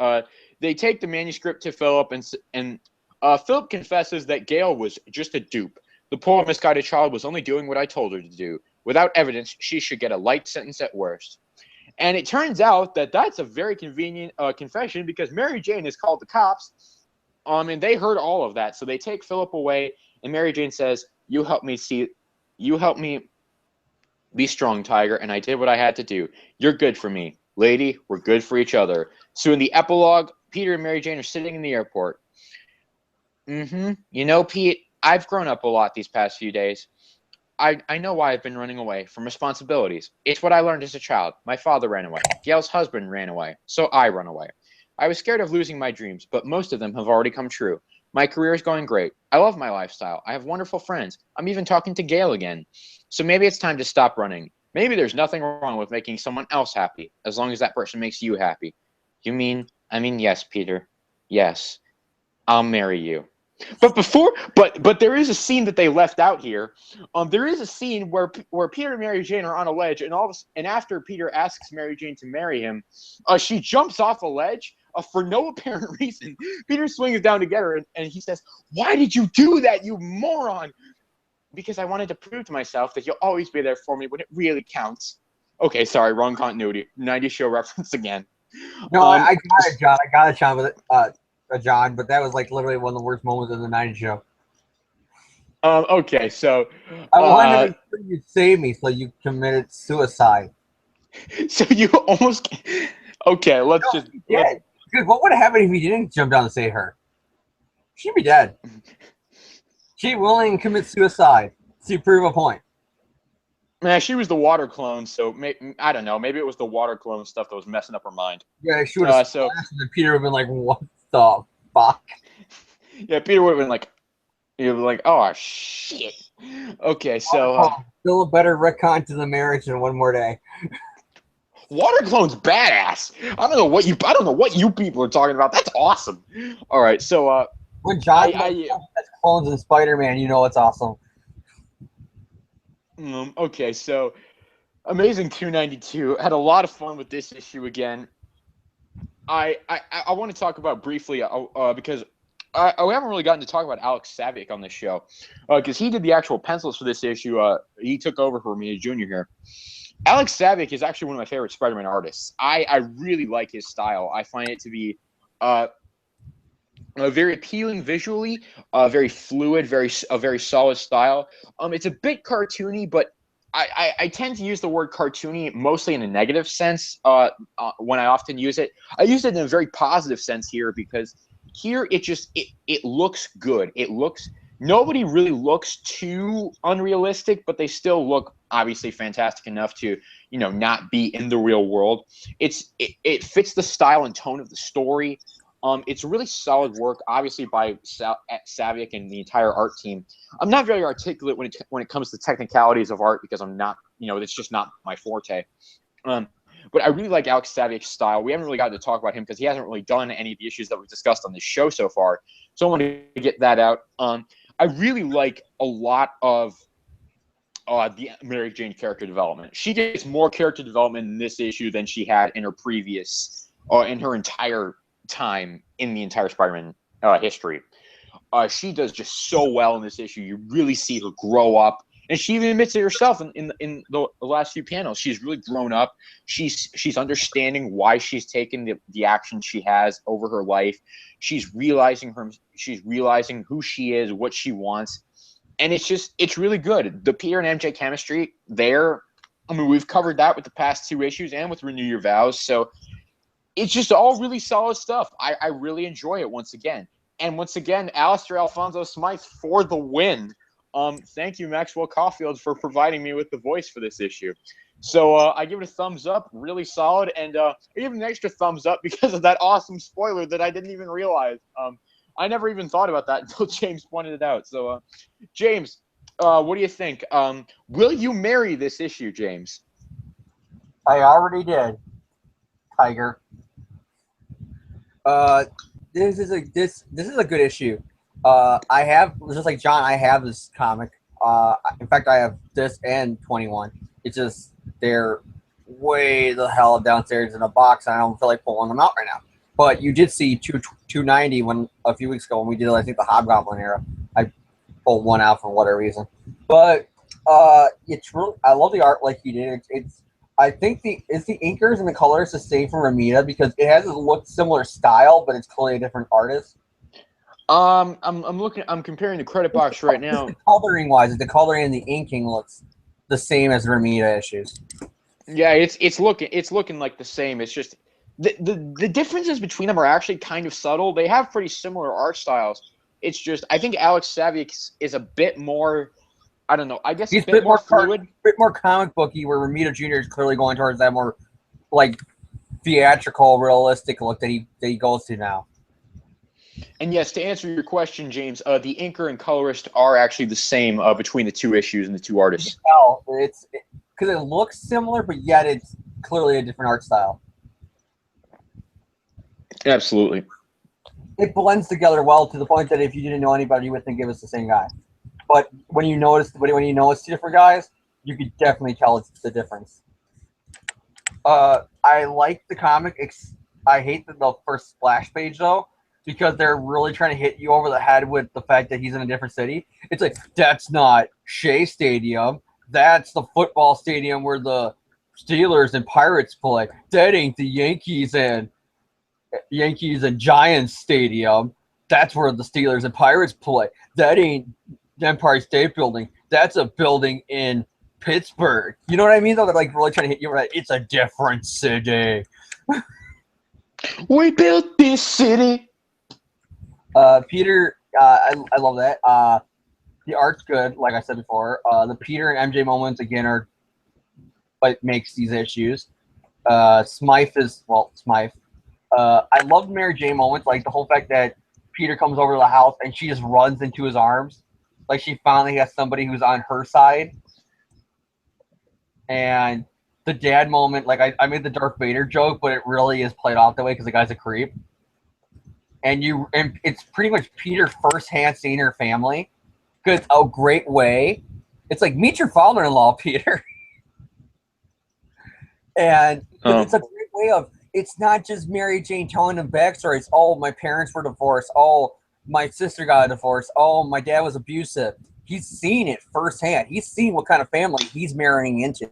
Speaker 1: They take the manuscript to Philip, and Philip confesses that Gail was just a dupe. The poor misguided child was only doing what I told her to do. Without evidence, she should get a light sentence at worst. And it turns out that that's a very convenient confession, because Mary Jane has called the cops, and they heard all of that. So they take Philip away, and Mary Jane says, "You help me Be strong, Tiger, and I did what I had to do. You're good for me. Lady, we're good for each other. So in the epilogue, Peter and Mary Jane are sitting in the airport. You know, Pete, I've grown up a lot these past few days. I know why I've been running away from responsibilities. It's what I learned as a child. My father ran away. Gail's husband ran away. So I run away. I was scared of losing my dreams, but most of them have already come true. My career is going great. I love my lifestyle. I have wonderful friends. I'm even talking to Gail again. So maybe it's time to stop running. Maybe there's nothing wrong with making someone else happy, as long as that person makes you happy. You mean, yes, Peter. Yes. I'll marry you. But there is a scene that they left out here. There is a scene where Peter and Mary Jane are on a ledge, and after Peter asks Mary Jane to marry him, she jumps off a ledge for no apparent reason. Peter swings down to get her, and he says, "Why did you do that, you moron?" Because I wanted to prove to myself that you'll always be there for me when it really counts. Okay, sorry, wrong continuity. 90s show reference again.
Speaker 2: No, I got it, John. I got it, John. John, but that was like literally one of the worst moments in the '90s show.
Speaker 1: Okay, so
Speaker 2: I wanted to make sure you save me, so you committed suicide.
Speaker 1: So you almost okay. Let's just.
Speaker 2: Yeah, because what would have happened if you didn't jump down to save her? She'd be dead. She'd willing to commit suicide to prove a point.
Speaker 1: Man, she was the water clone, so I don't know. Maybe it was the water clone stuff that was messing up her mind.
Speaker 2: Yeah, she would have. So and Peter would have been like, "What the fuck?"
Speaker 1: Yeah, Peter would have been like, "You'd be like, oh shit." Okay, so
Speaker 2: still a better retcon to the marriage in One More Day.
Speaker 1: Water clone's badass. I don't know what you people are talking about. That's awesome. All right, so
Speaker 2: when John has clones in Spider-Man, you know it's awesome.
Speaker 1: Okay, so Amazing 292 had a lot of fun with this issue again. I want to talk about briefly because I haven't really gotten to talk about Alex Savick on this show because he did the actual pencils for this issue. He took over for me as junior here. Alex Savick is actually one of my favorite Spider-Man artists. I really like his style. I find it to be very appealing visually, very fluid, a very solid style. It's a bit cartoony, but I tend to use the word cartoony mostly in a negative sense when I often use it. I use it in a very positive sense here because here it looks good. Nobody really looks too unrealistic, but they still look obviously fantastic enough to, not be in the real world. It fits the style and tone of the story. It's really solid work, obviously, by Savick and the entire art team. I'm not very articulate when it comes to technicalities of art because I'm not, it's just not my forte. But I really like Alex Savick's style. We haven't really gotten to talk about him because he hasn't really done any of the issues that we've discussed on this show so far. So I want to get that out. I really like a lot of the Mary Jane character development. She gets more character development in this issue than she had in her previous, in her entire time in the entire Spider-Man history. She does just so well in this issue. You really see her grow up. And she even admits it herself in the last few panels. She's really grown up. She's understanding why she's taken the action she has over her life. She's realizing who she is, what she wants. And it's really good. The Peter and MJ chemistry there, we've covered that with the past two issues and with Renew Your Vows. So it's just all really solid stuff. I really enjoy it once again. And once again, Alistair Alfonso Smythe for the win. Thank you, Maxwell Caulfield, for providing me with the voice for this issue. So I give it a thumbs up, really solid, and I give it an extra thumbs up because of that awesome spoiler that I didn't even realize. I never even thought about that until James pointed it out. So, James, what do you think? Will you marry this issue, James?
Speaker 2: I already did, Tiger. This is a good issue. I have, just like John, I have this comic. In fact, I have this and 21. It's just they're way the hell downstairs in a box. And I don't feel like pulling them out right now. But you did see 290 a few weeks ago when we did, I think, the Hobgoblin era. I pulled one out for whatever reason. But it's really, I love the art like you did. I think the inkers and the colors the same from Ramita because it has a similar style, but it's clearly a different artist.
Speaker 1: I'm comparing the credit box right now.
Speaker 2: Coloring wise, the coloring and the inking looks the same as Ramita issues.
Speaker 1: Yeah, it's looking like the same. It's just the differences between them are actually kind of subtle. They have pretty similar art styles. It's just I think Alex Saviuk is a bit more, I don't know, I guess
Speaker 2: He's
Speaker 1: a bit more fluid.
Speaker 2: A bit more comic booky, where Ramita Jr. is clearly going towards that more like theatrical, realistic look that he goes to now.
Speaker 1: And yes, to answer your question, James, the inker and colorist are actually the same between the two issues and the two artists.
Speaker 2: Well, it's because it looks similar, but yet it's clearly a different art style.
Speaker 1: Absolutely.
Speaker 2: It blends together well to the point that if you didn't know anybody, you would think it was the same guy. But when you know it's two different guys, you could definitely tell it's the difference. I like the comic. I hate the first splash page though, because they're really trying to hit you over the head with the fact that he's in a different city. It's like, that's not Shea Stadium. That's the football stadium where the Steelers and Pirates play. That ain't the Yankees and Giants Stadium. That's where the Steelers and Pirates play. That ain't Empire State Building. That's a building in Pittsburgh. You know what I mean? Though they're like really trying to hit you right. It's a different city.
Speaker 1: We built this city.
Speaker 2: Peter, I love that. The art's good, like I said before. The Peter and MJ moments again are what makes these issues. Smythe. I love Mary Jane moments, like the whole fact that Peter comes over to the house and she just runs into his arms, like she finally has somebody who's on her side. And the dad moment, like I made the Darth Vader joke, but it really is played off that way because the guy's a creep. And it's pretty much Peter firsthand seeing her family. Because a great way. It's like, meet your father-in-law, Peter. And it's a great way of, it's not just Mary Jane telling them backstories. Oh, my parents were divorced. Oh, my sister got a divorce. Oh, my dad was abusive. He's seen it firsthand. He's seen what kind of family he's marrying into.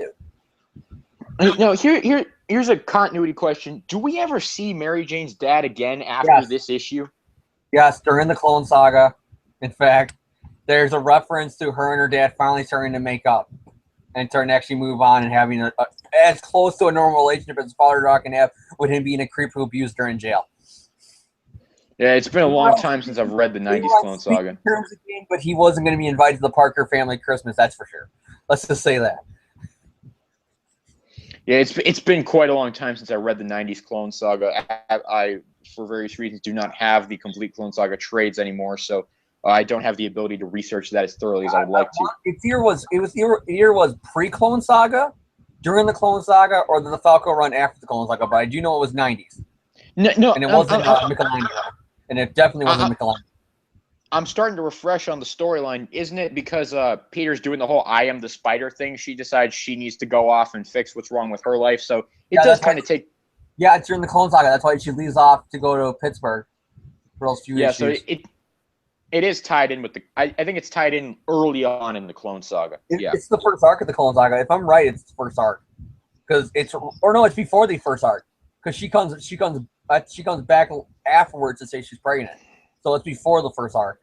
Speaker 1: Now, here's a continuity question. Do we ever see Mary Jane's dad again after this issue?
Speaker 2: Yes, during the Clone Saga. In fact, there's a reference to her and her dad finally starting to make up and starting to actually move on and having as close to a normal relationship as father dog can have with him being a creep who abused her in jail.
Speaker 1: Yeah, it's been a long time since I've read the 90s Clone Saga.
Speaker 2: Again, but he wasn't going to be invited to the Parker family Christmas, that's for sure. Let's just say that.
Speaker 1: Yeah, it's been quite a long time since I read the 90s Clone Saga. I for various reasons, do not have the complete Clone Saga trades anymore, so I don't have the ability to research that as thoroughly as I would like to.
Speaker 2: It was pre-Clone Saga, during the Clone Saga, or the Falco run after the Clone Saga, but I do know it was 90s.
Speaker 1: No,
Speaker 2: and it wasn't Michelangelo. And it definitely wasn't Michelangelo.
Speaker 1: I'm starting to refresh on the storyline. Isn't it because Peter's doing the whole I am the spider thing? She decides she needs to go off and fix what's wrong with her life. So it does kind of take...
Speaker 2: Yeah, it's during the Clone Saga. That's why she leaves off to go to Pittsburgh for those few issues.
Speaker 1: So it is tied in with the... I think it's tied in early on in the Clone Saga.
Speaker 2: It's the first arc of the Clone Saga. If I'm right, it's the first arc. Because it's... Or no, it's before the first arc. Because she comes back afterwards to say she's pregnant. So it's before the first arc.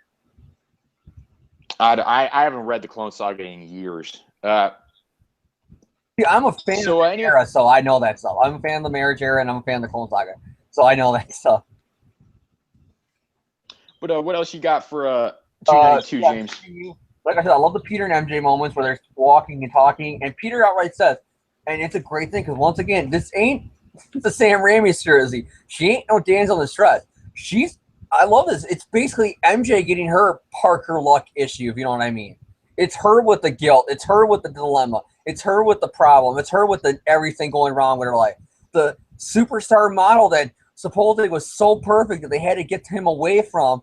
Speaker 1: I haven't read the Clone Saga in years.
Speaker 2: Yeah, I'm a fan of the era, so I know that stuff. I'm a fan of the marriage era, and I'm a fan of the Clone Saga, so I know that stuff.
Speaker 1: But what else you got for 292, James?
Speaker 2: Like I said, I love the Peter and MJ moments where they're walking and talking, and Peter outright says, and it's a great thing because once again, this ain't the Sam Raimi's jersey. She ain't no damsel in distress. I love this. It's basically MJ getting her Parker luck issue, if you know what I mean. It's her with the guilt. It's her with the dilemma. It's her with the problem. It's her with everything going wrong with her life. The superstar model that supposedly was so perfect that they had to get him away from.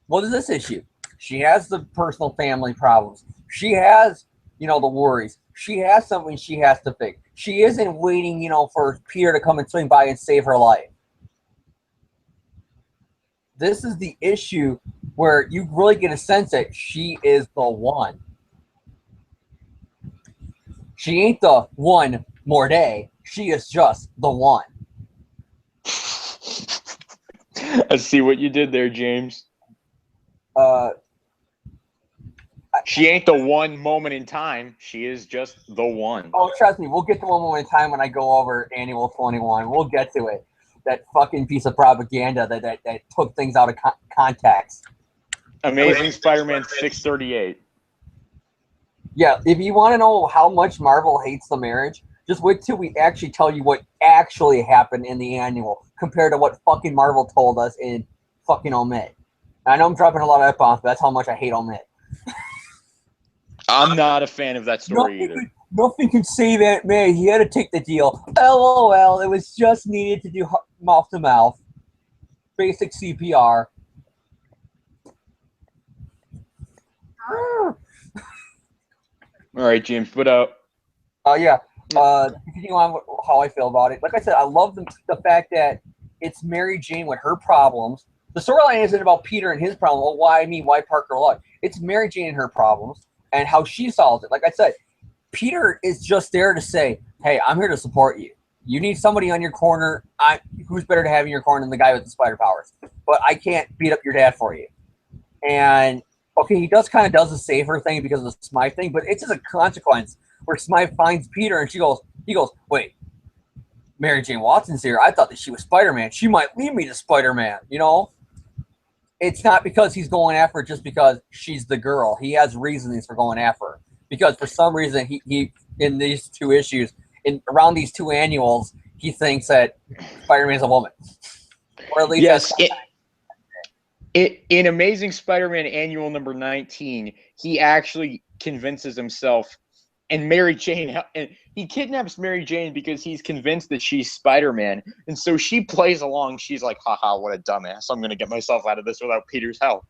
Speaker 2: What is this issue? She has the personal family problems. She has, the worries. She has something she has to fix. She isn't waiting, for Peter to come and swing by and save her life. This is the issue where you really get a sense that she is the one. She ain't the one more day. She is just the one.
Speaker 1: I see what you did there, James. She ain't the one moment in time. She is just the one.
Speaker 2: Oh, trust me, we'll get to one moment in time when I go over Annual 21. We'll get to it. That fucking piece of propaganda that took things out of context.
Speaker 1: Amazing Spider-Man 638.
Speaker 2: Yeah, if you want to know how much Marvel hates the marriage, just wait till we actually tell you what actually happened in the annual compared to what fucking Marvel told us in fucking Omit. And I know I'm dropping a lot of F-bombs, but that's how much I hate Omit.
Speaker 1: I'm not a fan of that story either.
Speaker 2: Nothing can save Aunt May. He had to take the deal. LOL, it was just needed to do mouth-to-mouth. Basic CPR.
Speaker 1: All right, James, put out.
Speaker 2: Yeah. Continue on with how I feel about it. Like I said, I love the fact that it's Mary Jane with her problems. The storyline isn't about Peter and his problem. Well, why me? Why Parker? What? It's Mary Jane and her problems and how she solves it. Like I said, Peter is just there to say, "Hey, I'm here to support you. You need somebody on your corner. Who's better to have in your corner than the guy with the spider powers? But I can't beat up your dad for you." And okay, he does the safer thing because of the Smythe thing, but it's just a consequence where Smythe finds Peter and he goes, "Wait, Mary Jane Watson's here. I thought that she was Spider-Man. She might lead me to Spider-Man." You know, it's not because he's going after her just because she's the girl. He has reasons for going after her. Because for some reason, he in these two issues, around these two annuals, he thinks that Spider-Man's a woman. Or at least
Speaker 1: yes, in Amazing Spider-Man Annual number 19, he actually convinces himself, and Mary Jane, and he kidnaps Mary Jane because he's convinced that she's Spider-Man, and so she plays along. She's like, "Haha, what a dumbass! I'm gonna get myself out of this without Peter's help."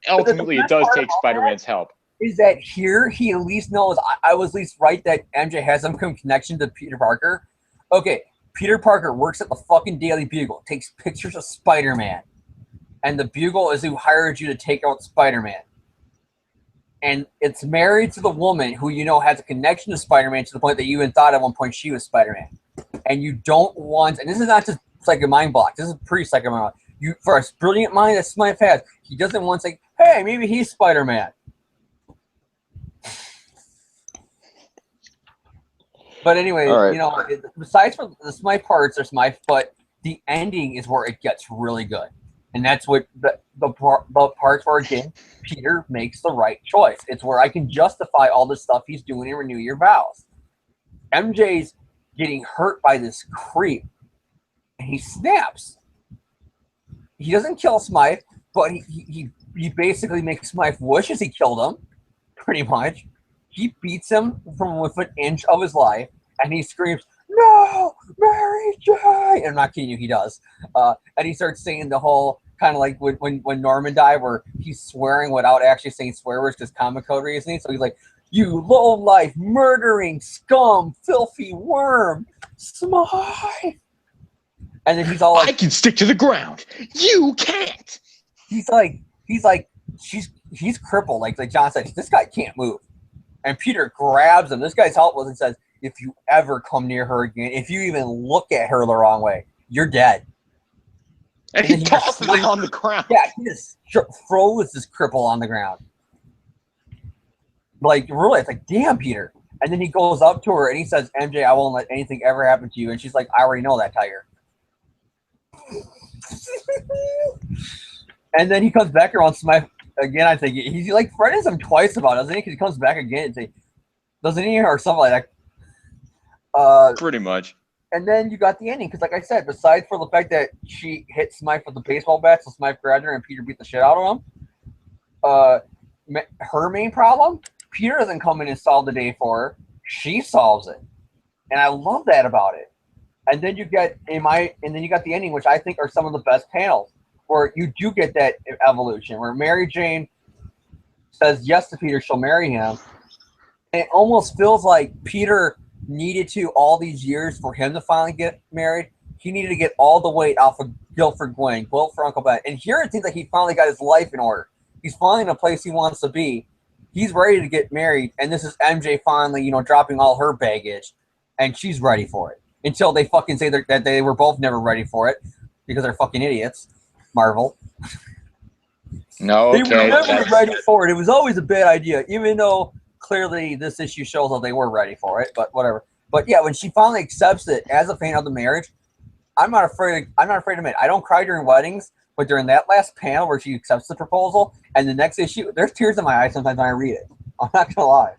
Speaker 1: Ultimately, it does take Spider-Man's help.
Speaker 2: Is that here he at least knows I was at least right that MJ has some connection to Peter Parker. Okay, Peter Parker works at the fucking Daily Bugle, takes pictures of Spider-Man, and the Bugle is who hired you to take out Spider-Man. And it's married to the woman who you know has a connection to Spider-Man to the point that you even thought at one point she was Spider-Man. And you don't want, and this is not just psychic mind block, this is pre-psychic mind block. For a brilliant mind that Smythe has, he doesn't want to say, "Hey, maybe he's Spider-Man." But anyway,
Speaker 1: right.
Speaker 2: You know, besides for the Smythe parts are Smythe, but the ending is where it gets really good. And that's what the parts where, again, Peter makes the right choice. It's where I can justify all the stuff he's doing in Renew Your Vows. MJ's getting hurt by this creep, and he snaps. He doesn't kill Smythe, but he basically makes Smythe wishes he killed him, pretty much. He beats him from within an inch of his life, and he screams, "No, Mary Jane!" And I'm not kidding you, he does. And he starts saying the whole kind of like when Norman died, where he's swearing without actually saying swear words because comic code reasoning. So he's like, "You low-life, murdering, scum, filthy worm, Smythe!" And then he's all like,
Speaker 1: "I can stick to the ground. You can't."
Speaker 2: He's like, he's crippled. Like John said, this guy can't move. And Peter grabs him. This guy's helpless and says, "If you ever come near her again, if you even look at her the wrong way, you're dead."
Speaker 1: And he tosses him on the ground.
Speaker 2: Yeah, he just throws this cripple on the ground. Like, really, it's like, damn, Peter. And then he goes up to her and he says, "MJ, I won't let anything ever happen to you." And she's like, "I already know that, Tiger." And then he comes back around Smythe again. I think he's like threatens him twice about it, doesn't he? Because he comes back again and say, doesn't he, or something like that.
Speaker 1: Pretty much.
Speaker 2: And then you got the ending because, like I said, besides for the fact that she hit Smythe with the baseball bat, so Smythe grabbed her and Peter beat the shit out of him. Her main problem, Peter doesn't come in and solve the day for her. She solves it, and I love that about it. And then you get you got the ending, which I think are some of the best panels, where you do get that evolution, where Mary Jane says yes to Peter, she'll marry him. And it almost feels like Peter needed to, all these years, for him to finally get married. He needed to get all the weight off of guilt for Gwen, guilt for Uncle Ben. And here it seems like he finally got his life in order. He's finally in a place he wants to be. He's ready to get married, and this is MJ finally, dropping all her baggage, and she's ready for it. Until they fucking say that they were both never ready for it, because they're fucking idiots. Marvel.
Speaker 1: No,
Speaker 2: They
Speaker 1: okay.
Speaker 2: were never ready for it. It was always a bad idea, even though clearly this issue shows that they were ready for it. But whatever. But yeah, when she finally accepts it as a fan of the marriage, I'm not afraid to admit I don't cry during weddings, but during that last panel where she accepts the proposal and the next issue, there's tears in my eyes sometimes when I read it. I'm not gonna lie,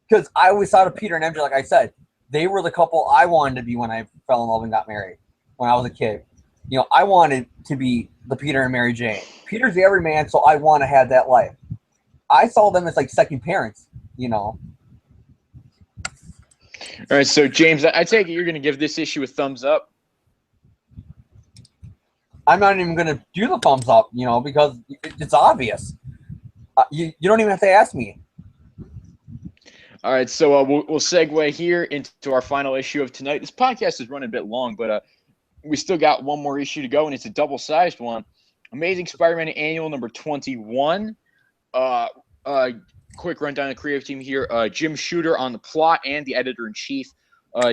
Speaker 2: because I always thought of Peter and MJ. Like I said, they were the couple I wanted to be when I fell in love and got married when I was a kid. You know, I wanted to be the Peter and Mary Jane. Peter's the everyman, so I want to have that life. I saw them as like second parents, you know.
Speaker 1: All right, so James, I take it you're going to give this issue a thumbs up.
Speaker 2: I'm not even going to do the thumbs up, you know, because it's obvious. You don't even have to ask me.
Speaker 1: All right, so we'll segue here into our final issue of tonight. This podcast is running a bit long, but we still got one more issue to go, and it's a double-sized one. Amazing Spider-Man Annual number 21. Quick rundown of the creative team here. Jim Shooter on the plot and the editor-in-chief.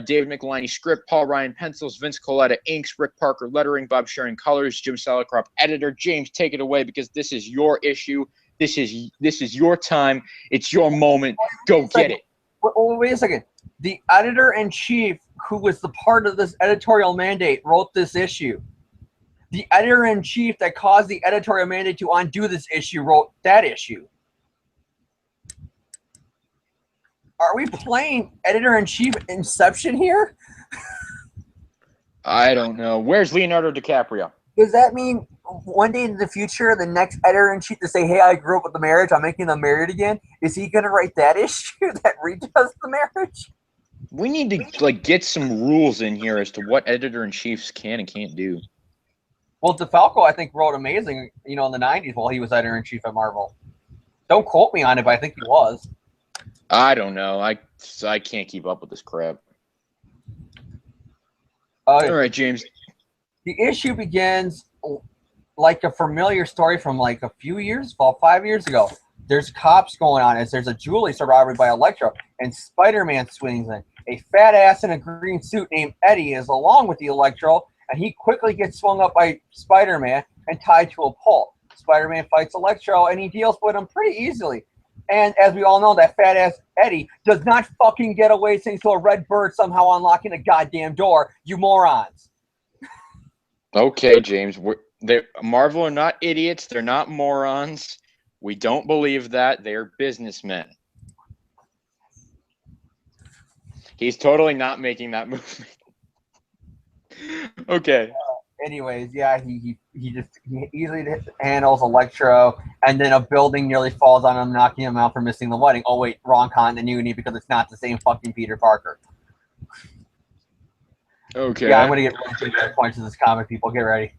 Speaker 1: David Michelini script, Paul Ryan pencils, Vince Coletta inks, Rick Parker lettering, Bob Sharon colors, Jim Salicrop editor. James, take it away because this is your issue. This is your time. It's your moment. Go get it.
Speaker 2: Wait a second. The editor-in-chief, who was the part of this editorial mandate, wrote this issue. The editor-in-chief that caused the editorial mandate to undo this issue wrote that issue. Are we playing editor-in-chief Inception here?
Speaker 1: I don't know. Where's Leonardo DiCaprio?
Speaker 2: Does that mean one day in the future, the next editor-in-chief to say, hey, I grew up with the marriage, I'm making them married again, is he going to write that issue that redoes the marriage?
Speaker 1: We need to get some rules in here as to what editor-in-chiefs can and can't do.
Speaker 2: Well, DeFalco, I think, wrote amazing, in the 90s while he was editor-in-chief at Marvel. Don't quote me on it, but I think he was.
Speaker 1: I don't know. I can't keep up with this crap. All right, James.
Speaker 2: The issue begins like a familiar story from like a few years, about 5 years ago. There's cops going on as there's a jewelry store robbery by Electro, and Spider-Man swings in. A fat ass in a green suit named Eddie is along with the Electro, and he quickly gets swung up by Spider-Man and tied to a pole. Spider-Man fights Electro, and he deals with him pretty easily. And as we all know, that fat-ass Eddie does not fucking get away thanks to a red bird somehow unlocking a goddamn door, you morons.
Speaker 1: Okay, James. Marvel are not idiots. They're not morons. We don't believe that. They're businessmen. He's totally not making that movement. Okay.
Speaker 2: Anyways, yeah, he easily handles Electro, and then a building nearly falls on him, knocking him out for missing the wedding. Oh wait, wrong continuity because it's not the same fucking Peter Parker.
Speaker 1: Okay.
Speaker 2: Yeah, I'm gonna get really big points in this comic, people. Get ready.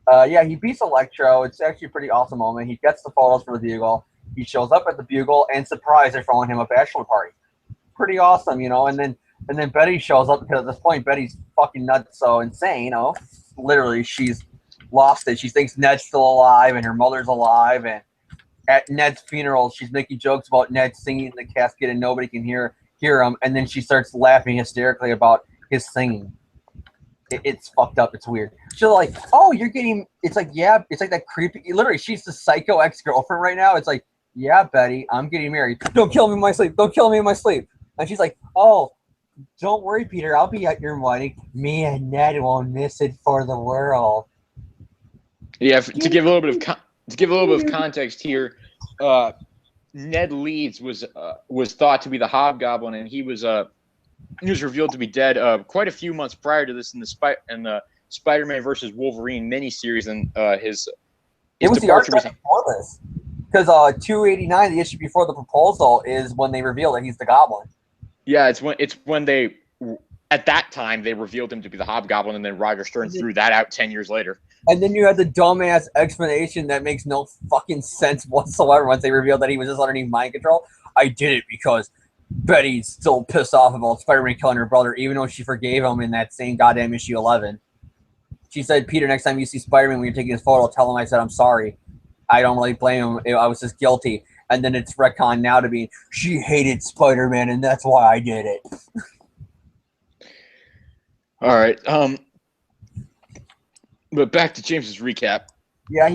Speaker 2: Yeah, he beats Electro. It's actually a pretty awesome moment. He gets the photos for the Bugle. He shows up at the Bugle, and surprise, they're throwing him a bachelor party. Pretty awesome, And then Betty shows up because at this point Betty's fucking nuts, so insane, Literally, she's lost it. She thinks Ned's still alive and her mother's alive. And at Ned's funeral, she's making jokes about Ned singing in the casket and nobody can hear him. And then she starts laughing hysterically about his singing. It's fucked up. It's weird. She's like, oh, you're getting. It's like, yeah. It's like that creepy. Literally, she's the psycho ex-girlfriend right now. It's like, yeah, Betty, I'm getting married. Don't kill me in my sleep. Don't kill me in my sleep. And she's like, oh. Don't worry, Peter. I'll be at your wedding. Me and Ned won't miss it for the world.
Speaker 1: Yeah, to give a little bit of context here, Ned Leeds was thought to be the Hobgoblin, and he was revealed to be dead quite a few months prior to this in the Spider-Man versus Wolverine miniseries, and his
Speaker 2: was
Speaker 1: departure
Speaker 2: the before this, because 289, the issue before the proposal, is when they reveal that he's the Goblin.
Speaker 1: Yeah, it's when they at that time they revealed him to be the Hobgoblin, and then Roger Stern threw that out 10 years later.
Speaker 2: And then you had the dumbass explanation that makes no fucking sense whatsoever once they revealed that he was just underneath mind control. I did it because Betty's still pissed off about Spider-Man killing her brother, even though she forgave him in that same goddamn issue 11. She said, Peter, next time you see Spider-Man when you're taking his photo, tell him I said I'm sorry. I don't really blame him. I was just guilty. And then it's retconned now to be, she hated Spider-Man, and that's why I did it.
Speaker 1: All right. But back to James's recap.
Speaker 2: Yeah,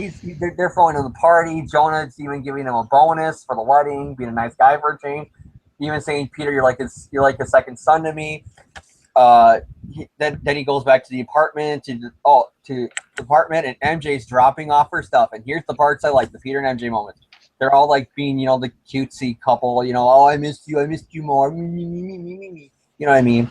Speaker 2: they're throwing him the party. Jonah's even giving him a bonus for the wedding, being a nice guy for a change. Even saying, Peter, you're like a second son to me. Then he goes back to the apartment to the apartment, and MJ's dropping off her stuff. And here's the parts I like, the Peter and MJ moments. They're all like being, the cutesy couple, oh, I missed you more. You know what I mean?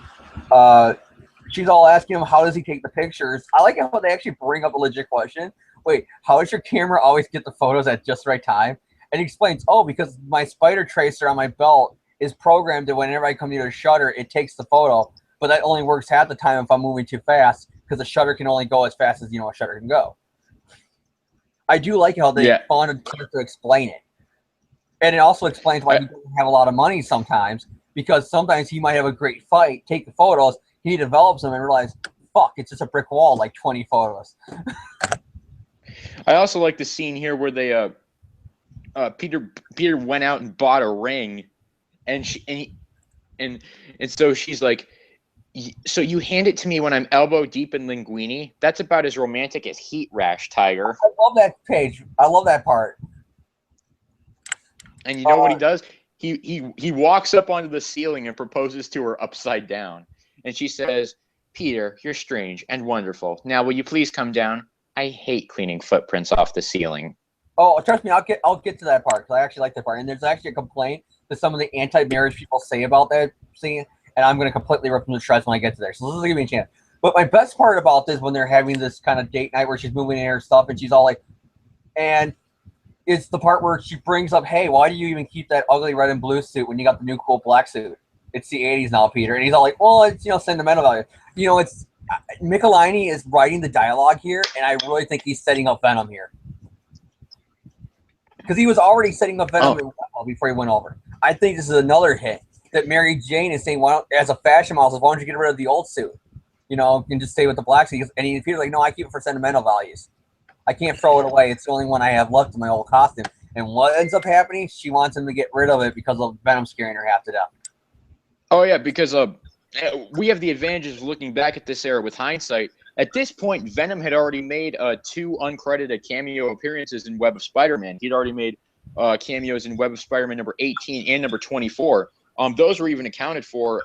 Speaker 2: She's all asking him, how does he take the pictures? I like how they actually bring up a legit question. Wait, how does your camera always get the photos at just the right time? And he explains, because my spider tracer on my belt is programmed that whenever I come near the shutter, it takes the photo. But that only works half the time if I'm moving too fast, because the shutter can only go as fast as a shutter can go. I do like how they found a chance to explain it. And it also explains why he doesn't have a lot of money sometimes, because sometimes he might have a great fight, take the photos, he develops them and realizes, fuck, it's just a brick wall, like 20 photos.
Speaker 1: I also like the scene here where they Peter went out and bought a ring, and so she's like, so you hand it to me when I'm elbow deep in linguine? That's about as romantic as heat rash, Tiger.
Speaker 2: I love that page. I love that part.
Speaker 1: And you know what he does? He walks up onto the ceiling and proposes to her upside down. And she says, Peter, you're strange and wonderful. Now, will you please come down? I hate cleaning footprints off the ceiling.
Speaker 2: Oh, trust me, I'll get to that part, because I actually like that part. And there's actually a complaint that some of the anti-marriage people say about that scene, and I'm going to completely rip them to shreds when I get to there. So this is give me a chance. But my best part about this, when they're having this kind of date night where she's moving in her stuff, and she's all like, and it's the part where she brings up, hey, why do you even keep that ugly red and blue suit when you got the new cool black suit? It's the 80s now, Peter. And he's all like, well, it's, sentimental value. It's Michelini is writing the dialogue here, and I really think he's setting up Venom here. Because he was already setting up Venom before he went over. I think this is another hint that Mary Jane is saying, as a fashion model, why don't you get rid of the old suit? And just stay with the black suit. And Peter's like, no, I keep it for sentimental values. I can't throw it away. It's the only one I have left in my old costume. And what ends up happening? She wants him to get rid of it because of Venom scaring her half to death.
Speaker 1: Oh, yeah, because we have the advantages of looking back at this era with hindsight. At this point, Venom had already made 2 uncredited cameo appearances in Web of Spider-Man. He'd already made cameos in Web of Spider-Man number 18 and number 24. Those were even accounted for,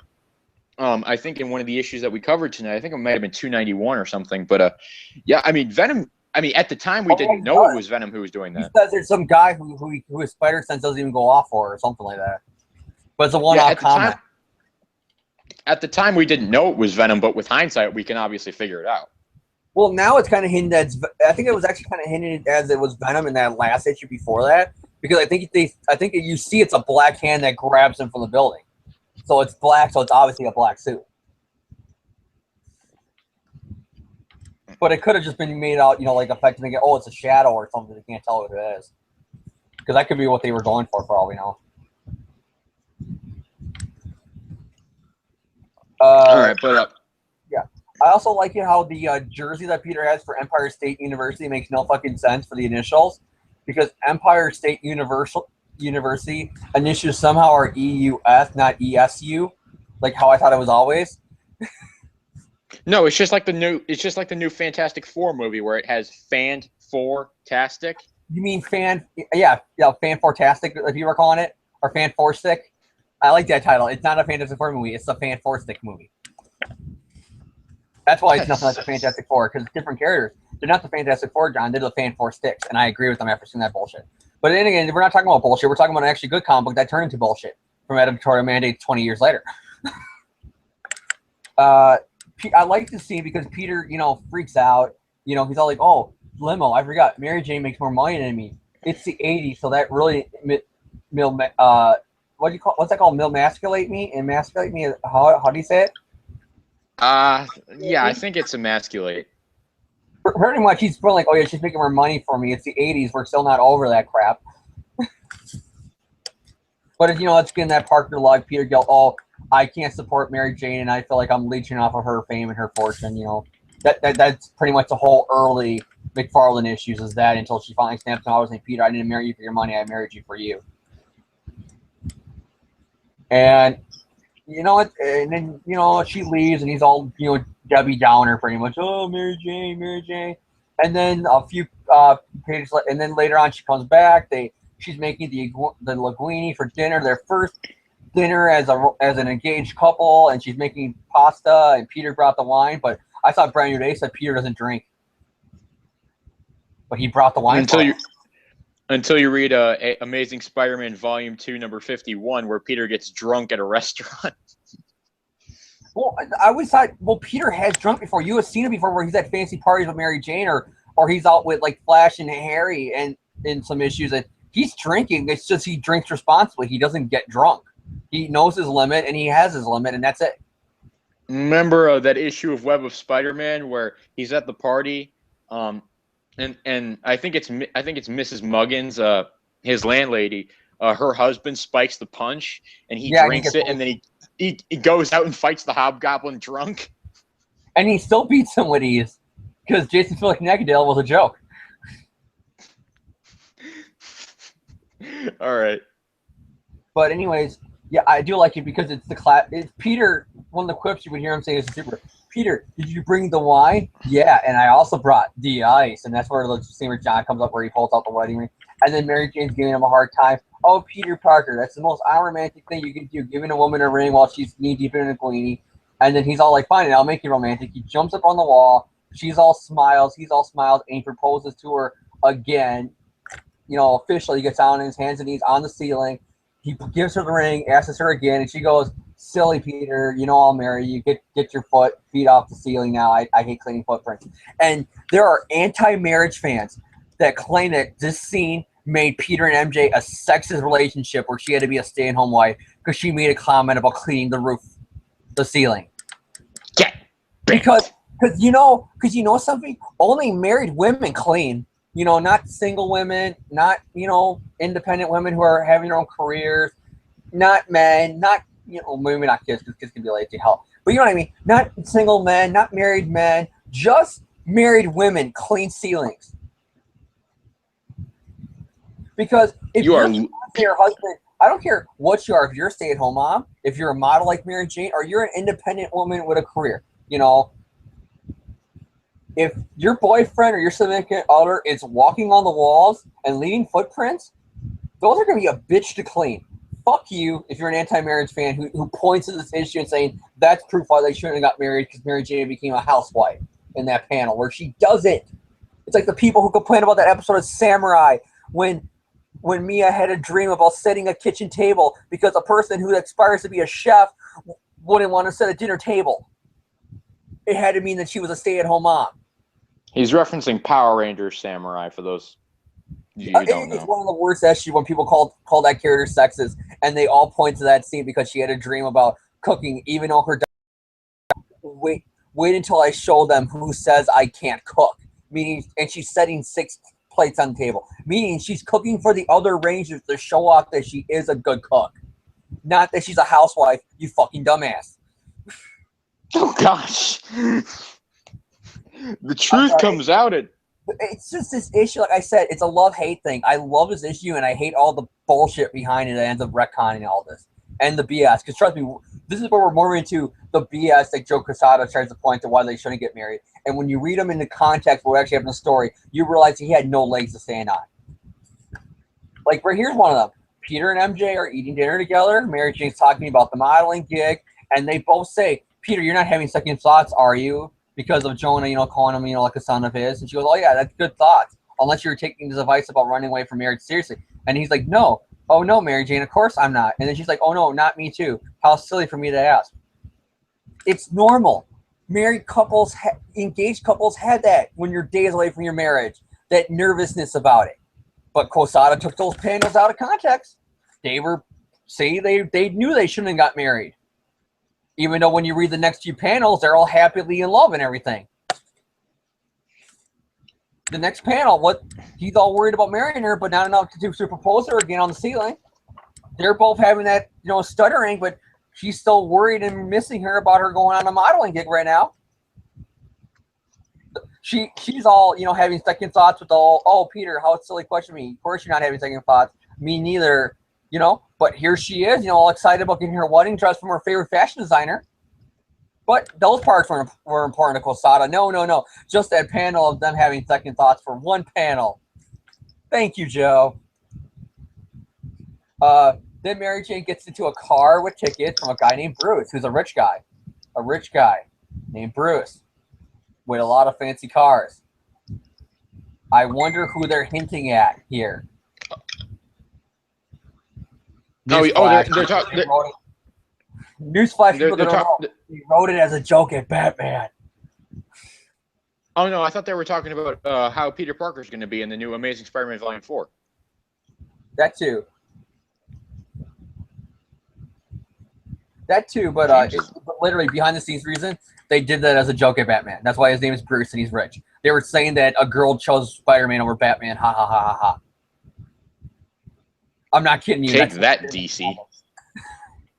Speaker 1: I think, in one of the issues that we covered tonight. I think it might have been 291 or something. But, yeah, I mean, Venom... I mean, at the time, we didn't know it was Venom who was doing that.
Speaker 2: He says there's some guy who his spider sense doesn't even go off for, or something like that. But it's a one-off comment.
Speaker 1: At the time, we didn't know it was Venom, but with hindsight, we can obviously figure it out.
Speaker 2: Well, now it's kind of hinted as... I think it was actually kind of hinted as it was Venom in that last issue before that, because I think you see it's a black hand that grabs him from the building. So it's black, so it's obviously a black suit. But it could have just been made out, like effectively, it's a shadow or something. You can't tell what it is. Because that could be what they were going for all we know.
Speaker 1: All right, put it up.
Speaker 2: Yeah. I also like it how the jersey that Peter has for Empire State University makes no fucking sense for the initials. Because Empire State University initials somehow are EUS, not ESU. Like how I thought it was always.
Speaker 1: No, it's just like the new Fantastic Four movie where it has Fan-4-tastic.
Speaker 2: You mean Fan-4-tastic, if you were calling it, or Fan-4-stick. I like that title. It's not a Fantastic Four movie. It's a Fan-4-stick movie. That's why it's nothing like the Fantastic Four, because it's different characters. They're not the Fantastic Four, John. They're the Fan-4-sticks, and I agree with them after seeing that bullshit. But then again, we're not talking about bullshit. We're talking about an actually good comic book that turned into bullshit from editorial mandate 20 years later. I like this scene because Peter, freaks out. He's all like, oh, limo, I forgot. Mary Jane makes more money than me. It's the 80s, so that really, what's that called? Emasculate me? Emasculate me? How do you say it?
Speaker 1: Yeah, I think it's emasculate.
Speaker 2: Pretty much, he's feeling like, oh yeah, she's making more money for me. It's the 80s. We're still not over that crap. But, it's getting that Parker log. Peter go, oh, I can't support Mary Jane, and I feel like I'm leeching off of her fame and her fortune. That's pretty much the whole early McFarlane issues is that until she finally snaps and I was like, Peter, I didn't marry you for your money, I married you for you. And and then she leaves and he's all Debbie Downer pretty much. Oh, Mary Jane. And then a few pages, and then later on she comes back. She's making the linguine for dinner, their first dinner as an engaged couple, and she's making pasta. And Peter brought the wine, but I saw Brand New Day said Peter doesn't drink, but he brought the wine
Speaker 1: until you read Amazing Spider-Man Volume 2, number 51, where Peter gets drunk at a restaurant.
Speaker 2: Well, I always thought, Peter has drunk before. You have seen it before, where he's at fancy parties with Mary Jane, or he's out with like Flash and Harry, and in some issues that he's drinking. It's just he drinks responsibly. He doesn't get drunk. He knows his limit, and he has his limit, and that's it.
Speaker 1: Remember that issue of Web of Spider-Man where he's at the party, and I think it's Mrs. Muggins, his landlady. Her husband spikes the punch, and he drinks it, and then he goes out and fights the Hobgoblin drunk.
Speaker 2: And he still beats him with ease, because Jason Phillips Necadale was a joke.
Speaker 1: All right.
Speaker 2: But anyways, yeah, I do like it because it's the class. It's Peter. One of the quips you would hear him saying is super. Peter, did you bring the wine? Yeah, and I also brought the ice. And that's where the scene where John comes up where he pulls out the wedding ring. And then Mary Jane's giving him a hard time. Oh, Peter Parker, that's the most unromantic thing you can do, giving a woman a ring while she's knee-deep in a linguine. And then he's all like, fine, I'll make it romantic. He jumps up on the wall. She's all smiles. He's all smiles. And he proposes to her again. Officially, he gets down on his hands and knees on the ceiling. He gives her the ring, asks her again, and she goes, silly Peter, I'll marry you. Get your feet off the ceiling now. I hate cleaning footprints. And there are anti-marriage fans that claim that this scene made Peter and MJ a sexist relationship where she had to be a stay-at-home wife because she made a comment about cleaning the ceiling.
Speaker 1: Yeah.
Speaker 2: Because something? Only married women clean. Not single women, not, independent women who are having their own careers, not men, not, maybe not kids, because kids can be lazy hell. But you know what I mean? Not single men, not married men, just married women clean ceilings. Because if you're your husband, I don't care what you are, if you're a stay-at-home mom, if you're a model like Mary Jane, or you're an independent woman with a career, if your boyfriend or your significant other is walking on the walls and leaving footprints, those are going to be a bitch to clean. Fuck you if you're an anti-marriage fan who points to this issue and saying that's proof why they shouldn't have got married because Mary Jane became a housewife in that panel where she doesn't. It's like the people who complain about that episode of Samurai when Mia had a dream about setting a kitchen table because a person who aspires to be a chef wouldn't want to set a dinner table. It had to mean that she was a stay-at-home mom.
Speaker 1: He's referencing Power Rangers Samurai for those you don't know.
Speaker 2: It's one of the worst issues when people call that character sexist, and they all point to that scene because she had a dream about cooking, even though her wait until I show them who says I can't cook. Meaning, and she's setting 6 plates on the table. Meaning she's cooking for the other Rangers to show off that she is a good cook. Not that she's a housewife, you fucking dumbass.
Speaker 1: Oh, gosh. The truth comes out.
Speaker 2: It's just this issue, like I said, it's a love-hate thing. I love this issue, and I hate all the bullshit behind it that ends up retconning all this. And the BS. Because trust me, this is where we're more into the BS that Joe Quesada tries to point to why they shouldn't get married. And when you read them in the context of what actually happened in the story, you realize he had no legs to stand on. Like, here's one of them. Peter and MJ are eating dinner together. Mary Jane's talking about the modeling gig. And they both say, Peter, you're not having second thoughts, are you? Because of Jonah, calling him, like a son of his. And she goes, oh, yeah, that's good thoughts. Unless you're taking this advice about running away from marriage seriously. And he's like, no. Oh, no, Mary Jane, of course I'm not. And then she's like, oh, no, not me too. How silly for me to ask. It's normal. Married couples, engaged couples had that when you're days away from your marriage. That nervousness about it. But Quesada took those panels out of context. They knew they shouldn't have got married. Even though when you read the next few panels, they're all happily in love and everything. The next panel, he's all worried about marrying her, but not enough to propose her again on the ceiling. They're both having that, stuttering, but she's still worried and missing her about her going on a modeling gig right now. She's all, having second thoughts with oh, Peter, how silly question me. Of course you're not having second thoughts. Me neither, But here she is, all excited about getting her wedding dress from her favorite fashion designer. But those parts were important to Quesada. No. Just that panel of them having second thoughts for one panel. Thank you, Joe. Then Mary Jane gets into a car with tickets from a guy named Bruce, who's a rich guy named Bruce with a lot of fancy cars. I wonder who they're hinting at here.
Speaker 1: Newsflash, they're talking.
Speaker 2: Newsflash, people that don't know. He wrote it as a joke at Batman.
Speaker 1: Oh no, I thought they were talking about how Peter Parker's going to be in the new Amazing Spider-Man Volume 4.
Speaker 2: That too. But literally behind the scenes reason, they did that as a joke at Batman. That's why his name is Bruce and he's rich. They were saying that a girl chose Spider-Man over Batman. Ha ha ha ha ha. I'm not kidding you.
Speaker 1: Take that, DC.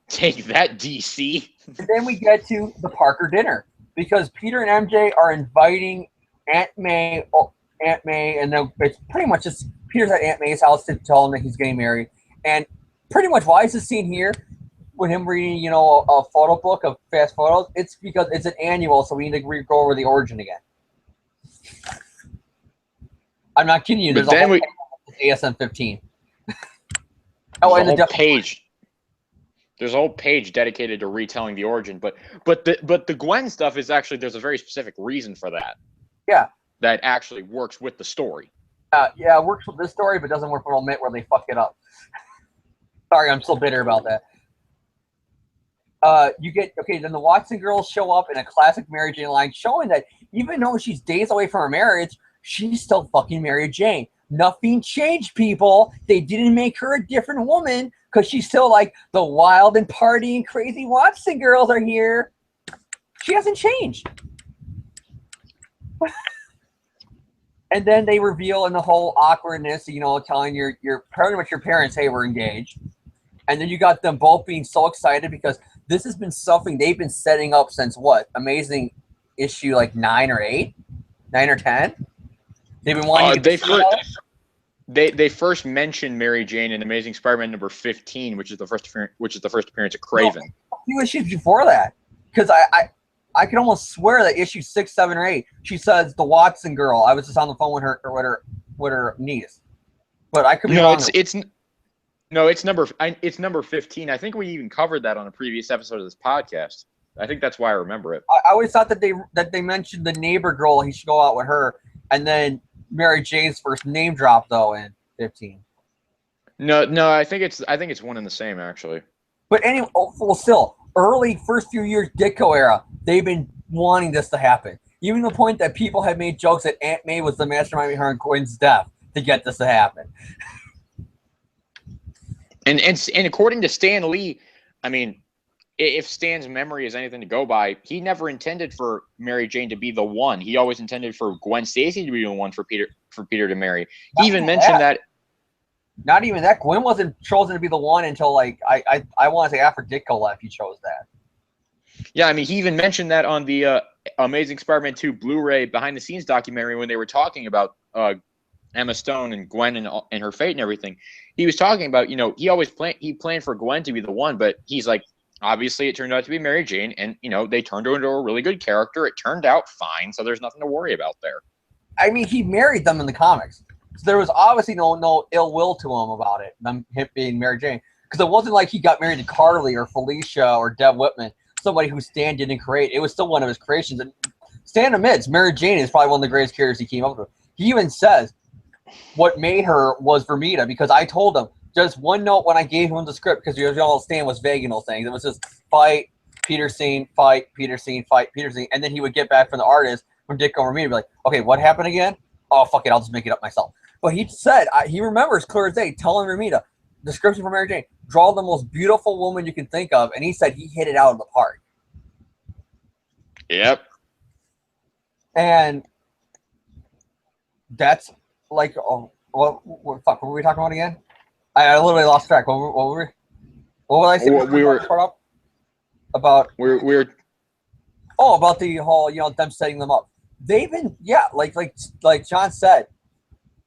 Speaker 1: Take that, DC.
Speaker 2: And then we get to the Parker dinner because Peter and MJ are inviting Aunt May, and then it's pretty much just Peter's at Aunt May's house to tell him that he's getting married. And pretty much why is this scene here with him reading, a photo book of fast photos? It's because it's an annual, so we need to go over the origin again. I'm not kidding you. There's a whole ASM 15.
Speaker 1: There's a whole page dedicated to retelling the origin, but the Gwen stuff is actually, there's a very specific reason for that.
Speaker 2: Yeah. That
Speaker 1: actually works with the story.
Speaker 2: Yeah, it works with this story, but doesn't work with Old Mitt where they fuck it up. Sorry, I'm still bitter about that. Then the Watson girls show up in a classic Mary Jane line, showing that even though she's days away from her marriage, she's still fucking Mary Jane. Nothing changed, people. They didn't make her a different woman because she's still like the wild and partying crazy Watson girls are here. She hasn't changed. And then they reveal in the whole awkwardness, telling your pretty much your parents, hey, we're engaged. And then you got them both being so excited because this has been something they've been setting up since what? Amazing issue like 9 or 10? They've been wanting
Speaker 1: they first mentioned Mary Jane in Amazing Spider-Man number 15, which is the first appearance of Craven.
Speaker 2: A few issues before that, because I can almost swear that issue 6, 7, or 8, she says the Watson girl. I was just on the phone with her niece, but I could be wrong.
Speaker 1: It's number 15. I think we even covered that on a previous episode of this podcast. I think that's why I remember it.
Speaker 2: I always thought that they mentioned the neighbor girl. He should go out with her, and then Mary Jane's first name drop though in 15.
Speaker 1: No, I think it's one and the same actually.
Speaker 2: But anyway, still early first few years Ditko era, they've been wanting this to happen. Even to the point that people had made jokes that Aunt May was the mastermind behind Gwen's death to get this to happen.
Speaker 1: And according to Stan Lee, I mean, if Stan's memory is anything to go by, he never intended for Mary Jane to be the one. He always intended for Gwen Stacy to be the one for Peter to marry. He even mentioned that.
Speaker 2: Not even that. Gwen wasn't chosen to be the one until like I want to say after Ditko left. He chose that.
Speaker 1: Yeah, I mean, he even mentioned that on the Amazing Spider-Man 2 Blu-ray behind-the-scenes documentary when they were talking about Emma Stone and Gwen and her fate and everything. He was talking about, he planned for Gwen to be the one, but he's like, obviously it turned out to be Mary Jane, and, they turned her into a really good character. It turned out fine, so there's nothing to worry about there.
Speaker 2: I mean, he married them in the comics. So there was obviously no ill will to him about it, him being Mary Jane. Because it wasn't like he got married to Carly or Felicia or Deb Whitman, somebody who Stan didn't create. It was still one of his creations. And Stan admits Mary Jane is probably one of the greatest characters he came up with. He even says what made her was Vermita, because I told him just one note when I gave him the script, because all Stan was vague in those things. It was just fight, Peter scene, fight, Peter scene, fight, Peter scene. And then he would get back from the artist, from Ditko or Vermita, be like, okay, what happened again? Oh, fuck it, I'll just make it up myself. But he said, he remembers clear as day, telling Vermita, description for Mary Jane, draw the most beautiful woman you can think of. And he said he hit it out of the park.
Speaker 1: Yep.
Speaker 2: And that's like, what were we talking about again? I literally lost track. What was I saying? About the whole, them setting them up. They've been, like John said,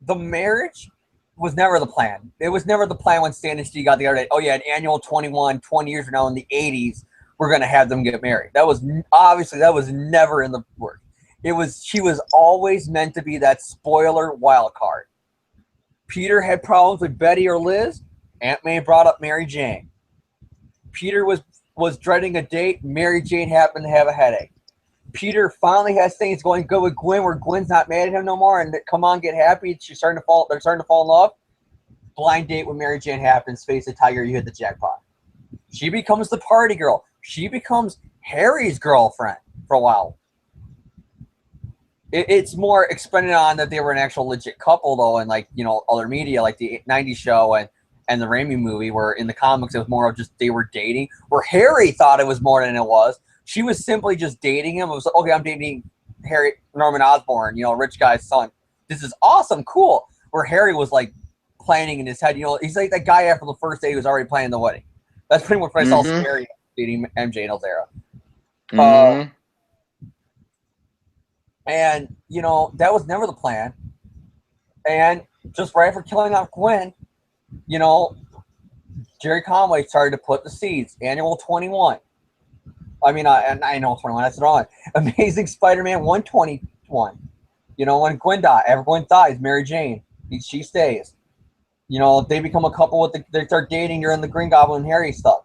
Speaker 2: the marriage was never the plan. It was never the plan when Stan and Steve got the other day. Oh yeah, an annual 20 years from now in the 80s, we're going to have them get married. That was obviously that was never in the work. She was always meant to be that spoiler wild card. Peter had problems with Betty or Liz. Aunt May brought up Mary Jane. Peter was dreading a date. Mary Jane happened to have a headache. Peter finally has things going good with Gwen, where Gwen's not mad at him no more, and come on, get happy. They're starting to fall in love. Blind date with Mary Jane happens. Face the tiger, you hit the jackpot. She becomes the party girl. She becomes Harry's girlfriend for a while. It's more expanded on that they were an actual legit couple, though, and like, you know, other media like the '90s show and the Raimi movie, where in the comics it was more of just they were dating. Where Harry thought it was more than it was. She was simply just dating him. It was like, okay, I'm dating Harry Norman Osborn, you know, rich guy's son. This is awesome, cool. Where Harry was like planning in his head, you know, he's like that guy after the first day who was already planning the wedding. That's pretty much what I saw Scary dating MJ and Elzera. And, you know, that was never the plan. And just right after killing off Gwen, you know, Jerry Conway started to put the seeds. Annual 21. I mean, I know 21, that's wrong. Amazing Spider-Man 121. You know, when Gwen dies, Mary Jane, she stays. You know, they become a couple they start dating during the Green Goblin and Harry stuff.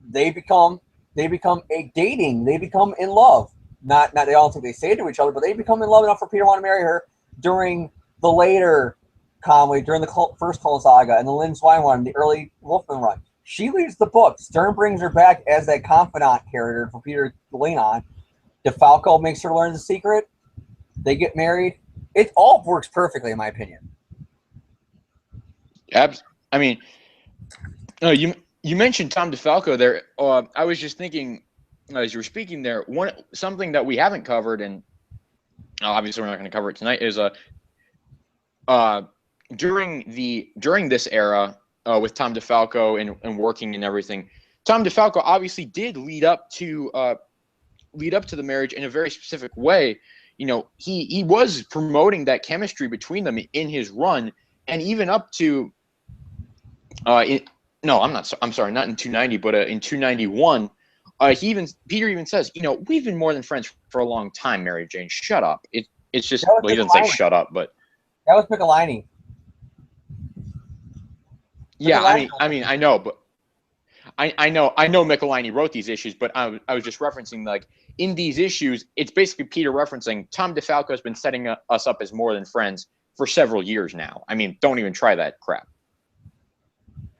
Speaker 2: They become dating. They become in love. Not they all think they say to each other, but they become in love enough for Peter to want to marry her during the later Conway, during the first Clone Saga and the Lynn Swine one, the early Wolfman run. She leaves the book. Stern brings her back as that confidant character for Peter to lean on. DeFalco makes her learn the secret. They get married. It all works perfectly, in my opinion.
Speaker 1: I mean, you mentioned Tom DeFalco there. I was just thinking, as you were speaking there, something that we haven't covered, and obviously we're not going to cover it tonight, is during this era with Tom DeFalco and working and everything. Tom DeFalco obviously did lead up to the marriage in a very specific way. You know, he was promoting that chemistry between them in his run, and even up to I'm sorry, not in 290, but in 291. Peter even says, you know, we've been more than friends for a long time, Mary Jane. Shut up. It's just, well, he doesn't say shut up, but
Speaker 2: that was Michelini.
Speaker 1: Yeah, I mean, I know, but I know Michelini wrote these issues, but I was just referencing, like, in these issues, it's basically Peter referencing Tom DeFalco has been setting us up as more than friends for several years now. I mean, don't even try that crap.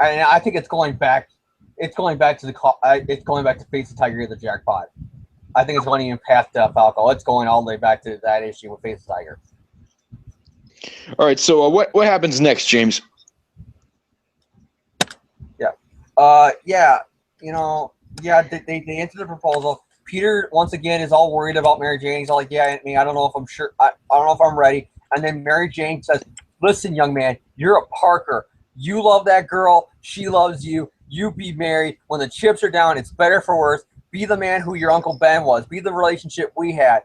Speaker 2: And I think it's going back. It's going back to Face the Tiger, the jackpot. I think it's going even past Falco. It's going all the way back to that issue with Face the Tiger.
Speaker 1: All right. So what happens next, James?
Speaker 2: Yeah. You know, yeah. They answer the proposal. Peter once again is all worried about Mary Jane. He's all like, "Yeah, Aunt May, I don't know if I'm sure. I don't know if I'm ready." And then Mary Jane says, "Listen, young man, you're a Parker. You love that girl. She loves you. You be married. When the chips are down, it's better for worse. Be the man who your Uncle Ben was. Be the relationship we had.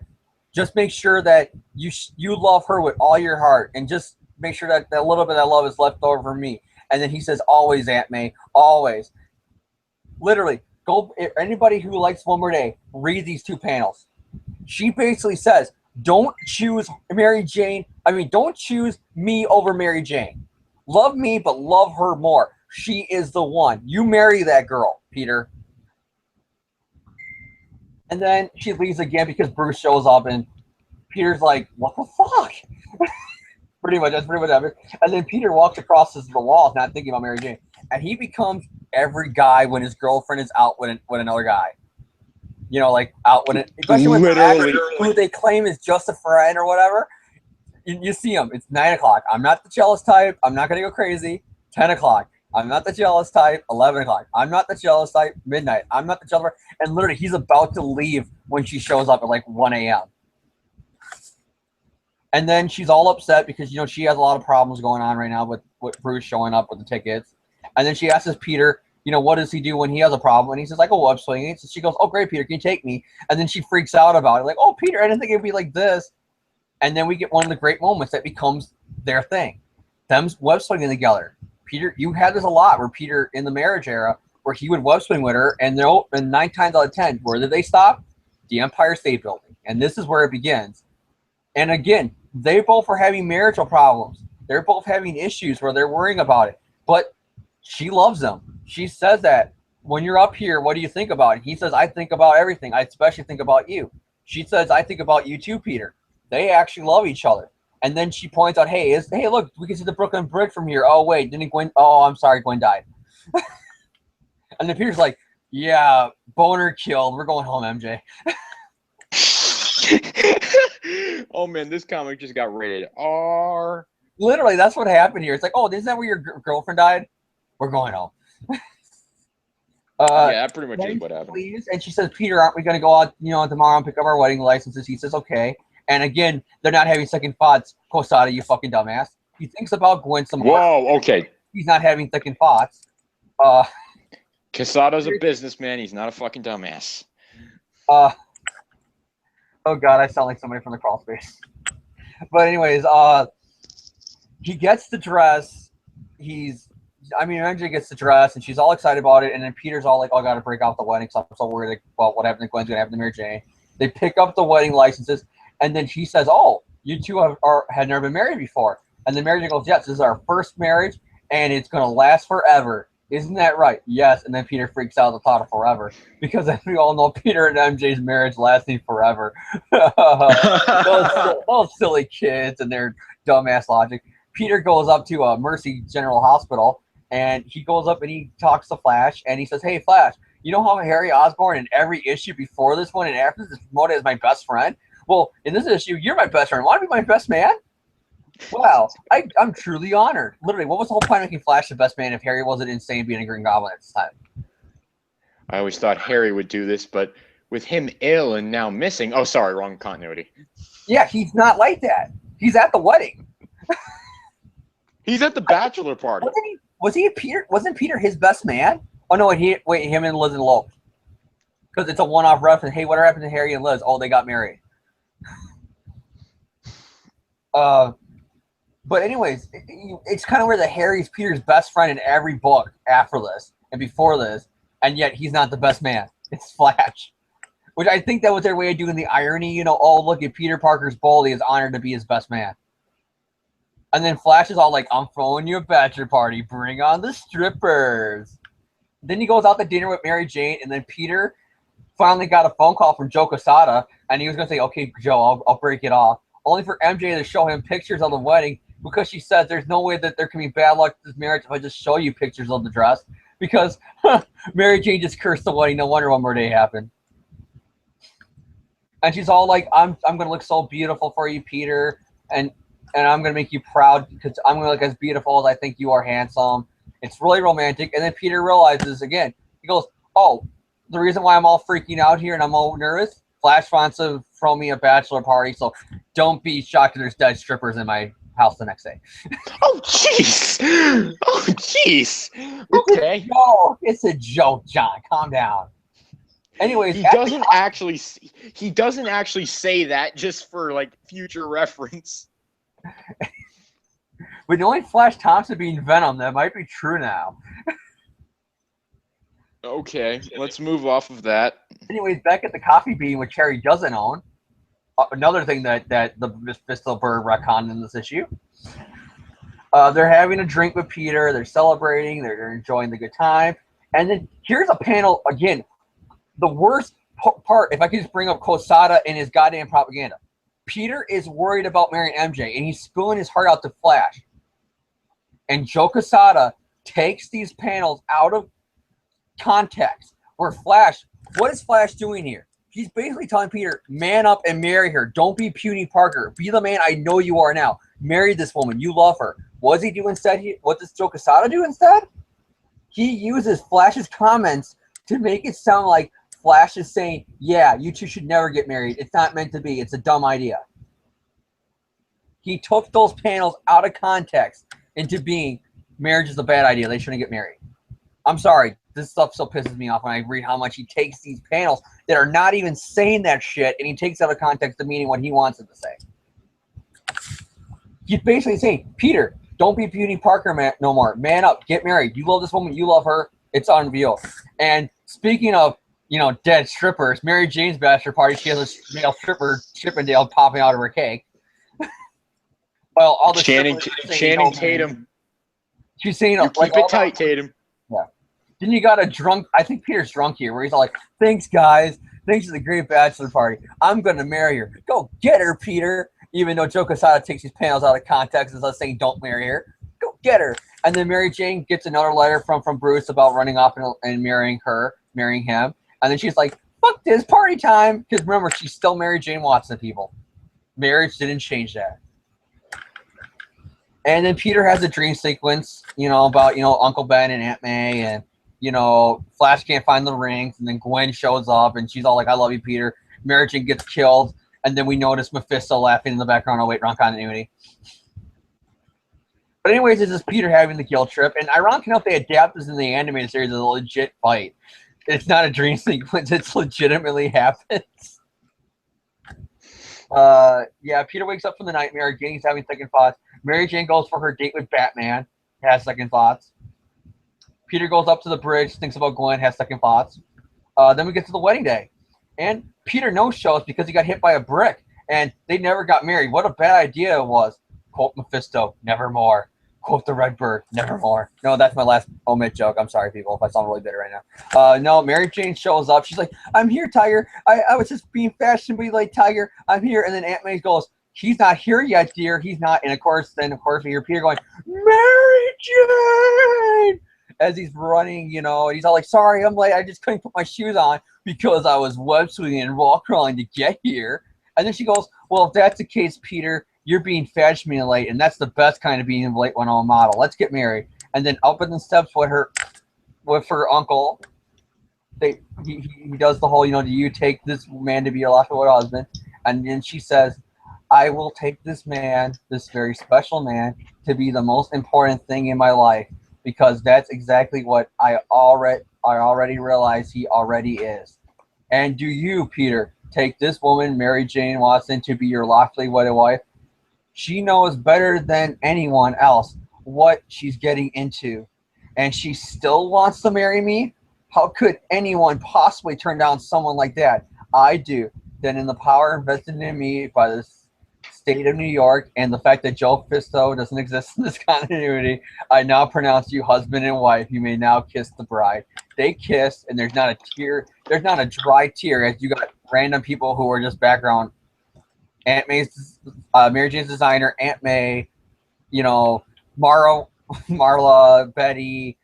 Speaker 2: Just make sure that you love her with all your heart, and just make sure that that little bit of love is left over for me." And then he says, "Always, Aunt May, always." Literally, go. Anybody who likes One More Day, read these two panels. She basically says, "Don't choose Mary Jane. I mean, don't choose me over Mary Jane. Love me, but love her more. She is the one. You marry that girl, Peter." And then she leaves again because Bruce shows up, and Peter's like, "What the fuck?" Pretty much, that's pretty much it. And then Peter walks across the wall, not thinking about Mary Jane, and he becomes every guy when his girlfriend is out with another guy. You know, like out when it, especially when who they claim is just a friend or whatever. You see him. It's 9 o'clock. I'm not the jealous type. I'm not gonna go crazy. 10 o'clock. I'm not the jealous type. 11 o'clock. I'm not the jealous type. Midnight. I'm not the jealous type. And literally, he's about to leave when she shows up at like 1 a.m. And then she's all upset because, you know, she has a lot of problems going on right now with Bruce showing up with the tickets. And then she asks Peter, you know, what does he do when he has a problem? And he says, "I go web swinging." So she goes, "Oh, great, Peter, can you take me?" And then she freaks out about it. Like, "Oh, Peter, I didn't think it'd be like this." And then we get one of the great moments that becomes their thing. Them web swinging together. Peter, you had this a lot where Peter in the marriage era, where he would web swing with her, and 9 times out of 10, where did they stop? The Empire State Building. And this is where it begins. And again, they both are having marital problems. They're both having issues where they're worrying about it. But she loves him. She says that, when you're up here, what do you think about? And he says, I think about everything. I especially think about you. She says, I think about you too, Peter. They actually love each other. And then she points out, hey, look, we can see the Brooklyn Bridge from here. Oh, wait, didn't Gwen? Oh, I'm sorry, Gwen died. And then Peter's like, yeah, boner killed. We're going home, MJ.
Speaker 1: Oh, man, this comic just got rated R.
Speaker 2: Literally, that's what happened here. It's like, oh, isn't that where your girlfriend died? We're going home.
Speaker 1: Yeah, that pretty much is what happened.
Speaker 2: Please. And she says, Peter, aren't we going to go out, tomorrow and pick up our wedding licenses? He says, okay. And again, they're not having second thoughts. Quesada, you fucking dumbass. He thinks about Gwen some more.
Speaker 1: Whoa, okay.
Speaker 2: He's not having second thoughts.
Speaker 1: Quesada's a businessman. He's not a fucking dumbass.
Speaker 2: Oh, God, I sound like somebody from the crawl space. But anyways, he gets the dress. MJ gets the dress, and she's all excited about it. And then Peter's all like, oh, I got to break out the wedding, so I'm so worried about what happened to Gwen's going to happen to Mary Jane. They pick up the wedding licenses, and then she says, oh, you two had never been married before. And then Mary Jane goes, yes, this is our first marriage, and it's going to last forever. Isn't that right? Yes. And then Peter freaks out at the thought of forever, because as we all know, Peter and MJ's marriage lasting forever. those silly kids and their dumbass logic. Peter goes up to Mercy General Hospital, and he goes up and he talks to Flash, and he says, hey, Flash, you know how Harry Osborn in every issue before this one and after this is promoted as my best friend? Well, in this issue, you're my best friend. Want to be my best man? Wow, I'm truly honored. Literally, what was the whole point of making Flash the best man if Harry wasn't insane being a Green Goblin at this time?
Speaker 1: I always thought Harry would do this, but with him ill and now missing... Oh, sorry, wrong continuity.
Speaker 2: Yeah, he's not like that. He's at the wedding.
Speaker 1: He's at the bachelor party.
Speaker 2: Wasn't Peter his best man? Oh, no, him and Liz eloped. Because it's a one-off reference. Hey, what happened to Harry and Liz? Oh, they got married. But anyways, it's kind of where Harry's Peter's best friend in every book after this and before this, and yet he's not the best man. It's Flash. Which I think that was their way of doing the irony, oh, look at Peter Parker's bully is honored to be his best man. And then Flash is all like, I'm throwing you a bachelor party. Bring on the strippers. Then he goes out to dinner with Mary Jane, and then Peter finally got a phone call from Joe Quesada, and he was going to say, okay, Joe, I'll break it off. Only for MJ to show him pictures of the wedding, because she says there's no way that there can be bad luck to this marriage if I just show you pictures of the dress. Because Mary Jane just cursed the wedding. No wonder one more day happened. And she's all like, I'm going to look so beautiful for you, Peter, and I'm going to make you proud because I'm going to look as beautiful as I think you are handsome. It's really romantic. And then Peter realizes again, he goes, oh, the reason why I'm all freaking out here and I'm all nervous, Flash wants to throw me a bachelor party, so don't be shocked that there's dead strippers in my house the next day.
Speaker 1: Oh, jeez. Oh, jeez. Okay.
Speaker 2: It's a joke, John. Calm down. Anyways,
Speaker 1: he doesn't actually say that just for like future reference.
Speaker 2: But knowing Flash Thompson being Venom, that might be true now.
Speaker 1: Okay, let's move off of that.
Speaker 2: Anyways, back at the Coffee Bean, which Harry doesn't own. Another thing that the Mephisto Bird retconned in this issue. They're having a drink with Peter. They're celebrating. They're enjoying the good time. And then here's a panel, again, the worst part, if I could just bring up Quesada and his goddamn propaganda. Peter is worried about marrying MJ, and he's spilling his heart out to Flash. And Joe Quesada takes these panels out of context. Where Flash, what is Flash doing here? He's basically telling Peter, man up and marry her. Don't be puny Parker. Be the man I know you are now. Marry this woman. You love her. What does he do instead? What does Joe Quesada do instead? He uses Flash's comments to make it sound like Flash is saying, yeah, you two should never get married. It's not meant to be. It's a dumb idea. He took those panels out of context into being marriage is a bad idea. They shouldn't get married. I'm sorry. This stuff still pisses me off when I read how much he takes these panels that are not even saying that shit, and he takes out of context the meaning what he wants it to say. He's basically saying, Peter, don't be Beauty Parker no more. Man up. Get married. You love this woman. You love her. It's unreal. And speaking of, dead strippers, Mary Jane's bachelor party, she has a male stripper, Chippendale, popping out of her cake. Well, all the
Speaker 1: Channing
Speaker 2: strippers
Speaker 1: Tatum.
Speaker 2: She's saying,
Speaker 1: You keep it tight, Tatum.
Speaker 2: Yeah. Then you got a drunk, I think Peter's drunk here, where he's all like, thanks, guys. Thanks for the great bachelor party. I'm going to marry her. Go get her, Peter. Even though Joe Quesada takes these panels out of context and us saying don't marry her. Go get her. And then Mary Jane gets another letter from Bruce about running off and marrying him. And then she's like, fuck this, party time. Because remember, she's still Mary Jane Watson, people. Marriage didn't change that. And then Peter has a dream sequence, about, Uncle Ben and Aunt May and, Flash can't find the rings. And then Gwen shows up and she's all like, I love you, Peter. Mary Jane gets killed. And then we notice Mephisto laughing in the background. Oh, wait, wrong continuity. But anyways, it's just Peter having the guilt trip. And ironic enough, they adapt this in the animated series as a legit fight. It's not a dream sequence. It's legitimately happens. Yeah, Peter wakes up from the nightmare. Again, he's having second thoughts. Mary Jane goes for her date with Batman. Has second thoughts. Peter goes up to the bridge, thinks about Gwen, has second thoughts. Then we get to the wedding day. And Peter no-shows because he got hit by a brick. And they never got married. What a bad idea it was. Quote Mephisto, nevermore. Quote the Redbird, nevermore. No, that's my last omit joke. I'm sorry, people, if I sound really bitter right now. No, Mary Jane shows up. She's like, I'm here, Tiger. I was just being fashionably like, Tiger, I'm here. And then Aunt May goes, he's not here yet, dear. He's not. And of course, we hear Peter going, Mary Jane! As he's running, he's all like, sorry, I'm late. I just couldn't put my shoes on because I was web swinging and wall crawling to get here. And then she goes, well, if that's the case, Peter, you're being fashionably late, and that's the best kind of being late when on a model. Let's get married. And then up in the steps with her uncle, he does the whole, do you take this man to be your lawful husband? And then she says, I will take this man, this very special man, to be the most important thing in my life, because that's exactly what I already realize he already is. And do you, Peter, take this woman, Mary Jane Watson, to be your lawfully wedded wife? She knows better than anyone else what she's getting into, and she still wants to marry me? How could anyone possibly turn down someone like that? I do. Then in the power invested in me by the state of New York and the fact that Joe Fisto doesn't exist in this continuity, I now pronounce you husband and wife. You may now kiss the bride. They kiss, and there's not a tear. There's not a dry tear, as you got random people who are just background. Aunt May's, Mary Jane's designer, Aunt May, Marla, Betty,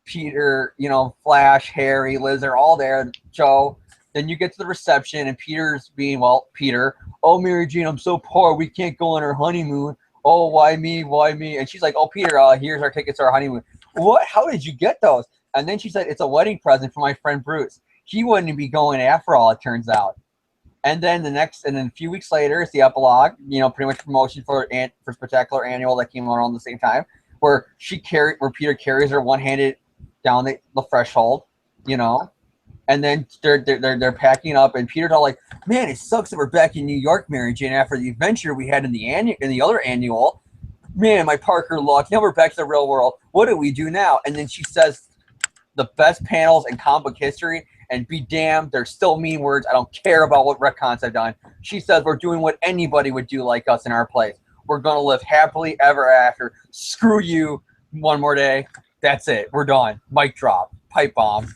Speaker 2: Peter, Flash, Harry, Liz, they're all there. Joe. Then you get to the reception, and Peter's being, Peter. Oh, Mary Jane, I'm so poor. We can't go on our honeymoon. Oh, why me? Why me? And she's like, oh, Peter, here's our tickets to our honeymoon. What? How did you get those? And then she said, it's a wedding present for my friend Bruce. He wouldn't be going after all, it turns out. And then a few weeks later, it's the epilogue, pretty much promotion for Spectacular Annual that came around the same time, where Peter carries her one-handed down the threshold, and then they're packing up, and Peter's all like, man, it sucks that we're back in New York, Mary Jane, after the adventure we had in the other annual. Man, my Parker luck. Now we're back to the real world. What do we do now? And then she says the best panels in comic book history, and be damned, there's still mean words. I don't care about what retcons I've done. She says we're doing what anybody would do like us in our place. We're going to live happily ever after. Screw you. One more day. That's it. We're done. Mic drop. Pipe bomb.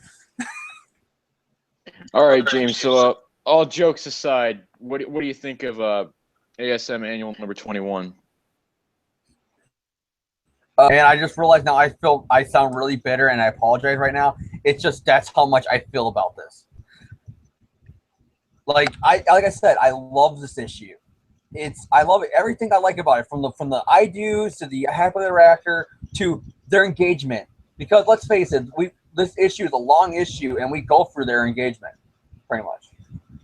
Speaker 1: All right, James. So all jokes aside, what do you think of ASM Annual number 21?
Speaker 2: And I just realized now I sound really bitter, and I apologize right now. It's just that's how much I feel about this. Like I said, I love this issue. I love it. Everything I like about it, from the I do's to the happily ever after to their engagement. Because let's face it, this issue is a long issue, and we go through their engagement, pretty much.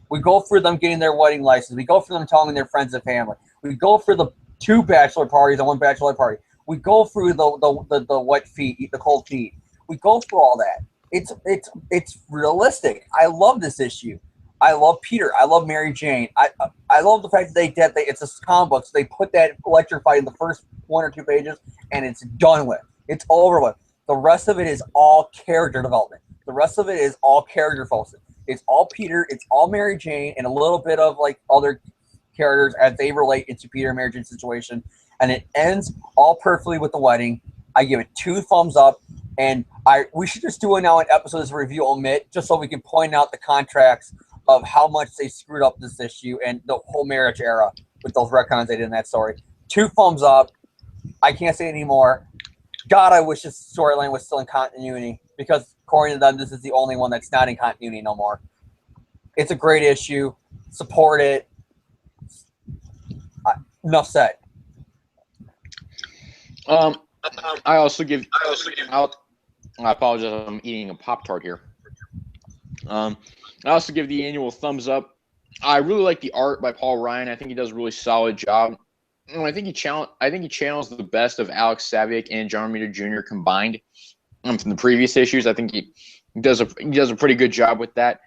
Speaker 2: We go through them getting their wedding license. We go through them telling their friends and family. We go through the 2 bachelor parties and 1 bachelorette party. We go through the wet feet, eat the cold feet. We go through all that. It's realistic. I love this issue. I love Peter. I love Mary Jane. I love the fact that it's a comic book, so they put that electrified in the first 1 or 2 pages, and it's done with. It's over with. The rest of it is all character development. The rest of it is all character focus. It's all Peter, it's all Mary Jane, and a little bit of like other characters as they relate into Peter and Mary Jane's situation. And it ends all perfectly with the wedding. I give it 2 thumbs up. And we should just do it now in episodes review omit, just so we can point out the contracts of how much they screwed up this issue and the whole marriage era with those retcons they did in that story. 2 thumbs up. I can't say anymore. God, I wish this storyline was still in continuity, because according to them, this is the only one that's not in continuity no more. It's a great issue. Support it. Enough said.
Speaker 1: I apologize. I'm eating a Pop-Tart here. I also give the annual thumbs up. I really like the art by Paul Ryan. I think he does a really solid job. I think he channels the best of Alex Saviuk and John Romita Jr. combined from the previous issues. I think he does a pretty good job with that.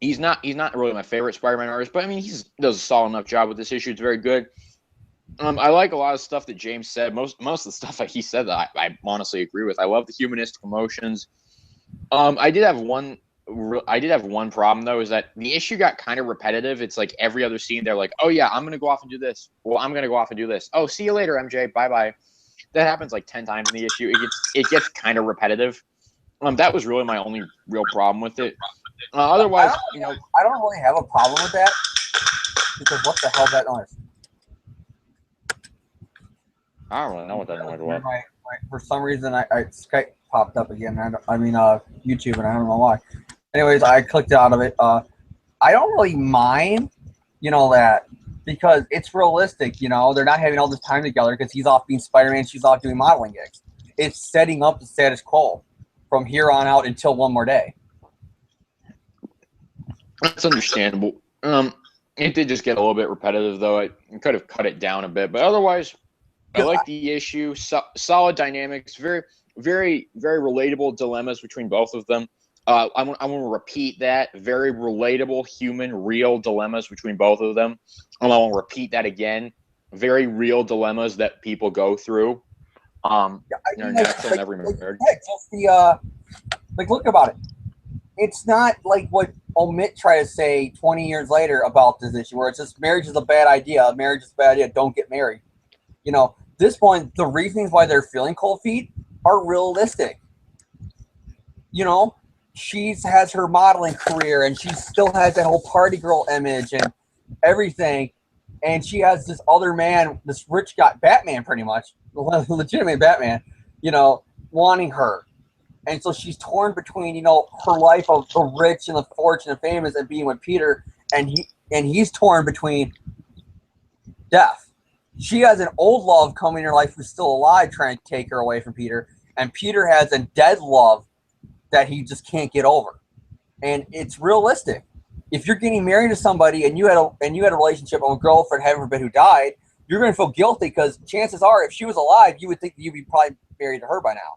Speaker 1: He's not really my favorite Spider-Man artist, but I mean he does a solid enough job with this issue. It's very good. I like a lot of stuff that James said. Most of the stuff that he said that I honestly agree with. I love the humanistic emotions. I did have one problem though, is that the issue got kind of repetitive. It's like every other scene they're like, oh yeah, I'm gonna go off and do this. Well, I'm gonna go off and do this. Oh, see you later, MJ. Bye bye. That happens like 10 times in the issue. It gets kind of repetitive. That was really my only real problem with it. Otherwise,
Speaker 2: I don't really have a problem with that, because what the hell is that noise?
Speaker 1: I don't really know what that noise was.
Speaker 2: For some reason, Skype popped up again. YouTube, and I don't know why. Anyways, I clicked out of it. I don't really mind, that, because it's realistic. They're not having all this time together because he's off being Spider-Man, she's off doing modeling gigs. It's setting up the status quo from here on out until one more day.
Speaker 1: That's understandable. It did just get a little bit repetitive, though. I could have cut it down a bit, but otherwise, I like the issue. Solid dynamics, very, very, very relatable dilemmas between both of them. I want to repeat that. Very relatable, human, real dilemmas between both of them. I want to repeat that again. Very real dilemmas that people go through. Every marriage.
Speaker 2: Look about it. It's not like what Omit tried to say 20 years later about this issue, where it's just marriage is a bad idea. Marriage is a bad idea. Don't get married. This point, the reasons why they're feeling cold feet are realistic. She has her modeling career, and she still has that whole party girl image and everything. And she has this other man, this rich guy, Batman, pretty much, legitimate Batman, wanting her. And so she's torn between, her life of the rich and the fortunate and famous and being with Peter, and he's torn between death. She has an old love coming in her life who's still alive, trying to take her away from Peter, and Peter has a dead love that he just can't get over. And it's realistic. If you're getting married to somebody and you had a relationship with a girlfriend, heaven forbid, who died, you're going to feel guilty, because chances are, if she was alive, you would think that you'd be probably married to her by now,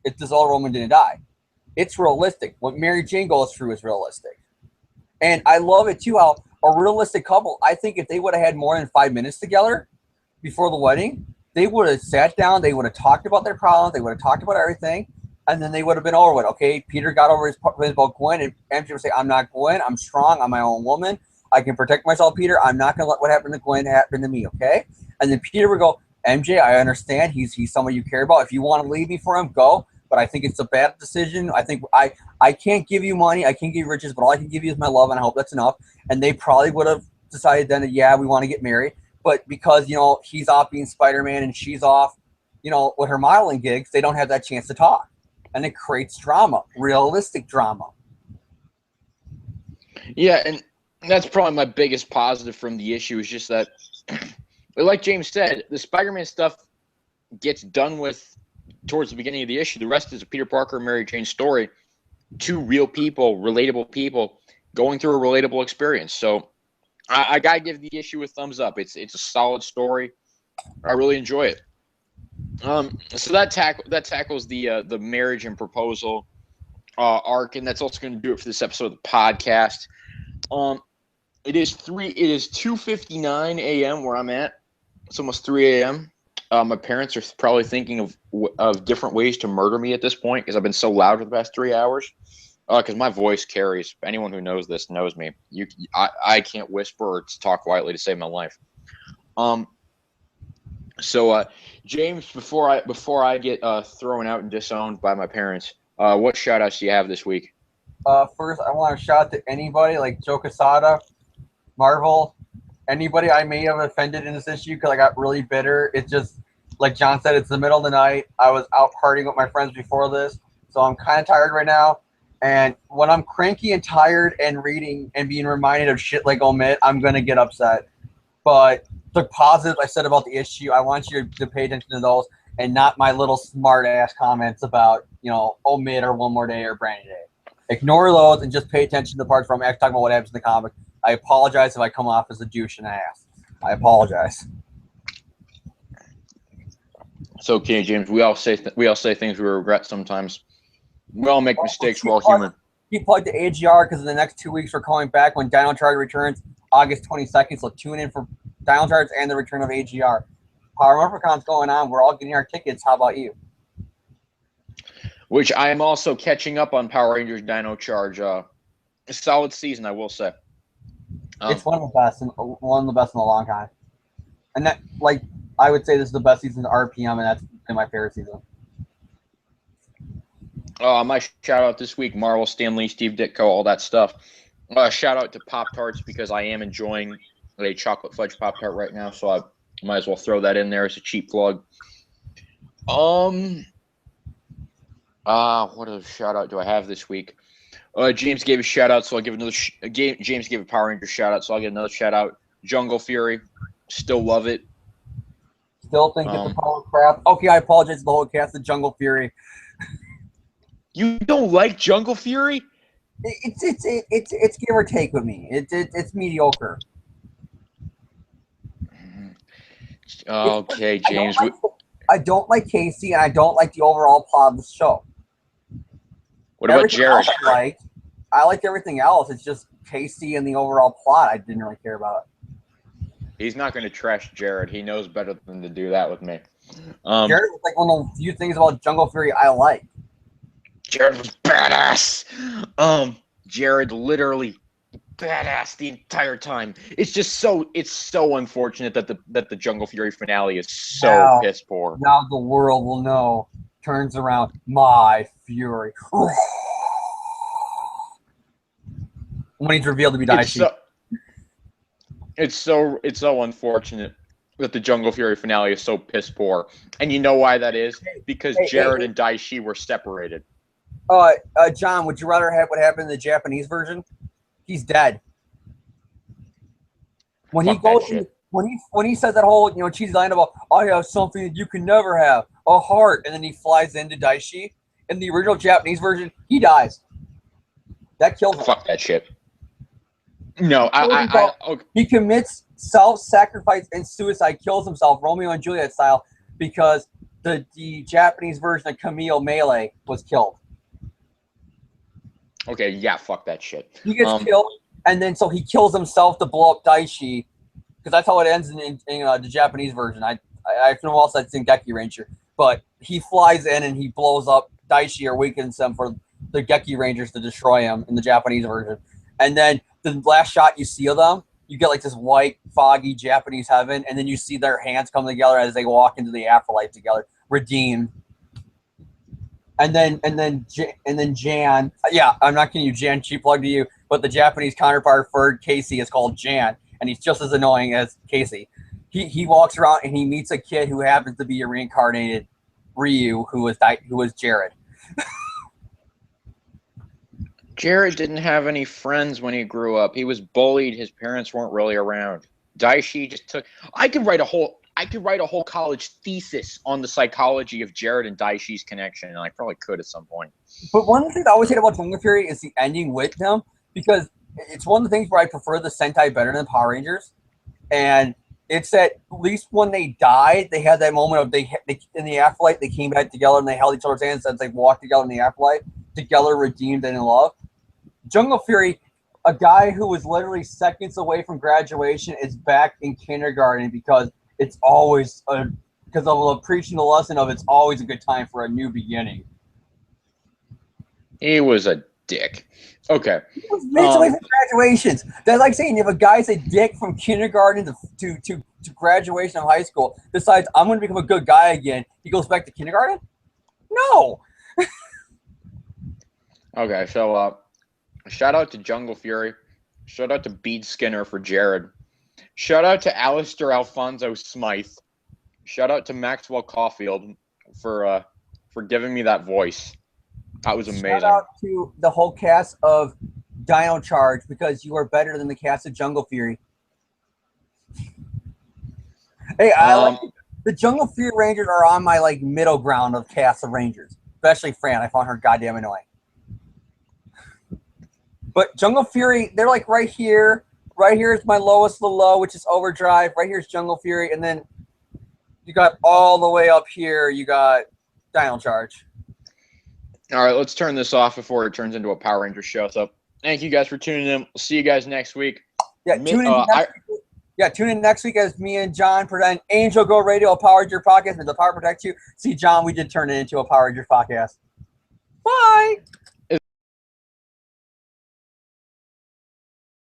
Speaker 2: if this old woman didn't die. It's realistic. What Mary Jane goes through is realistic. And I love it too, how a realistic couple, I think if they would have had more than 5 minutes together before the wedding, they would have sat down, they would have talked about their problems, they would have talked about everything, and then they would have been over with. Okay, Peter got over his about Gwen, and MJ would say, I'm not Gwen, I'm strong, I'm my own woman, I can protect myself, Peter, I'm not going to let what happened to Gwen happen to me, okay? And then Peter would go, MJ, I understand, he's someone you care about, if you want to leave me for him, go, but I think it's a bad decision. I think I can't give you money, I can't give you riches, but all I can give you is my love, and I hope that's enough. And they probably would have decided then that, yeah, we want to get married. But because, he's off being Spider-Man and she's off, with her modeling gigs, they don't have that chance to talk. And it creates drama, realistic drama.
Speaker 1: Yeah, and that's probably my biggest positive from the issue, is just that, like James said, the Spider-Man stuff gets done with towards the beginning of the issue. The rest is a Peter Parker and Mary Jane story. 2 real people, relatable people, going through a relatable experience. So I gotta give the issue a thumbs up. It's a solid story. I really enjoy it. So that tackles the marriage and proposal arc, and that's also going to do it for this episode of the podcast. It is 2:59 a.m. where I'm at. It's almost 3 a.m. My parents are probably thinking of different ways to murder me at this point because I've been so loud for the past 3 hours. Because my voice carries. Anyone who knows this knows me. I can't whisper or talk quietly to save my life. So, James, before I get thrown out and disowned by my parents, what shout outs do you have this week?
Speaker 2: First, I want to shout out to anybody like Joe Quesada, Marvel, anybody I may have offended in this issue because I got really bitter. It's just, like John said, it's the middle of the night. I was out partying with my friends before this, so I'm kind of tired right now. And when I'm cranky and tired and reading and being reminded of shit like Omit, I'm going to get upset. But the positives I said about the issue, I want you to pay attention to those and not my little smart-ass comments about, Omit or One More Day or Brand New Day. Ignore those and just pay attention to the parts where I'm actually talking about what happens in the comic. I apologize if I come off as a douche and ass. I apologize.
Speaker 1: It's okay, James. We all say things we regret sometimes. We all make mistakes. We're all human.
Speaker 2: Keep plugged to AGR because in the next 2 weeks we're coming back when Dino Charge returns August 22nd. So tune in for Dino Charge and the return of AGR. Power Morphicon's going on. We're all getting our tickets. How about you?
Speaker 1: Which I am also catching up on Power Rangers Dino Charge. A solid season, I will say.
Speaker 2: It's one of the best in a long time. And that, like, I would say this is the best season of RPM, and that's been my favorite season.
Speaker 1: My shout out this week: Marvel, Stan Lee, Steve Ditko, all that stuff. Shout out to Pop Tarts because I am enjoying a chocolate fudge Pop Tart right now, so I might as well throw that in there as a cheap plug. What other shout out do I have this week? James gave a shout out, so I'll give another. James gave a Power Ranger shout out, so I'll get another shout out. Jungle Fury, still love it.
Speaker 2: Still think it's a power crap. Okay, I apologize to the whole cast of Jungle Fury.
Speaker 1: You don't like Jungle Fury?
Speaker 2: It's give or take with me. It's mediocre.
Speaker 1: Okay, James.
Speaker 2: I don't like Casey, and I don't like the overall plot of the show.
Speaker 1: What about Jared?
Speaker 2: I liked everything else. It's just Casey and the overall plot I didn't really care about.
Speaker 1: He's not going to trash Jared. He knows better than to do that with me.
Speaker 2: Jared was like one of the few things about Jungle Fury I like.
Speaker 1: Jared was badass. Jared literally badass the entire time. It's so unfortunate that the Jungle Fury finale is so piss poor.
Speaker 2: Now the world will know. Turns around, my fury. When he's revealed to be Daichi.
Speaker 1: It's so unfortunate that the Jungle Fury finale is so piss poor. And you know why that is? Because Jared and Daichi were separated.
Speaker 2: John, would you rather have what happened in the Japanese version? He's dead. When he goes when he says that whole cheesy line about I have something that you can never have, a heart, and then he flies into Daichi. In the original Japanese version, he dies. That kills him.
Speaker 1: Fuck that shit. No,
Speaker 2: he commits self-sacrifice and suicide, kills himself, Romeo and Juliet style, because the Japanese version of Camille Melee was killed.
Speaker 1: Okay, yeah, fuck that shit.
Speaker 2: He gets killed, and then so he kills himself to blow up Daichi, because that's how it ends in the Japanese version. I don't know else that's in Geki Ranger, but he flies in and he blows up Daichi or weakens him for the Geki Rangers to destroy him in the Japanese version. And then the last shot you see of them, you get like this white, foggy Japanese heaven, and then you see their hands come together as they walk into the afterlife together, redeemed. And then Jan, yeah, I'm not kidding you, Jan, cheap plug to you, but the Japanese counterpart for Casey is called Jan, and he's just as annoying as Casey. He walks around and he meets a kid who happens to be a reincarnated Ryu, who was Jared.
Speaker 1: Jared didn't have any friends when he grew up. He was bullied. His parents weren't really around. Daichi just took. I could write a whole college thesis on the psychology of Jared and Daichi's connection, and I probably could at some point.
Speaker 2: But one of the things I always hate about Jungle Fury is the ending with them, because it's one of the things where I prefer the Sentai better than Power Rangers, and it's that at least when they died, they had that moment of they in the afterlife they came back together and they held each other's hands as they walked together in the afterlife, together redeemed and in love. Jungle Fury, a guy who was literally seconds away from graduation, is back in kindergarten because it's always because I love preaching the lesson of it's always a good time for a new beginning.
Speaker 1: He was a dick. Okay.
Speaker 2: It was midway from graduations. That's like saying if a guy's a dick from kindergarten to graduation of high school, decides I'm going to become a good guy again, he goes back to kindergarten? No.
Speaker 1: Okay, so shout out to Jungle Fury. Shout out to Bede Skinner for Jared. Shout out to Alistair Alfonso Smythe. Shout out to Maxwell Caulfield for giving me that voice. That was amazing.
Speaker 2: Shout out to the whole cast of Dino Charge because you are better than the cast of Jungle Fury. Hey, I like the Jungle Fury Rangers are on my like middle ground of cast of Rangers, especially Fran. I found her goddamn annoying. But Jungle Fury, they're like right here. Right here is my lowest low, which is Overdrive. Right here is Jungle Fury, and then you got all the way up here. You got Dino Charge.
Speaker 1: All right, let's turn this off before it turns into a Power Rangers show. So, thank you guys for tuning in. We'll see you guys next week.
Speaker 2: Yeah, tune in next week as me and John present Angel Go Radio, a Power Ranger podcast, and the Power Protect You. See, John, we did turn it into a Power Ranger podcast. Bye.